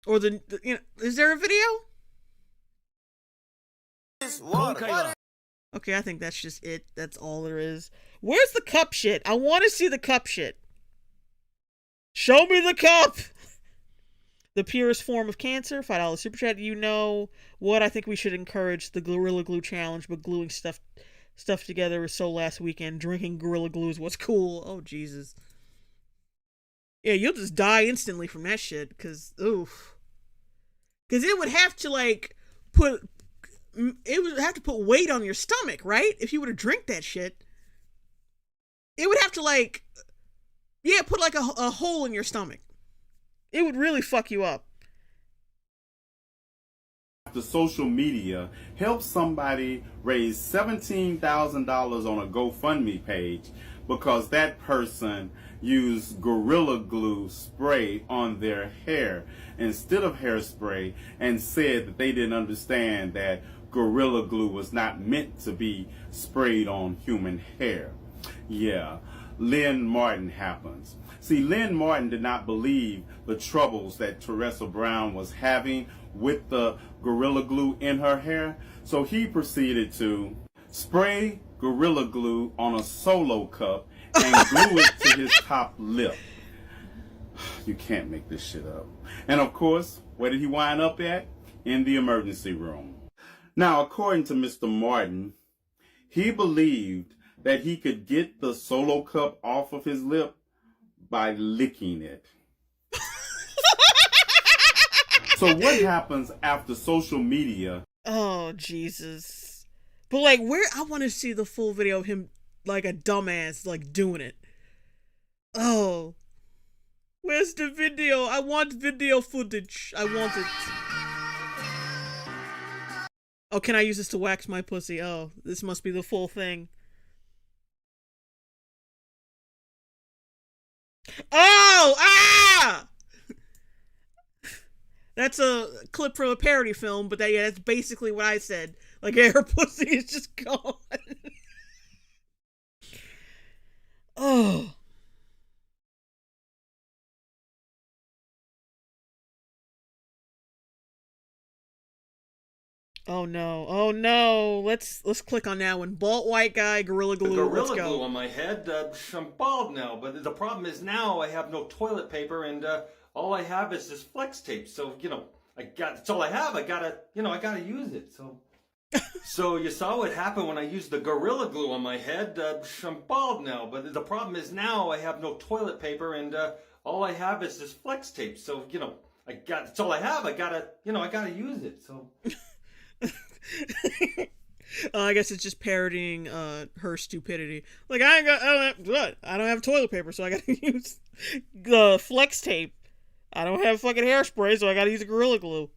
Or is there a video? Okay, I think that's just it. That's all there is. Where's the cup shit? I want to see the cup shit. Show me the cup! The purest form of cancer. $5 super chat. You know what? I think we should encourage the Gorilla Glue challenge, but gluing stuff together was so last weekend. Drinking Gorilla Glue is what's cool. Oh, Jesus. Yeah, you'll just die instantly from that shit, because, oof. Because it would have to, put weight on your stomach, right? If you were to drink that shit. It would have to, put a hole in your stomach. It would really fuck you up. The social media helped somebody raise $17,000 on a GoFundMe page because that person used Gorilla Glue spray on their hair instead of hairspray and said that they didn't understand that Gorilla Glue was not meant to be sprayed on human hair. Yeah, Lynn Martin happens. See, Lynn Martin did not believe the troubles that Teresa Brown was having with the Gorilla Glue in her hair, so he proceeded to spray Gorilla Glue on a Solo cup and glue it to his top lip. You can't make this shit up. And of course, where did he wind up at? In the emergency room. Now, according to Mr. Martin, he believed that he could get the Solo cup off of his lip by licking it. So what happens after social media? Oh, Jesus. But where I want to see the full video of him like a dumbass doing it. Oh. Where's the video? I want video footage. I want it. Oh, can I use this to wax my pussy? Oh, this must be the full thing. Oh! Ah! That's a clip from a parody film, but that's basically what I said. Her pussy is just gone. Oh. Oh no. Oh no. Let's click on that one. Bald white guy, Gorilla Glue. Gorilla Let's go. Glue on my head. I'm bald now, but the problem is now I have no toilet paper and all I have is this flex tape. So, that's all I have. I gotta use it. So you saw what happened when I used the Gorilla Glue on my head. I'm bald now, but the problem is now I have no toilet paper and all I have is this flex tape. So, that's all I have. I gotta use it. So. I guess it's just parodying her stupidity. I don't have toilet paper, so I gotta use the flex tape. I don't have fucking hairspray, so I gotta use Gorilla Glue.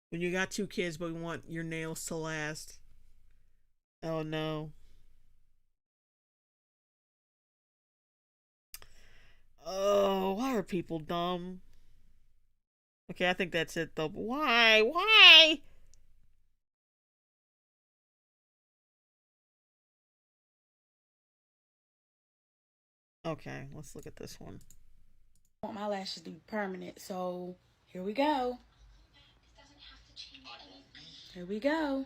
When you got 2 kids, but you want your nails to last. Oh no. Oh, why are people dumb? Okay, I think that's it though. But why? Why? Okay, let's look at this one. I want my lashes to be permanent, so here we go. Here we go.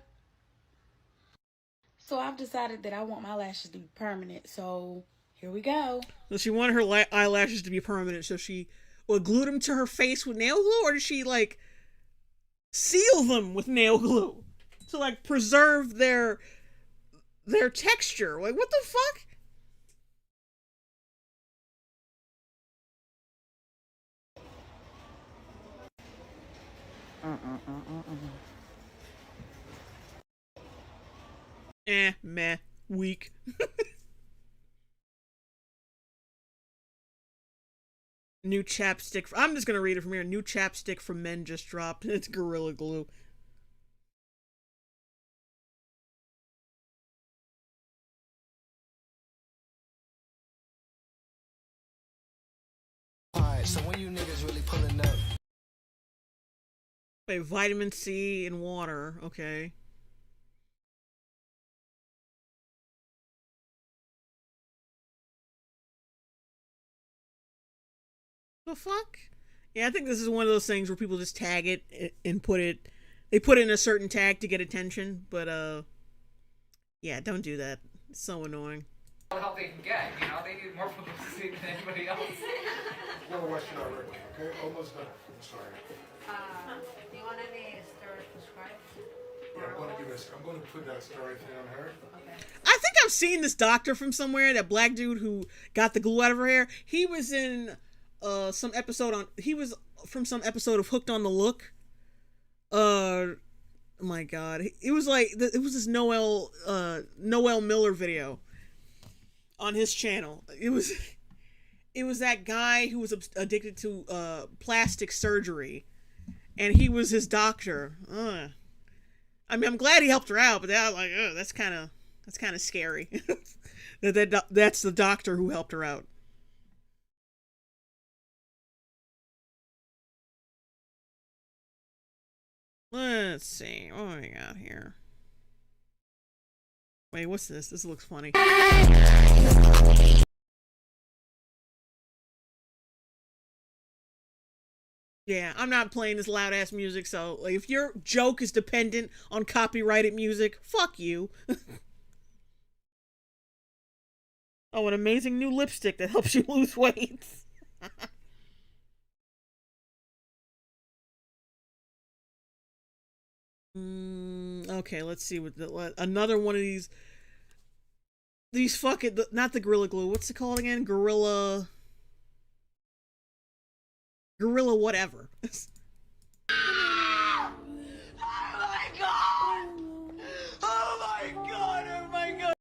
So I've decided that I want my lashes to be permanent, so here we go. So she wanted her eyelashes to be permanent, so she glued them to her face with nail glue, or did she seal them with nail glue to preserve their their texture. Like, what the fuck? Meh, weak. New chapstick. I'm just gonna read it from here. New chapstick from men just dropped. It's Gorilla Glue. Alright, so when you niggas really pulling up? Wait, vitamin C and water. Okay. The fuck? Yeah, I think this is one of those things where people just tag it and put it. They put in a certain tag to get attention, but yeah, don't do that. It's so annoying. All the help they can get, you know, they need more publicity than anybody else. Well, what's your already? Okay, almost done. I'm sorry. Do you want any story prescribed? Yeah, I'm going to put that story thing on her. Okay. I think I've seen this doctor from somewhere. That black dude who got the glue out of her hair. He was in some episode on. He was from some episode of Hooked on the Look. My God, it was like it was this Noel Miller video on his channel. It was that guy who was addicted to plastic surgery, and he was his doctor. I mean, I'm glad he helped her out, but that's kind of scary. that's the doctor who helped her out. Let's see. What do we got here? Wait, what's this? This looks funny. Yeah, I'm not playing this loud ass music, so like, if your joke is dependent on copyrighted music, fuck you. Oh, an amazing new lipstick that helps you lose weight. Okay, let's see what another one of these fucking not the Gorilla Glue. What's it called again? Gorilla whatever. Oh my god! Oh my god! Oh my god!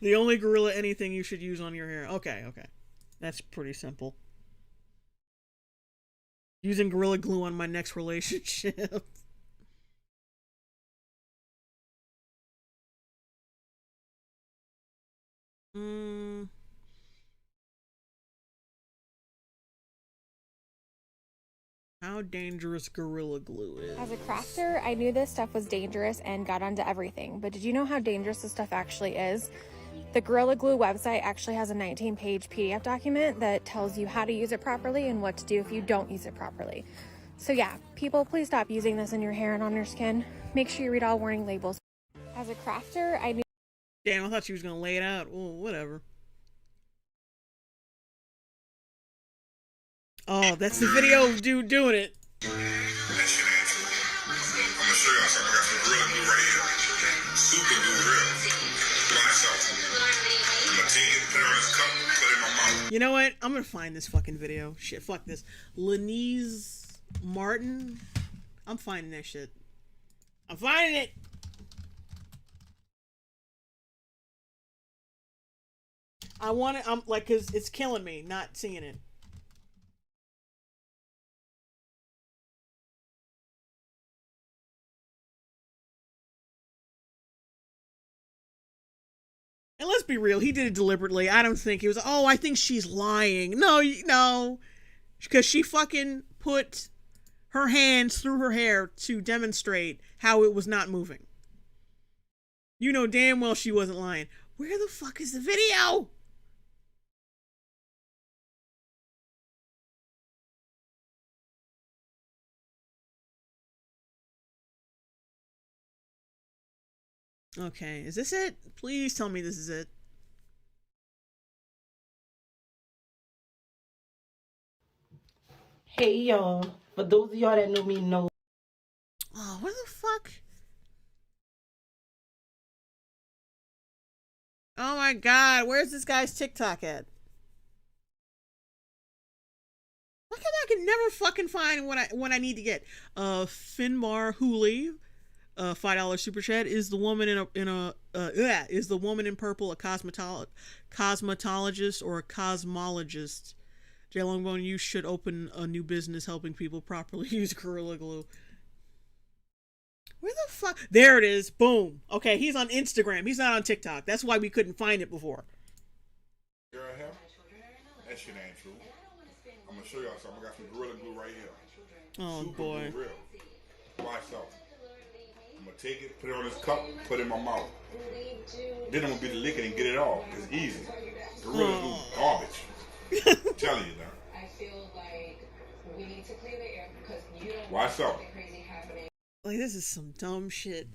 The only Gorilla anything you should use on your hair. Okay. That's pretty simple. Using Gorilla Glue on my next relationship. How dangerous Gorilla Glue is. As a crafter, I knew this stuff was dangerous and got onto everything, but did you know how dangerous this stuff actually is? The Gorilla Glue website actually has a 19-page PDF document that tells you how to use it properly and what to do if you don't use it properly. So yeah, people, please stop using this in your hair and on your skin. Make sure you read all warning labels. As a crafter, I knew... Damn, I thought she was gonna lay it out. Well, whatever. Oh, that's the video of dude doing it. I'm gonna show y'all something. I got some Gorilla Glue right here. Super glue, real. I'm gonna take it, put it in this cup, put it in my mouth. You know what? I'm gonna find this fucking video. Shit, fuck this. Lenise Martin. I'm finding that shit. I'm finding it. I want it. I'm like, cause it's killing me not seeing it. And let's be real, he did it deliberately. I don't think he was, oh, I think she's lying. No. Because she fucking put her hands through her hair to demonstrate how it was not moving. You know damn well she wasn't lying. Where the fuck is the video? Okay, is this it? Please tell me this is it. Hey y'all, for those of y'all that know me know. Oh, what the fuck? Oh my god, where's this guy's TikTok at? Why come I can never fucking find what I need to get? Finbar Hooley, $5 super chat, is the woman is the woman in purple a cosmetologist or a cosmologist? Jay Longbone, you should open a new business helping people properly use Gorilla Glue. Where the fuck? There it is. Boom. Okay, he's on Instagram. He's not on TikTok. That's why we couldn't find it before. Girl, hell, that shit ain't true. I'm gonna show y'all something. I got some Gorilla Glue right here. Oh, Super boy. Glue, real. Watch out. I'm gonna take it, put it on this cup, put it in my mouth. Then I'm gonna be the lick it and get it off. It's easy. Gorilla Glue, garbage. I'm telling you now. I feel like we need to clear the air because you don't Watch out. Like, this is some dumb shit.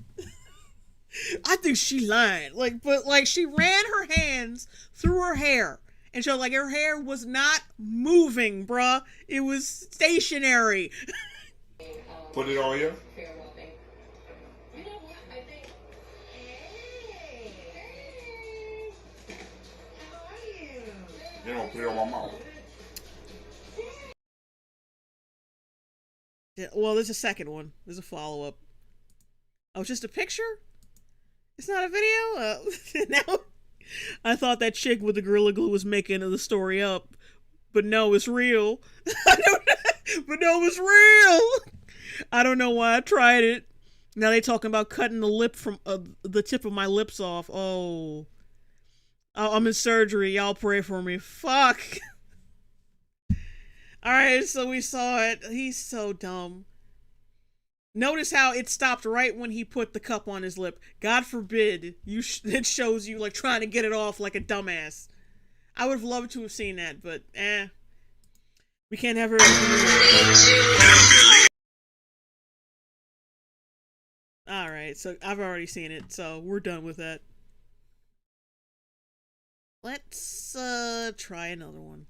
I think she lied. But she ran her hands through her hair. And so, her hair was not moving, bruh. It was stationary. Put it on here. Then I'll put it on my mouth. Yeah, well, there's a second one. There's a follow-up. Oh, it's just a picture? It's not a video? Now, I thought that chick with the Gorilla Glue was making the story up. But no, it's real. But no, it's real! I don't know why I tried it. Now they talking about cutting the lip from the tip of my lips off. Oh, I'm in surgery. Y'all pray for me. Fuck. Alright, so we saw it. He's so dumb. Notice how it stopped right when he put the cup on his lip. God forbid it shows you trying to get it off like a dumbass. I would have loved to have seen that, but we can't have everything. Alright, so I've already seen it, so we're done with that. Let's try another one.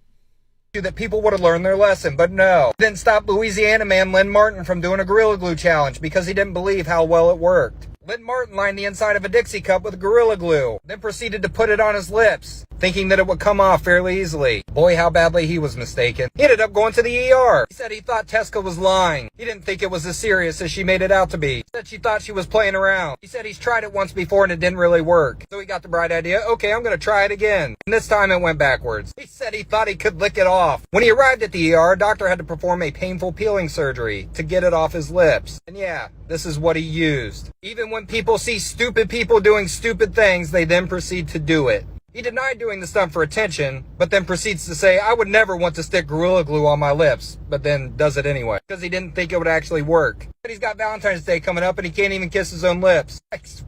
That people would have learned their lesson, but no. Didn't stop Louisiana man Lynn Martin from doing a Gorilla Glue challenge because he didn't believe how well it worked. Lynn Martin lined the inside of a Dixie cup with Gorilla Glue, then proceeded to put it on his lips, thinking that it would come off fairly easily. Boy, how badly he was mistaken. He ended up going to the ER. He said he thought Tesca was lying. He didn't think it was as serious as she made it out to be. He said she thought she was playing around. He said he's tried it once before and it didn't really work. So he got the bright idea, okay, I'm gonna try it again. And this time it went backwards. He said he thought he could lick it off. When he arrived at the ER, a doctor had to perform a painful peeling surgery to get it off his lips. And yeah, this is what he used. Even when people see stupid people doing stupid things, they then proceed to do it. He denied doing the stunt for attention, but then proceeds to say, I would never want to stick Gorilla Glue on my lips, but then does it anyway, because he didn't think it would actually work. But he's got Valentine's Day coming up and he can't even kiss his own lips.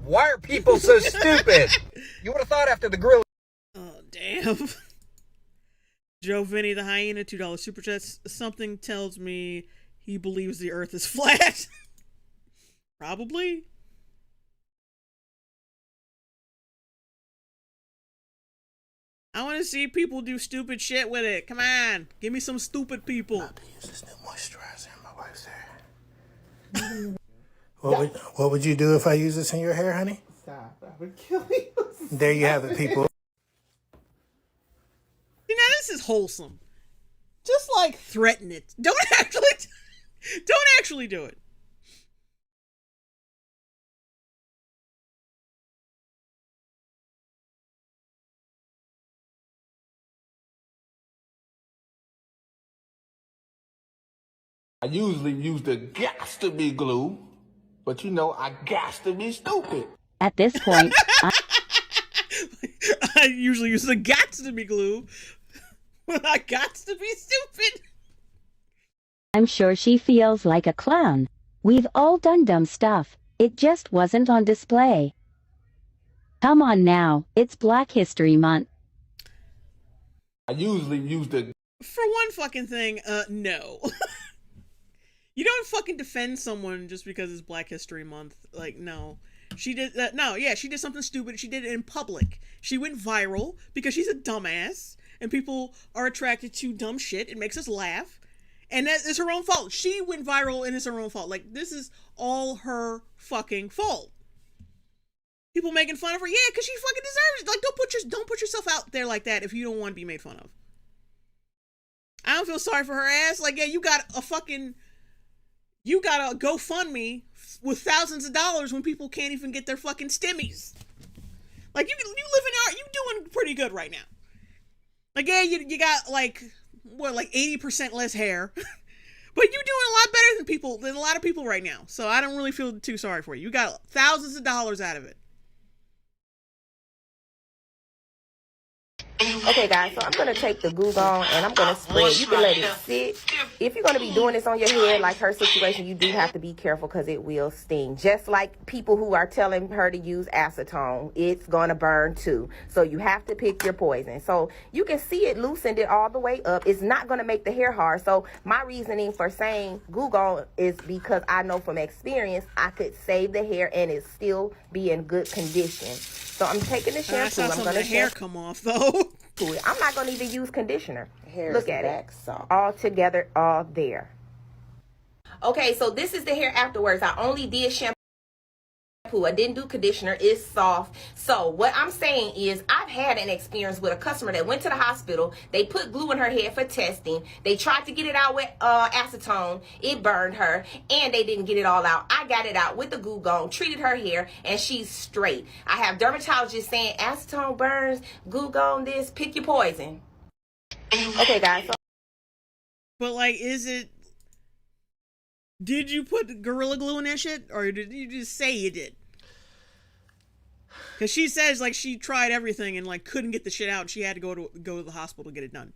Why are people so stupid? You would have thought after the Gorilla... Oh, damn. Joe Vinny the Hyena, $2 super chats. Something tells me he believes the earth is flat. Probably. I want to see people do stupid shit with it. Come on. Give me some stupid people. About to use this new moisturizer in my wife's hair. What would you do if I use this in your hair, honey? Stop. I would kill you. There you have it, people. See, now this is wholesome. Just threaten it. Don't actually do it. I usually use the gas to be glue, but I gas to be stupid. At this point, I usually use the gots to be glue, but I gots to be stupid. I'm sure she feels like a clown. We've all done dumb stuff. It just wasn't on display. Come on now, it's Black History Month. I usually use the... For one fucking thing, no. You don't fucking defend someone just because it's Black History Month. No. She did she did something stupid. She did it in public. She went viral because she's a dumbass and people are attracted to dumb shit. It makes us laugh. And that is her own fault. She went viral and it's her own fault. This is all her fucking fault. People making fun of her. Yeah, because she fucking deserves it. Like, don't put yourself out there like that if you don't want to be made fun of. I don't feel sorry for her ass. Like, yeah, you got a GoFundMe with thousands of dollars when people can't even get their fucking stimmies. Like, you live in art, you doing pretty good right now. Like, yeah, you got like 80% less hair. But you're doing a lot better than a lot of people right now. So I don't really feel too sorry for you. You got thousands of dollars out of it. Okay, guys, so I'm going to take the Goo Gone and I'm going to spray it. You can let it sit. If you're going to be doing this on your head, like her situation, you do have to be careful because it will sting. Just like people who are telling her to use acetone, it's going to burn too. So you have to pick your poison. So you can see it loosened it all the way up. It's not going to make the hair hard. So my reasoning for saying Goo Gone is because I know from experience I could save the hair and it still be in good condition. So I'm taking the shampoo. I saw some of the hair come off though. I'm not going to even use conditioner. Hair Look at it. All together, all there. Okay, so this is the hair afterwards. I only did shampoo. I didn't do conditioner. It's soft. So what I'm saying is I've had an experience with a customer that went to the hospital. They put glue in her head for testing. They tried to get it out with acetone. It burned her and they didn't get it all out. I got it out with the Goo Gone, treated her hair, and she's straight. I have dermatologists saying acetone burns, Goo Gone this, pick your poison. Okay, guys. But like, did you put Gorilla Glue in that shit? Or did you just say you did? Because she says, like, she tried everything and, like, couldn't get the shit out. And she had to go to the hospital to get it done.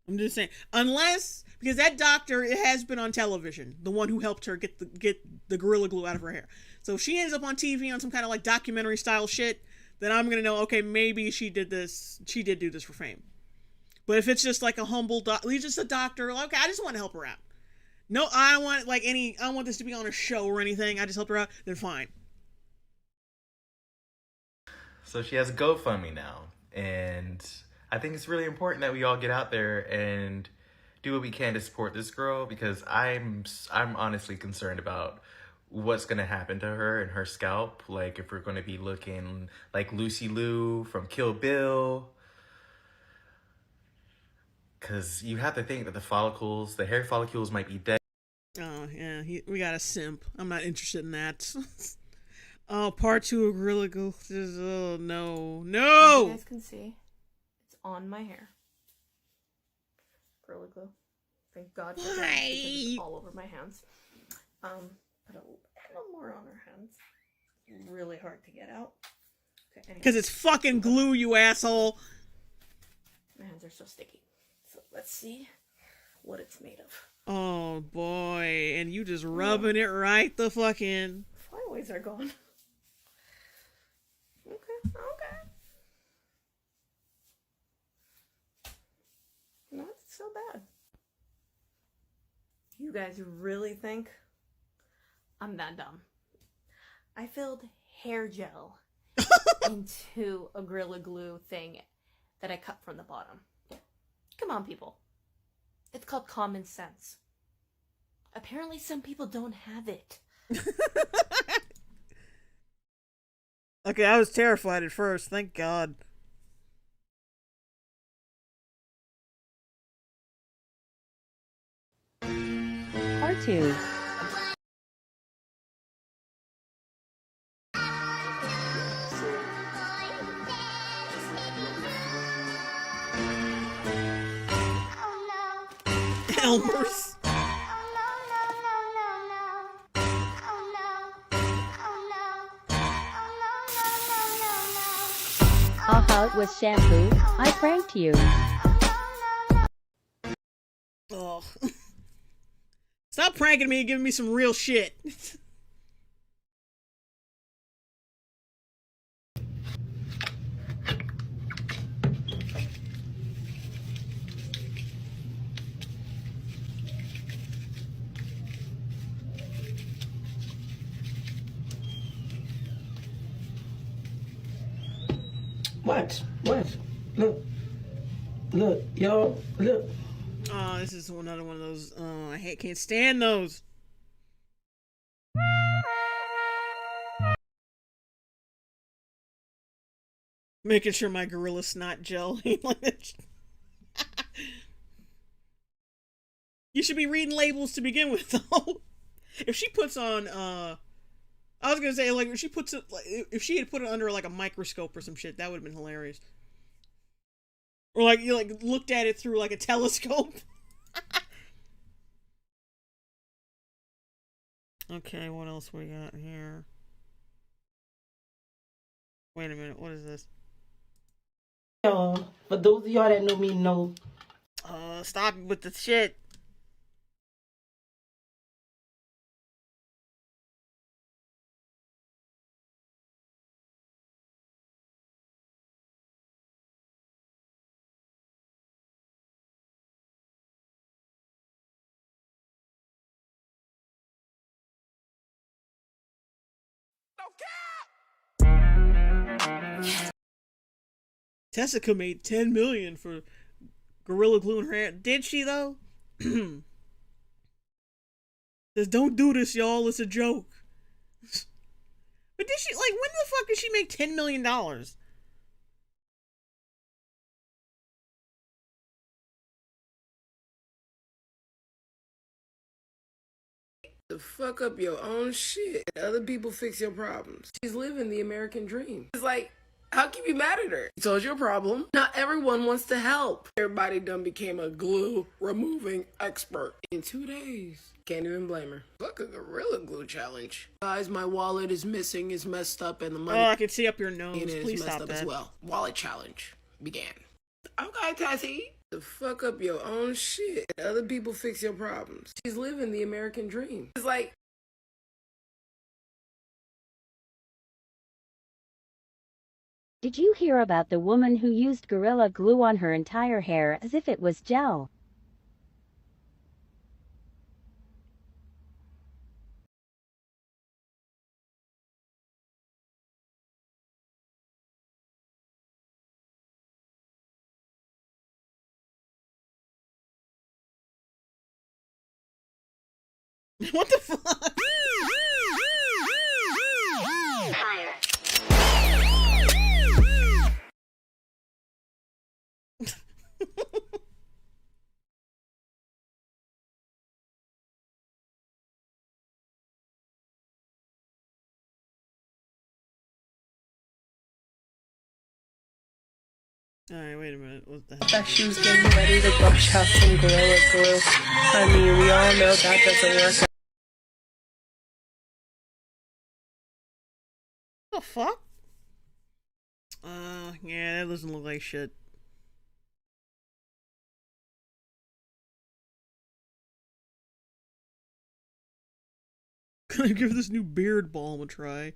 I'm just saying. Because that doctor, it has been on television. The one who helped her get the Gorilla Glue out of her hair. So if she ends up on TV on some kind of, like, documentary style shit, then I'm going to know, okay, maybe she did this. She did do this for fame. But if it's just, like, a humble just a doctor, okay, I just want to help her out. No, I don't want I don't want this to be on a show or anything. I just helped her out. Then fine. So she has a GoFundMe now, and I think it's really important that we all get out there and do what we can to support this girl, because I'm honestly concerned about what's gonna happen to her and her scalp. Like, if we're gonna be looking like Lucy Liu from Kill Bill. Because you have to think that the hair follicles might be dead. Oh, yeah, we got a simp. I'm not interested in that. Oh, part 2 of Gorilla Glue. Oh, no. No! You guys can see, it's on my hair. Gorilla Glue. Thank God for that, because it's all over my hands. Put a little more on her hands. Really hard to get out. Okay, because it's fucking glue, you asshole. My hands are so sticky. So let's see what it's made of. Oh boy, and you just rubbing it right the fuck in. Flyaways are gone. Okay. Not so bad. You guys really think I'm that dumb? I filled hair gel into a Gorilla Glue thing that I cut from the bottom. Come on, people. It's called common sense. Apparently some people don't have it. Okay, I was terrified at first. Thank God. Part 2. Elmer's. Haha, it was shampoo. I pranked you. Oh. Stop pranking me and giving me some real shit. What? Look, y'all, look. Oh, this is another one of those. I can't stand those. Making sure my gorilla snot gel. You should be reading labels to begin with, though. If she puts on, I was gonna say, like, if she puts it, like, if she had put it under like a microscope or some shit, that would have been hilarious. Or like you like looked at it through like a telescope. Okay, what else we got here? Wait a minute, what is this? For those of y'all that know me, know. Stop with the shit. Tessica made $10 million for Gorilla Glue in her hair. Did she though? Says, don't do this, y'all. It's a joke. But did she, like, when the fuck did she make $10 million? To fuck up your own shit and other people fix your problems. She's living the American dream. It's like, how can you be mad at her? You told your problem. Not everyone wants to help. Everybody done became a glue removing expert in 2 days. Can't even blame her. Fuck a Gorilla Glue challenge. Guys, my wallet is missing, is messed up, and the money I can see up your nose. in it Please is messed stop up that. as well. Wallet challenge began. Okay, Tessie. To fuck up your own shit and other people fix your problems. She's living the American dream. It's like, Did you hear about the woman who used Gorilla Glue on her entire hair as if it was gel? What the fuck? Alright, wait a minute. What the hell? That she was getting ready to brush out some Gorilla Glue. I mean, we all know that doesn't work. What the fuck? Yeah, that doesn't look like shit. Gonna give this new beard balm a try.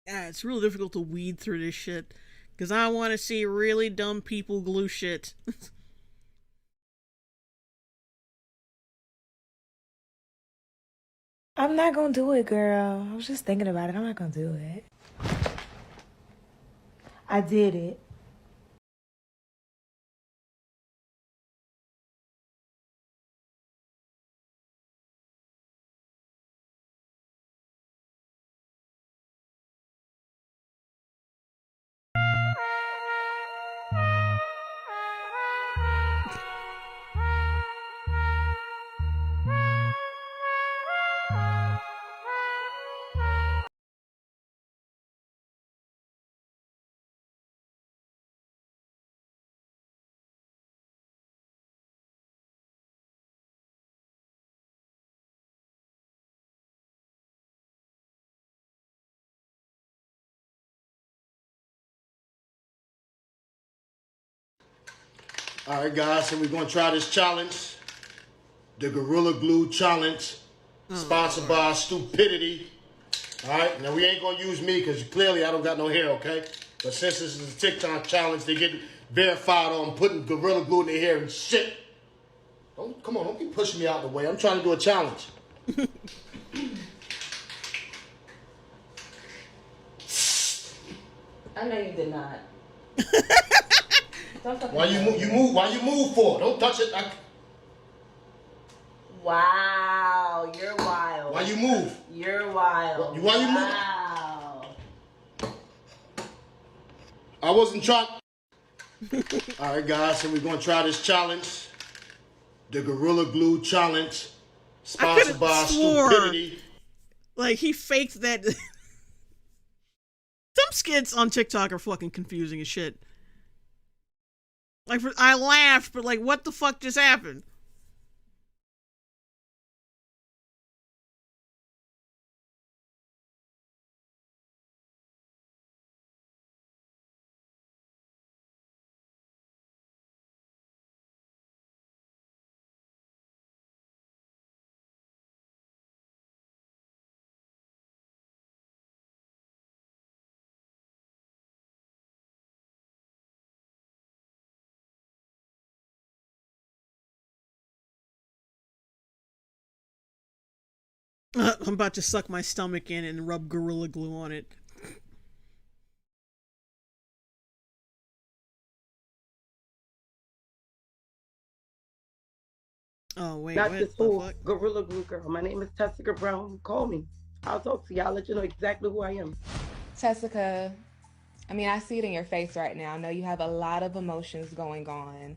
Yeah, it's real difficult to weed through this shit. Because I want to see really dumb people glue shit. I'm not gonna do it, girl. I was just thinking about it. I'm not gonna do it. I did it. All right, guys, so we're going to try this challenge. The Gorilla Glue Challenge, sponsored by Stupidity. All right, now we ain't going to use me because clearly I don't got no hair, okay? But since this is a TikTok challenge, they get verified on putting Gorilla Glue in their hair and shit. Come on, don't be pushing me out the way. I'm trying to do a challenge. I know you did not. Why you move? Why you move for? Don't touch it. Wow, you're wild. Why you move? You're wild. Why you move? Wow. I wasn't trying. All right, guys, so we're gonna try this challenge, the Gorilla Glue Challenge, sponsored by Stupidity. Like he faked that. Some skits on TikTok are fucking confusing as shit. Like I laughed, but like, what the fuck just happened? I'm about to suck my stomach in and rub Gorilla Glue on it. Oh, wait, Not what this the whole fuck? Gorilla Glue girl. My name is Tessica Brown. Call me. I'll talk to you. I'll let you know exactly who I am. Tessica, I mean, I see it in your face right now. I know you have a lot of emotions going on.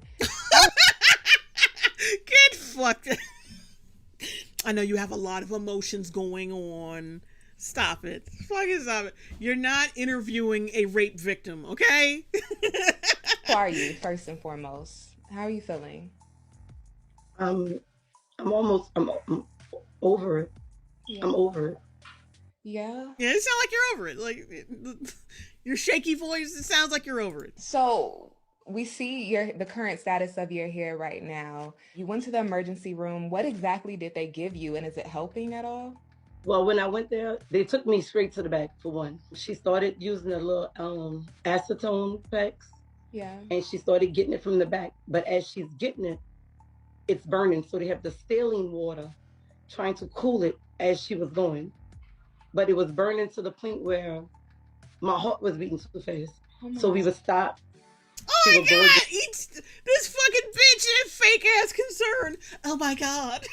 Get fucked. I know you have a lot of emotions going on. Stop it. Fucking stop it. You're not interviewing a rape victim, okay? Who are you, first and foremost? How are you feeling? I'm over it. Yeah. I'm over it. Yeah? Yeah, it sounds like you're over it. Like, your shaky voice, it sounds like you're over it. So, we see the current status of your hair right now. You went to the emergency room. What exactly did they give you, and is it helping at all? Well, when I went there, they took me straight to the back for one. She started using a little acetone packs. Yeah. And she started getting it from the back. But as she's getting it, it's burning. So they have the saline water trying to cool it as she was going. But it was burning to the point where my heart was beating too fast. So we would stop. Oh my god! This fucking bitch and fake ass concern. Oh my god.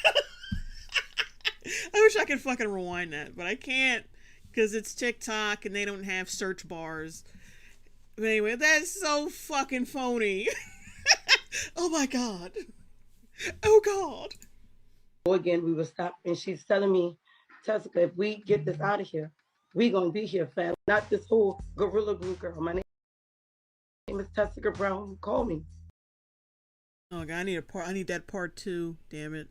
I wish I could fucking rewind that, but I can't because it's TikTok and they don't have search bars. But anyway, that's so fucking phony. Oh my god. Oh god. Again, we would stop, and she's telling me, Tessica, if we get this out of here, we gonna be here, fam. Not this whole Gorilla Glue girl. My name is Tessica Brown. Call me. Oh god, I need that part 2. Damn it.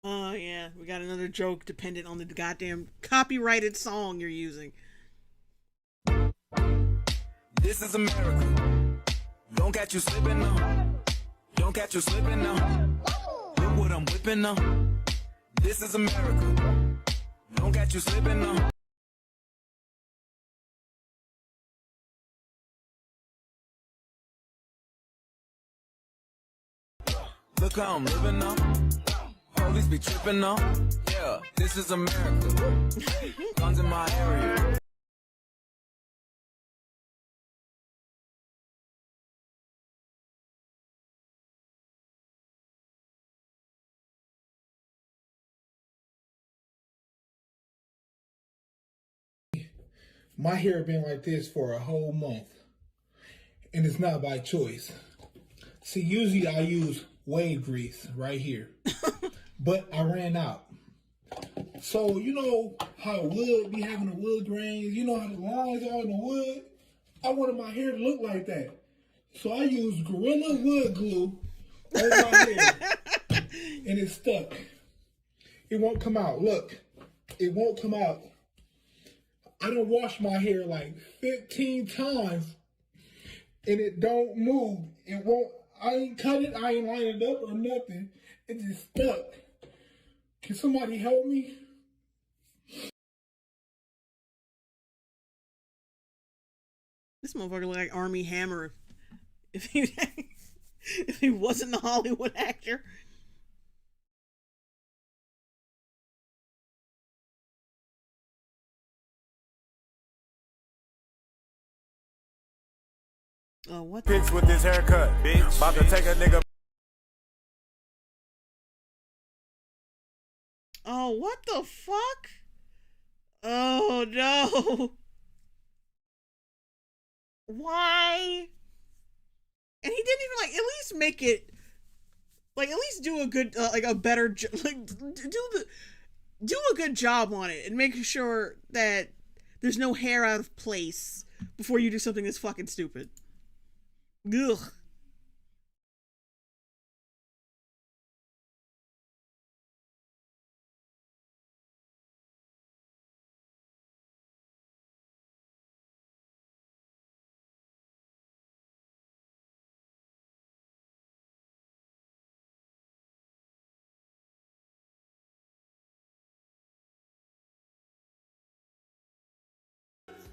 Oh yeah, we got another joke dependent on the goddamn copyrighted song you're using. This is America. Don't catch you slipping now. Don't catch you slipping now. Look what I'm whipping now. This is America. Don't catch you slipping now. Look how I'm living now. Police be tripping now. Yeah, this is America. Guns in my area. My hair been like this for a whole month, and it's not by choice. See, usually I use wave grease right here, but I ran out. So, you know how wood be having the wood grains? You know how the lines are in the wood? I wanted my hair to look like that. So I used Gorilla Wood Glue on my hair, and it stuck. It won't come out. Look, it won't come out. I done washed my hair like 15 times, and it don't move. It won't. I ain't cut it. I ain't lined it up or nothing. It just stuck. Can somebody help me? This motherfucker look like Army Hammer if he if he wasn't a Hollywood actor. Oh, what the Bitch with this haircut, bitch. About to take a nigga. Oh, what the fuck? Oh no. Why? And he didn't even like at least make it like at least do a good like a better like do a good job on it and make sure that there's no hair out of place before you do something that's fucking stupid. Ugh.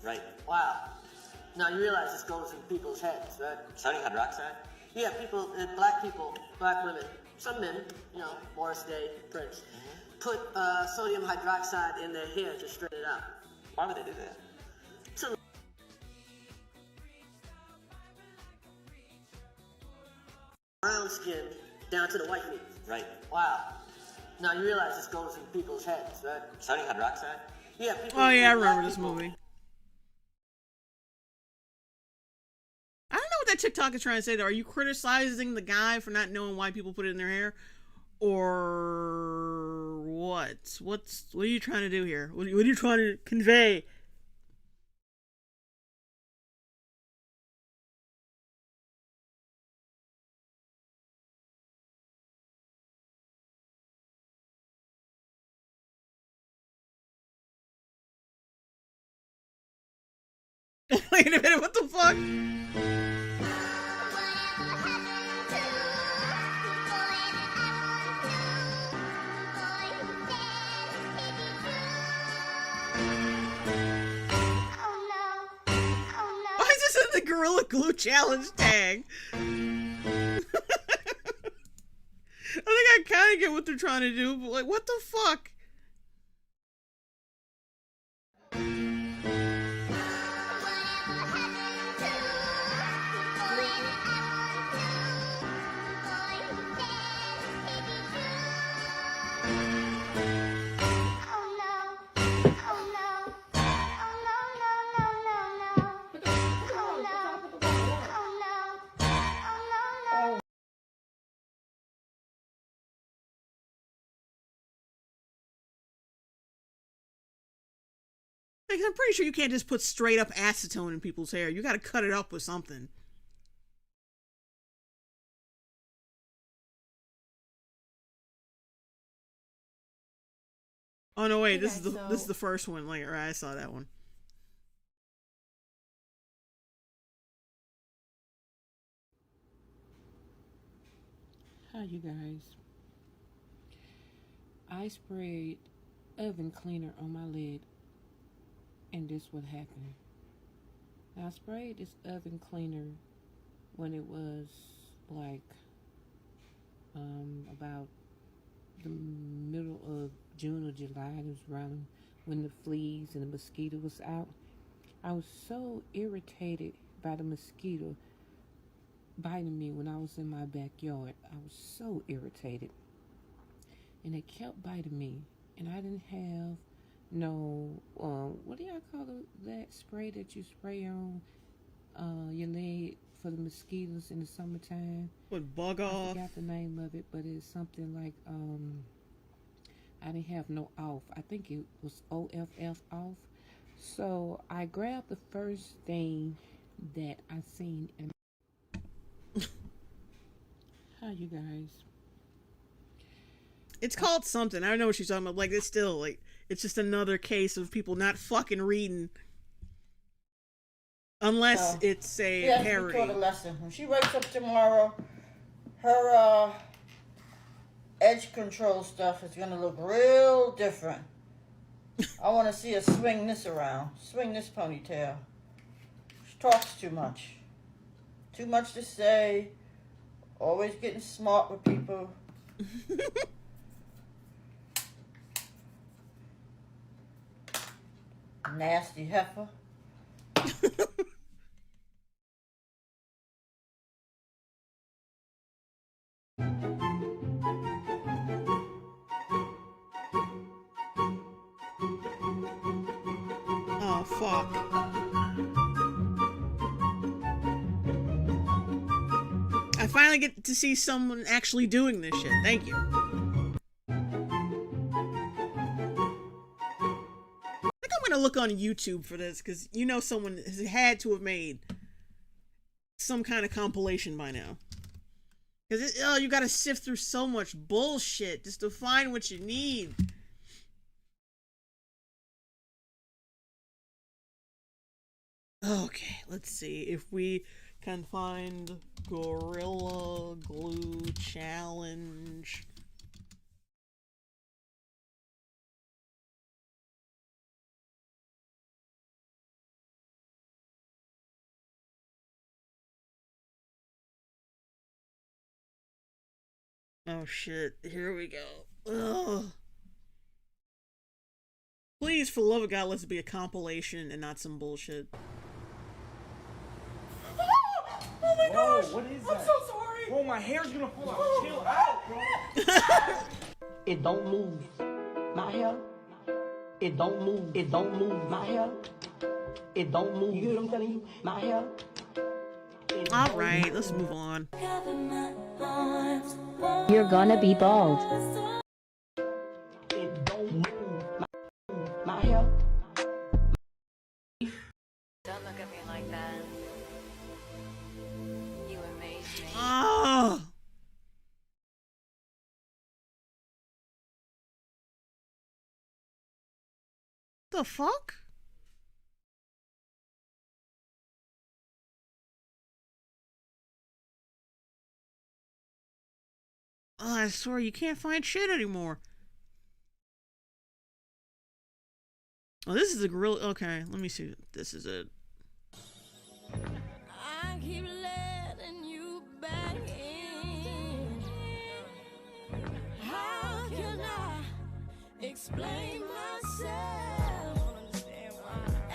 Right. Wow. Now you realize this goes in people's heads, right? Sodium hydroxide? Yeah, people, black people, black women, some men, you know, Morris Day, Prince, put sodium hydroxide in their hair to straighten it out. Why would they do that? To brown skin down to the white meat. Right. Wow. Now you realize this goes in people's heads, right? Sodium hydroxide? Yeah, people. Oh yeah, I remember this movie. I don't know what that TikTok is trying to say though. Are you criticizing the guy for not knowing why people put it in their hair? Or what? What are you trying to do here? What are you trying to convey? Wait a minute, what the fuck? Why is this in the Gorilla Glue Challenge tag? I think I kind of get what they're trying to do, but like, what the fuck? Like, I'm pretty sure you can't just put straight up acetone in people's hair. You gotta cut it up with something. Oh no, wait, this is the first one. Like, right, I saw that one. Hi, you guys. I sprayed oven cleaner on my lid, and this what happened. I sprayed this oven cleaner when it was like about the middle of June or July. It was around when the fleas and the mosquito was out. I was so irritated by the mosquito biting me when I was in my backyard. I was so irritated, and they kept biting me, and I didn't have no, what do y'all call that spray that you spray on your leg for the mosquitoes in the summertime? What, bug off? I forgot the name of it, but it's something like, I didn't have no off. I think it was OFF off. So I grabbed the first thing that I seen in Hi, you guys. It's called something. I don't know what she's talking about. Like, it's still, like, it's just another case of people not fucking reading. Unless it's a parody. She taught a lesson. When she wakes up tomorrow, her edge control stuff is going to look real different. I want to see her swing this around. Swing this ponytail. She talks too much. Too much to say. Always getting smart with people. Nasty heifer. Oh, fuck. I finally get to see someone actually doing this shit. Thank you. I think I'm gonna look on YouTube for this, because you know someone has had to have made some kind of compilation by now. Because you gotta sift through so much bullshit just to find what you need. Okay, let's see if we can find Gorilla Glue Challenge. Oh shit, here we go. Ugh. Please, for the love of God, let's be a compilation and not some bullshit. Oh my gosh! What is I'm that? so sorry! Bro, my hair's gonna fall out. Chill out, bro. It don't move. My hair. It don't move. It don't move. My hair. It don't move. You hear what I'm telling you? My hair. Alright, let's move on. You're gonna be bald. It don't move. My hair. Don't look at me like that. You amaze me. Oh! The fuck? Oh, I swear you can't find shit anymore. Oh, this is a gorilla. Okay, let me see. This is it. I keep letting you back in. How can I explain myself?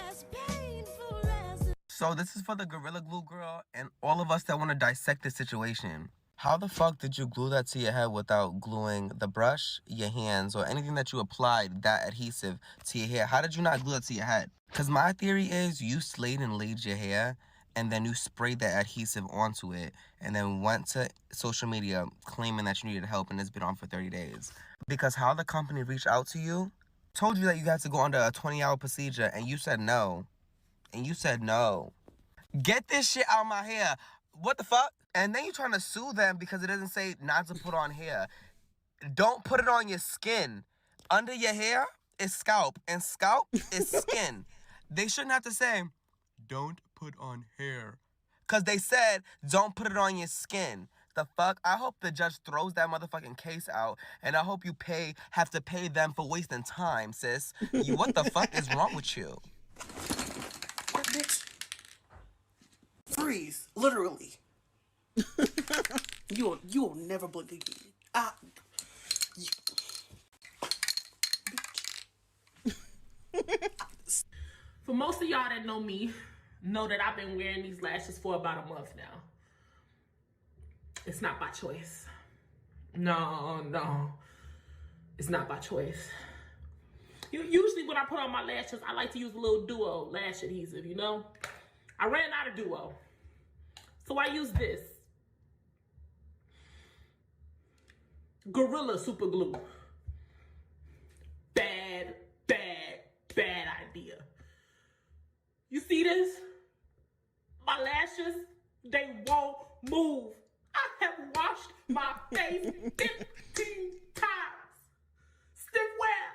As painful as So this is for the Gorilla Glue girl and all of us that want to dissect the situation. How the fuck did you glue that to your head without gluing the brush, your hands, or anything that you applied, that adhesive, to your hair? How did you not glue it to your head? Because my theory is you slayed and laid your hair, and then you sprayed that adhesive onto it, and then went to social media claiming that you needed help, and it's been on for 30 days. Because how the company reached out to you, told you that you had to go under a 20-hour procedure, and you said no. And you said no. Get this shit out of my hair. What the fuck? And then you're trying to sue them because it doesn't say not to put on hair. Don't put it on your skin. Under your hair is scalp, and scalp is skin. They shouldn't have to say, don't put on hair. Because they said, don't put it on your skin. The fuck? I hope the judge throws that motherfucking case out, and I hope you have to pay them for wasting time, sis. What the fuck is wrong with you? What, bitch? Freeze, literally. You'll never blink again. For most of y'all that know me, know that I've been wearing these lashes for about a month now. It's not by choice. No. It's not by choice. Usually when I put on my lashes, I like to use a little duo lash adhesive, you know? I ran out of duo. So I use this. Gorilla Super Glue. Bad idea. You see this? My lashes, they won't move. I have washed my face 15 times. Stiff wear.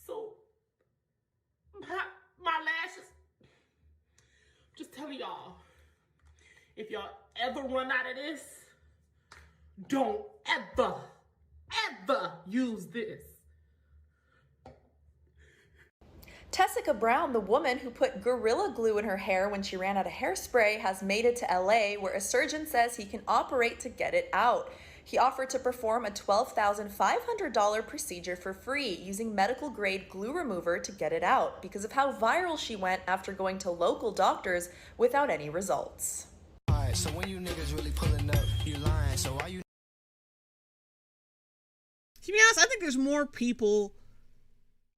So, my lashes, just telling y'all, if y'all ever run out of this, don't ever use this. Tessica Brown, the woman who put Gorilla Glue in her hair when she ran out of hairspray, has made it to LA, where a surgeon says he can operate to get it out. He offered to perform a $12,500 procedure for free, using medical-grade glue remover to get it out, because of how viral she went after going to local doctors without any results. Alright, so when you niggas really pulling up, you lying, so why you... To be honest, I think there's more people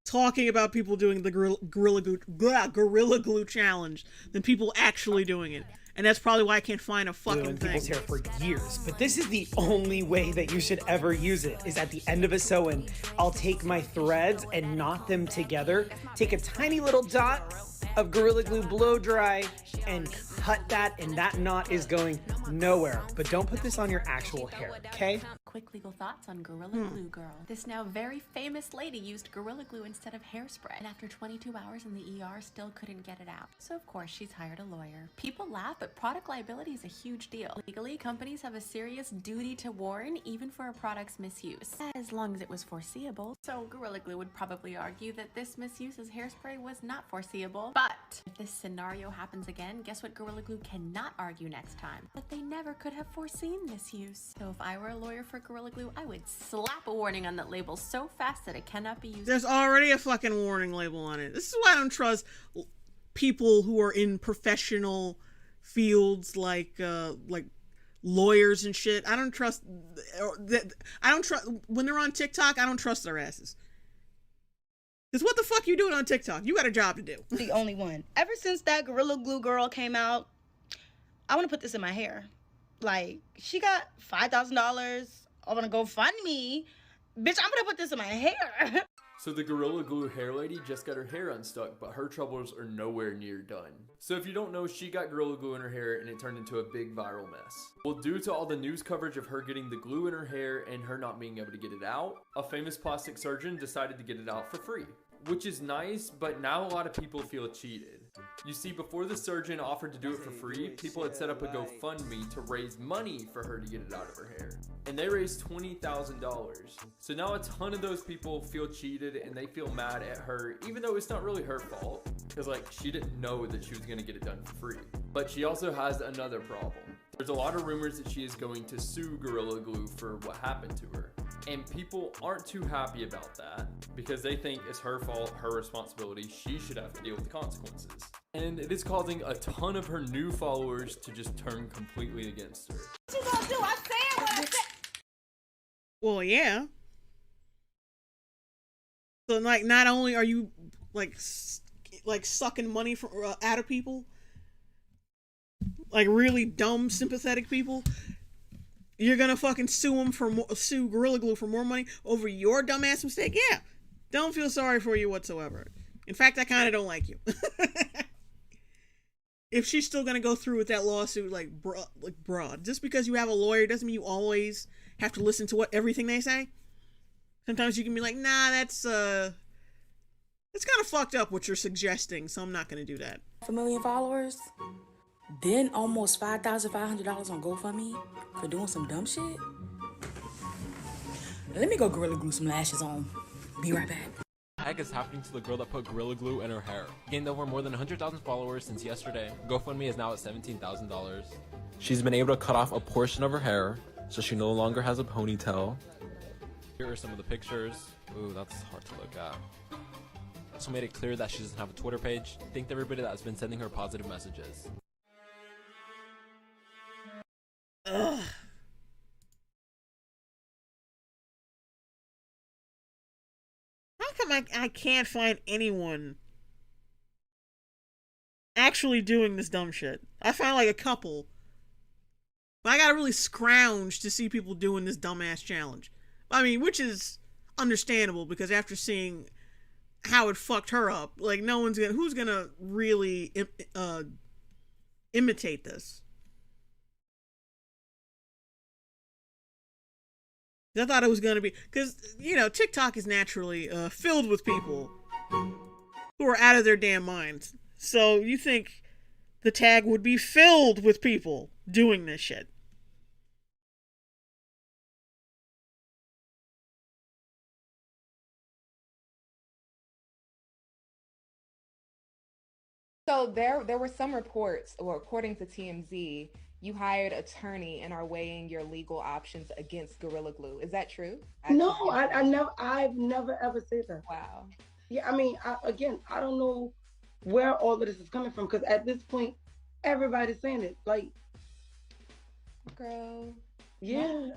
talking about people doing the Gorilla Glue challenge than people actually doing it. And that's probably why I can't find a fucking thing. People's hair for years, but this is the only way that you should ever use it, is at the end of a sew-in. I'll take my threads and knot them together, take a tiny little dot of Gorilla Glue blow dry, and cut that, and that knot is going nowhere. But don't put this on your actual hair, okay? Quick legal thoughts on Gorilla Glue Girl. This now very famous lady used Gorilla Glue instead of hairspray, and after 22 hours in the ER still couldn't get it out. So of course she's hired a lawyer. People laugh, but product liability is a huge deal. Legally, companies have a serious duty to warn, even for a product's misuse, as long as it was foreseeable. So Gorilla Glue would probably argue that this misuse as hairspray was not foreseeable. But if this scenario happens again, guess what Gorilla Glue cannot argue next time? That they never could have foreseen misuse. So if I were a lawyer for Gorilla Glue, I would slap a warning on that label so fast that it cannot be used. There's already a fucking warning label on it. This is why I don't trust people who are in professional fields like lawyers and shit. I don't trust when they're on TikTok. I don't trust their asses. Because what the fuck you doing on TikTok? You got a job to do. The only one. Ever since that Gorilla Glue Girl came out, I want to put this in my hair. Like, she got $5,000 on a GoFundMe. Bitch, I'm gonna put this in my hair. So the Gorilla Glue hair lady just got her hair unstuck, but her troubles are nowhere near done. So if you don't know, she got Gorilla Glue in her hair and it turned into a big viral mess. Well, due to all the news coverage of her getting the glue in her hair and her not being able to get it out, a famous plastic surgeon decided to get it out for free. Which is nice, but now a lot of people feel cheated. You see, before the surgeon offered to do it for free, people had set up a GoFundMe to raise money for her to get it out of her hair. And they raised $20,000. So now a ton of those people feel cheated and they feel mad at her, even though it's not really her fault. Because like, she didn't know that she was gonna get it done for free. But she also has another problem. There's a lot of rumors that she is going to sue Gorilla Glue for what happened to her. And people aren't too happy about that because they think it's her fault, her responsibility, she should have to deal with the consequences. And it is causing a ton of her new followers to just turn completely against her. What you gonna do? I said what I said. Well, yeah. So like, not only are you like sucking money from out of people, like really dumb, sympathetic people, you're gonna fucking sue Gorilla Glue for more money over your dumbass mistake? Yeah. Don't feel sorry for you whatsoever. In fact, I kind of don't like you. If she's still gonna go through with that lawsuit, bruh, just because you have a lawyer doesn't mean you always have to listen to everything they say. Sometimes you can be like, nah, that's kind of fucked up what you're suggesting, so I'm not gonna do that. 500,000 followers, then almost $5,500 on GoFundMe for doing some dumb shit. Let me go Gorilla Glue some lashes on. Be right back. What the heck is happening to the girl that put Gorilla Glue in her hair? Gained over more than 100,000 followers since yesterday. GoFundMe is now at $17,000. She's been able to cut off a portion of her hair, so she no longer has a ponytail. Here are some of the pictures. Ooh, that's hard to look at. Also made it clear that she doesn't have a Twitter page. Thanked everybody that's been sending her positive messages. Ugh. How come I can't find anyone actually doing this dumb shit? I found like a couple. But I gotta really scrounge to see people doing this dumbass challenge. I mean, which is understandable because after seeing how it fucked her up, like who's gonna really imitate this? I thought it was gonna be, because TikTok is naturally filled with people who are out of their damn minds. So you think the tag would be filled with people doing this shit? So there were some reports, or according to TMZ, you hired attorney and are weighing your legal options against Gorilla Glue. Is that true? No, I've never ever said that. Wow. Yeah, I mean, I don't know where all of this is coming from, because at this point, everybody's saying it. Like, girl. Yeah.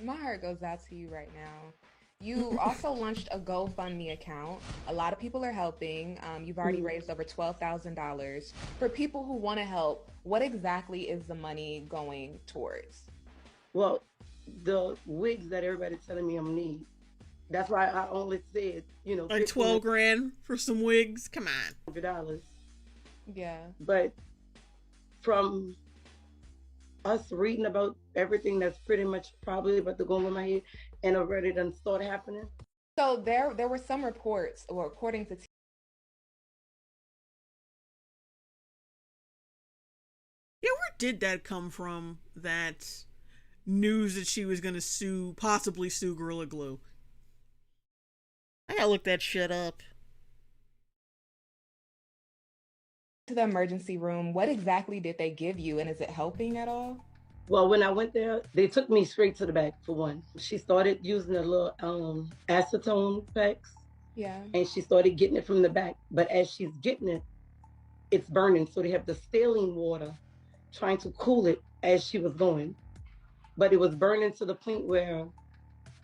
My heart goes out to you right now. You also launched a GoFundMe account. A lot of people are helping. You've already raised over $12,000. For people who want to help, what exactly is the money going towards? Well, the wigs that everybody's telling me I'm need. That's why I only said, like 12 grand for some wigs. Come on. $100. Yeah. But from us reading about everything that's pretty much probably about to go over my head and already done started happening. So there were some reports, or according to Yeah, where did that come from? That news that she was gonna possibly sue Gorilla Glue. I gotta look that shit up. To the emergency room, what exactly did they give you, and is it helping at all? Well, when I went there, they took me straight to the back for one. She started using the little acetone packs. Yeah. And she started getting it from the back. But as she's getting it, it's burning. So they have the saline water trying to cool it as she was going. But it was burning to the point where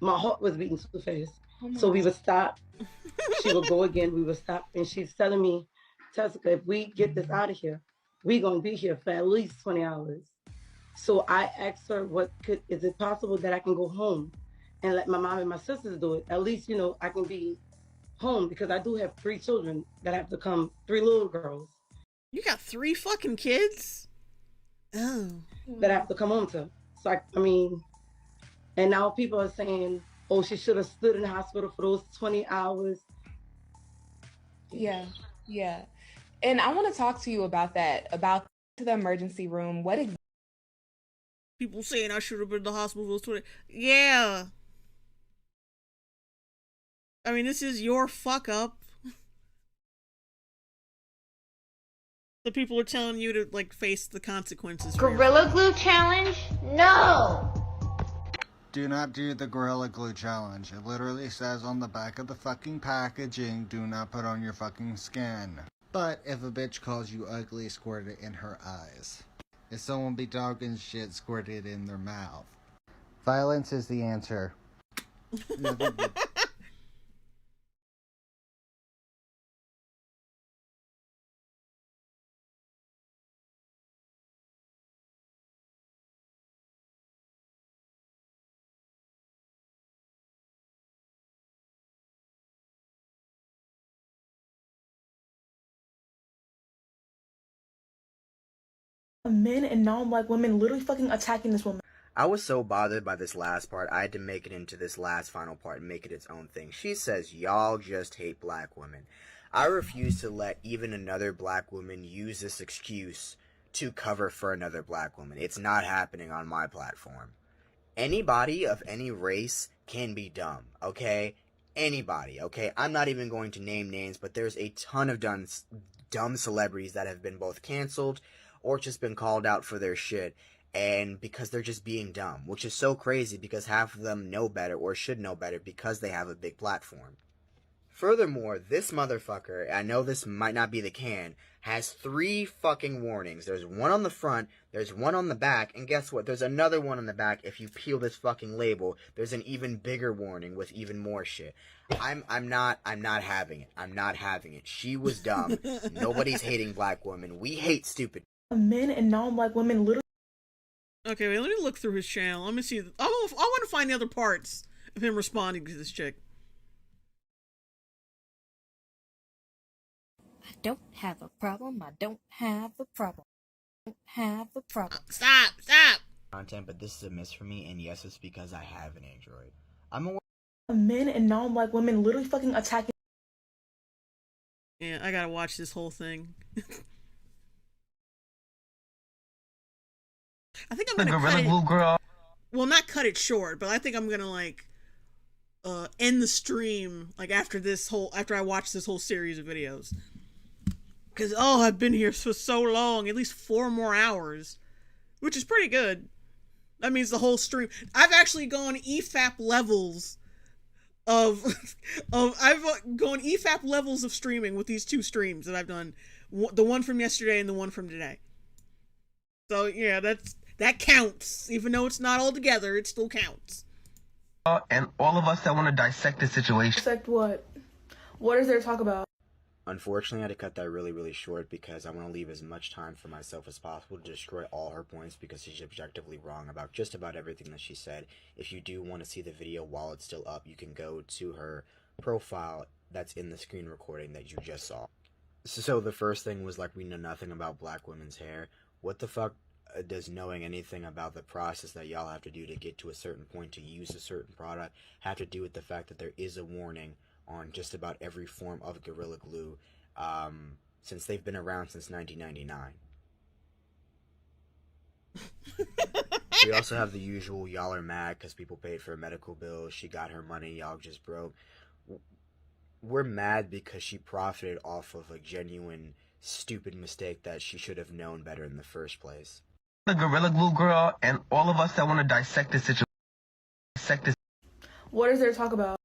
my heart was beating too fast. Oh my So we God. would stop. She would go again. We would stop. And she's telling me, Tessica, if we get this out of here, we're going to be here for at least 20 hours. So I asked her, is it possible that I can go home and let my mom and my sisters do it? At least, I can be home, because I do have 3 children that have to come, 3 little girls. You got 3 fucking kids? Oh. That I have to come home to. So, I mean, and now people are saying, oh, she should have stood in the hospital for those 20 hours. Yeah. And I want to talk to you about that, about the emergency room. What exactly? People saying I should have been in the hospital for those 20. Yeah. I mean, this is your fuck up. The people are telling you to, face the consequences. Gorilla Glue challenge? No! Do not do the Gorilla Glue challenge. It literally says on the back of the fucking packaging, do not put on your fucking skin. But if a bitch calls you ugly, squirt it in her eyes. If someone be talking shit, squirt it in their mouth. Violence is the answer. Men and non-black women literally fucking attacking this woman. I was so bothered by this last part, I had to make it into this last final part and make it its own thing. She says, y'all just hate black women. I refuse to let even another black woman use this excuse to cover for another black woman. It's not happening on my platform. Anybody of any race can be dumb, okay? Anybody, okay? I'm not even going to name names, but there's a ton of dumb celebrities that have been both canceled or just been called out for their shit, and because they're just being dumb, which is so crazy because half of them know better or should know better because they have a big platform. Furthermore, this motherfucker, I know this might not be the can, has 3 fucking warnings. There's one on the front, there's one on the back, and guess what? There's another one on the back. If you peel this fucking label, there's an even bigger warning with even more shit. I'm not having it. I'm not having it. She was dumb. Nobody's hating black women. We hate stupid. Men and non-black women literally. Okay, wait, let me look through his channel. Let me see. I want to find the other parts of him responding to this chick. I don't have a problem. I don't have a problem. I don't have a problem. Stop! Content, but this is a miss for me, and yes, it's because I have an Android. I'm aware. Men and non-black women literally fucking attacking. Yeah, I gotta watch this whole thing. I think I'm gonna cut it. Girl. Well, not cut it short, but I think I'm gonna like end the stream like after I watch this whole series of videos. Cause I've been here for so long, at least 4 more hours, which is pretty good. That means the whole stream. I've actually gone EFAP levels of streaming with these 2 streams that I've done, the one from yesterday and the one from today. So yeah, that counts. Even though it's not all together, it still counts. And all of us that want to dissect the situation. Dissect what? What is there to talk about? Unfortunately, I had to cut that really, really short because I want to leave as much time for myself as possible to destroy all her points because she's objectively wrong about just about everything that she said. If you do want to see the video while it's still up, you can go to her profile that's in the screen recording that you just saw. So the first thing was like, we know nothing about black women's hair. What the fuck does knowing anything about the process that y'all have to do to get to a certain point to use a certain product have to do with the fact that there is a warning on just about every form of Gorilla Glue since they've been around since 1999. We also have the usual, y'all are mad because people paid for a medical bill, she got her money, y'all just broke. We're mad because she profited off of a genuine stupid mistake that she should have known better in the first place. The Gorilla Glue girl and all of us that want to dissect this situation. What is there to talk about?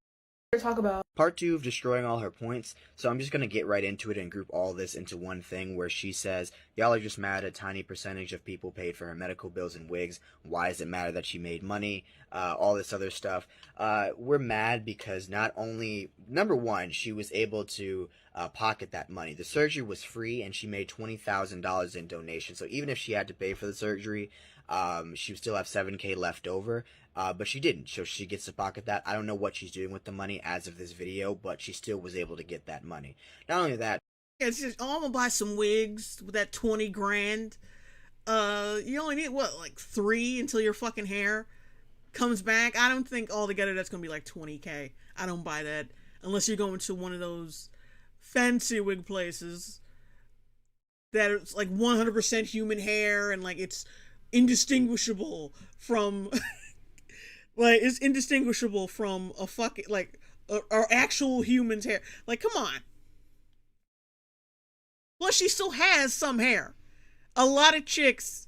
Part 2 of destroying all her points, so I'm just going to get right into it and group all this into one thing where she says, y'all are just mad a tiny percentage of people paid for her medical bills and wigs, why does it matter that she made money, all this other stuff. We're mad because not only, number one, she was able to pocket that money. The surgery was free and she made $20,000 in donation, so even if she had to pay for the surgery, she would still have $7,000 left over. But she didn't, so she gets to pocket that. I don't know what she's doing with the money as of this video, but she still was able to get that money. Not only that, it's just, I'm gonna buy some wigs with that 20 grand. You only need, what, like 3 until your fucking hair comes back? I don't think altogether that's gonna be like 20K. I don't buy that. Unless you're going to one of those fancy wig places that it's like 100% human hair and like it's indistinguishable from... like, it's indistinguishable from a fucking, like, our actual human's hair. Like, come on. Plus, she still has some hair. A lot of chicks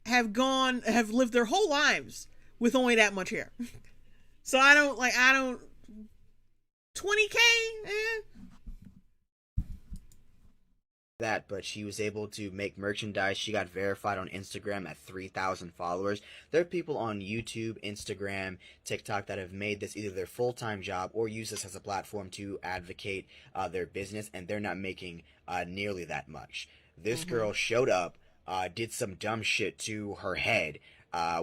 have lived their whole lives with only that much hair. So I don't, 20K? that, but she was able to make merchandise. She got verified on Instagram at 3,000 followers. There are people on YouTube, Instagram, TikTok that have made this either their full-time job or use this as a platform to advocate their business, and they're not making nearly that much. This girl showed up, did some dumb shit to her head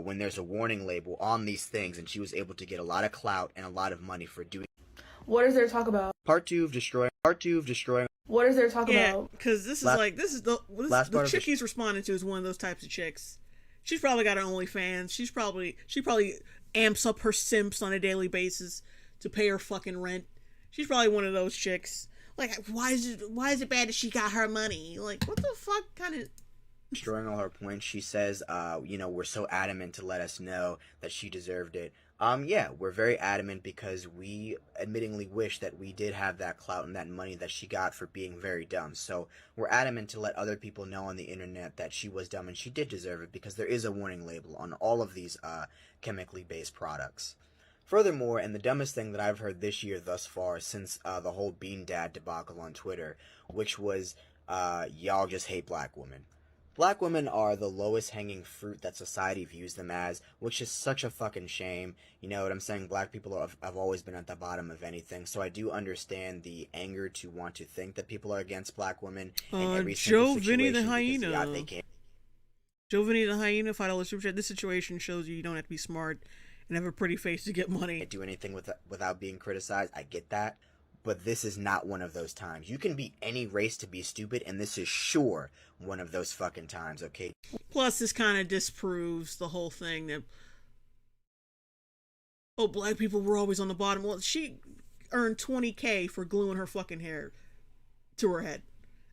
when there's a warning label on these things, and she was able to get a lot of clout and a lot of money for doing. What is there to talk about? Part 2 of destroying. What is there to talk yeah, about? because the chick he's responding to is one of those types of chicks. She's probably got her OnlyFans. She probably amps up her simps on a daily basis to pay her fucking rent. She's probably one of those chicks. Like, why is it bad that she got her money? Like, what the fuck kind of... Destroying all her points, she says, we're so adamant to let us know that she deserved it. Yeah, we're very adamant because we admittingly wish that we did have that clout and that money that she got for being very dumb. So we're adamant to let other people know on the internet that she was dumb and she did deserve it because there is a warning label on all of these chemically based products. Furthermore, and the dumbest thing that I've heard this year thus far since the whole Bean Dad debacle on Twitter, which was, y'all just hate black women. Black women are the lowest hanging fruit that society views them as, which is such a fucking shame. You know what I'm saying? Black people have always been at the bottom of anything, so I do understand the anger to want to think that people are against black women in every single Joe Vinny the situation because, hyena. they can't. Joe Vinny the hyena, $5 super chat. This situation shows you don't have to be smart and have a pretty face to get money. Do anything without being criticized. I get that. But this is not one of those times. You can be any race to be stupid, and this is sure one of those fucking times, okay? Plus, this kind of disproves the whole thing that, oh, black people were always on the bottom. Well, she earned $20K for gluing her fucking hair to her head.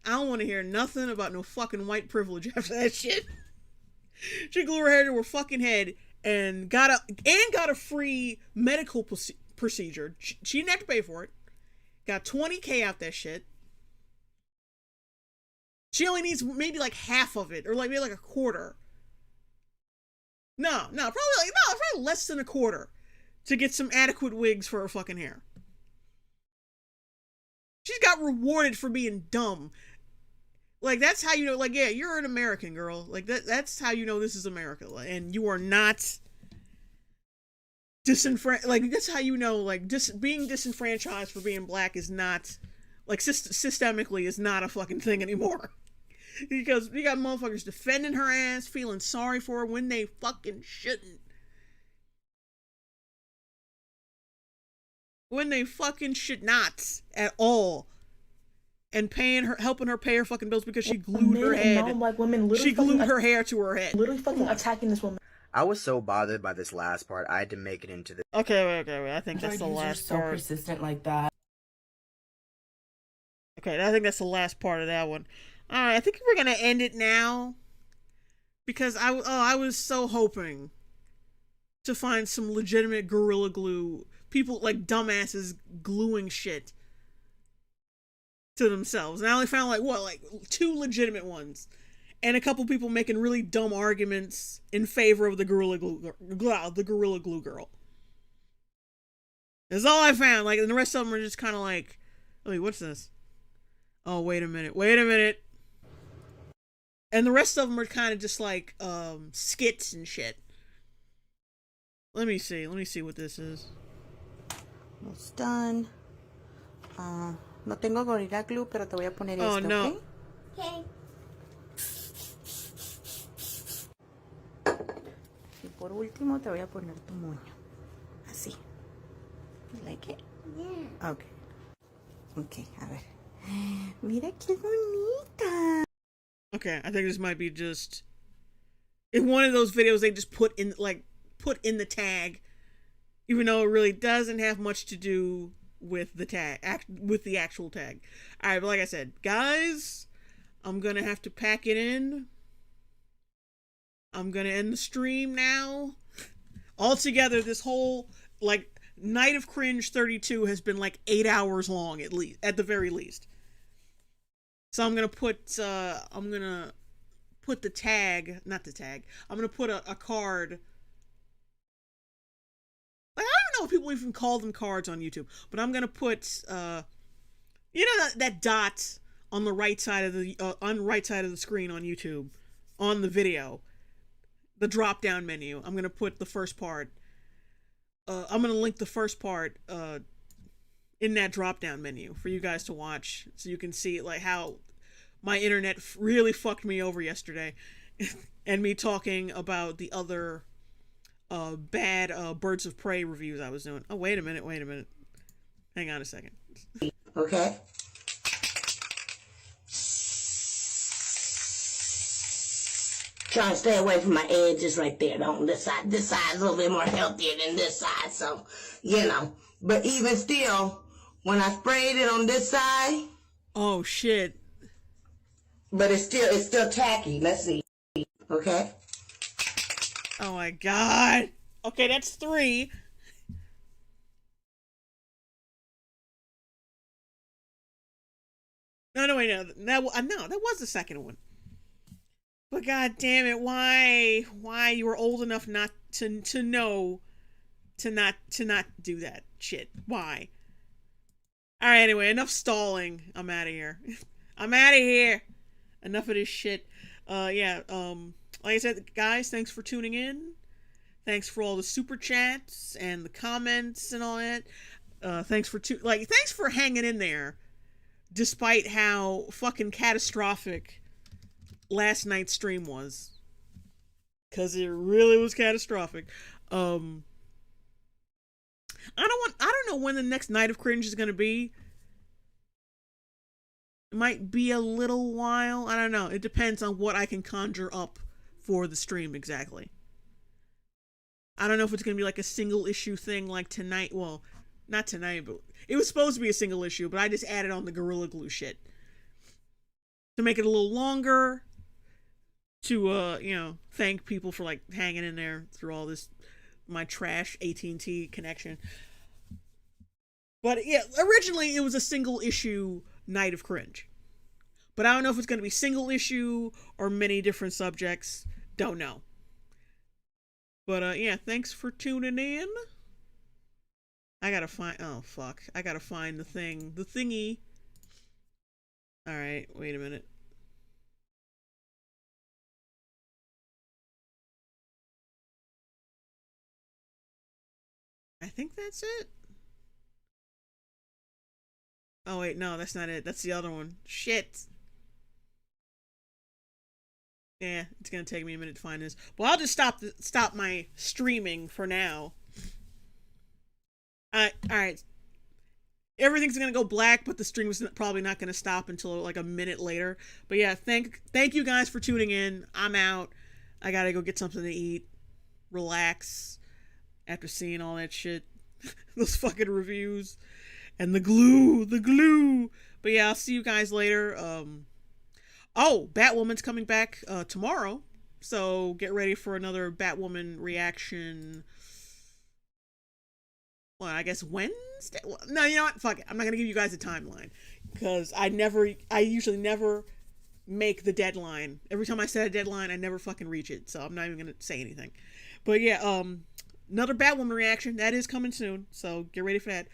I don't want to hear nothing about no fucking white privilege after that shit. She glued her hair to her fucking head and got a free medical procedure. She didn't have to pay for it. Got $20K out that shit. She only needs maybe like half of it, or like maybe like a quarter. Probably less than a quarter to get some adequate wigs for her fucking hair. She's got rewarded for being dumb. Like, that's how you know, like, yeah, you're an American, girl. Like, that's how you know this is America. And you are not like, that's how you know, like, being disenfranchised for being black is not, like, systemically is not a fucking thing anymore. Because we got motherfuckers defending her ass, feeling sorry for her when they fucking shouldn't. When they fucking should not at all. And helping her pay her fucking bills because she glued her head. Non-black women she glued her hair to her head. Literally fucking attacking this woman. I was so bothered by this last part, I had to make it into the... Okay, wait. I think that's the last part. So persistent like that. Okay, I think that's the last part of that one. Alright, I think we're gonna end it now. Because I was so hoping to find some legitimate Gorilla Glue. People, like, dumbasses gluing shit to themselves. And I only found, like 2 legitimate ones. And a couple people making really dumb arguments in favor of the Gorilla Glue girl. That's all I found. Like, and the rest of them are just kind of like, wait, what's this? Oh, wait a minute. And the rest of them are kind of just like skits and shit. Let me see what this is. It's done. No tengo Gorilla Glue, pero te voy a poner esto, no. ¿ok? Y por último te voy a poner tu moño. Así. You like it? Yeah. Okay. Okay, a ver. Mira qué bonita. Okay, I think this might be just... in one of those videos they just put in the tag, even though it really doesn't have much to do with the tag, with the actual tag. Alright, but like I said, guys, I'm gonna have to pack it in. I'm gonna end the stream now. Altogether, this whole, like, Night of Cringe 32 has been like 8 hours long, at the very least. So I'm gonna put the tag, not the tag, I'm gonna put a card. Like, I don't know if people even call them cards on YouTube, but I'm gonna put, you know, that dot on the right side of the screen on YouTube, on the video, the drop down menu. I'm gonna put the first part. I'm gonna link the first part in that drop down menu for you guys to watch, so you can see like how my internet really fucked me over yesterday, and me talking about the other bad Birds of Prey reviews I was doing. Oh, wait a minute. Hang on a second. Okay. Trying to stay away from my edges right there. This side is a little bit more healthier than this side, so, you know. But even still, when I sprayed it on this side... Oh, shit. But it's still tacky. Let's see. Okay? Oh my god. Okay, that's 3. No, wait, no. That was the second one. But god damn it, why you were old enough not to know to not do that shit. Why? All right, anyway, enough stalling. I'm out of here. I'm out of here. Enough of this shit. Like I said, guys, thanks for tuning in. Thanks for all the super chats and the comments and all that. Thanks for hanging in there, despite how fucking catastrophic last night's stream was. Cause it really was catastrophic. I don't know when the next Night of Cringe is gonna be. It might be a little while. I don't know. It depends on what I can conjure up for the stream exactly. I don't know if it's gonna be like a single issue thing like tonight. Well, not tonight, but it was supposed to be a single issue, but I just added on the Gorilla Glue shit to make it a little longer. To thank people for like hanging in there through all this my trash AT&T connection. But yeah, originally it was a single issue Night of Cringe. But I don't know if it's going to be single issue or many different subjects. Don't know. But yeah, thanks for tuning in. I gotta find the thingy. Alright, wait a minute. I think that's it. Oh wait, no, that's not it. That's the other one. Shit. Yeah, it's gonna take me a minute to find this. Well, I'll just stop my streaming for now. Alright. Everything's gonna go black, but the stream is probably not gonna stop until like a minute later. But yeah, thank you guys for tuning in. I'm out. I gotta go get something to eat. Relax. After seeing all that shit. Those fucking reviews. And the glue. But yeah, I'll see you guys later. Batwoman's coming back tomorrow. So get ready for another Batwoman reaction. Well, I guess Wednesday? No, you know what? Fuck it. I'm not going to give you guys a timeline. Because I usually never make the deadline. Every time I set a deadline, I never fucking reach it. So I'm not even going to say anything. But yeah, another Batwoman reaction. That is coming soon. So get ready for that.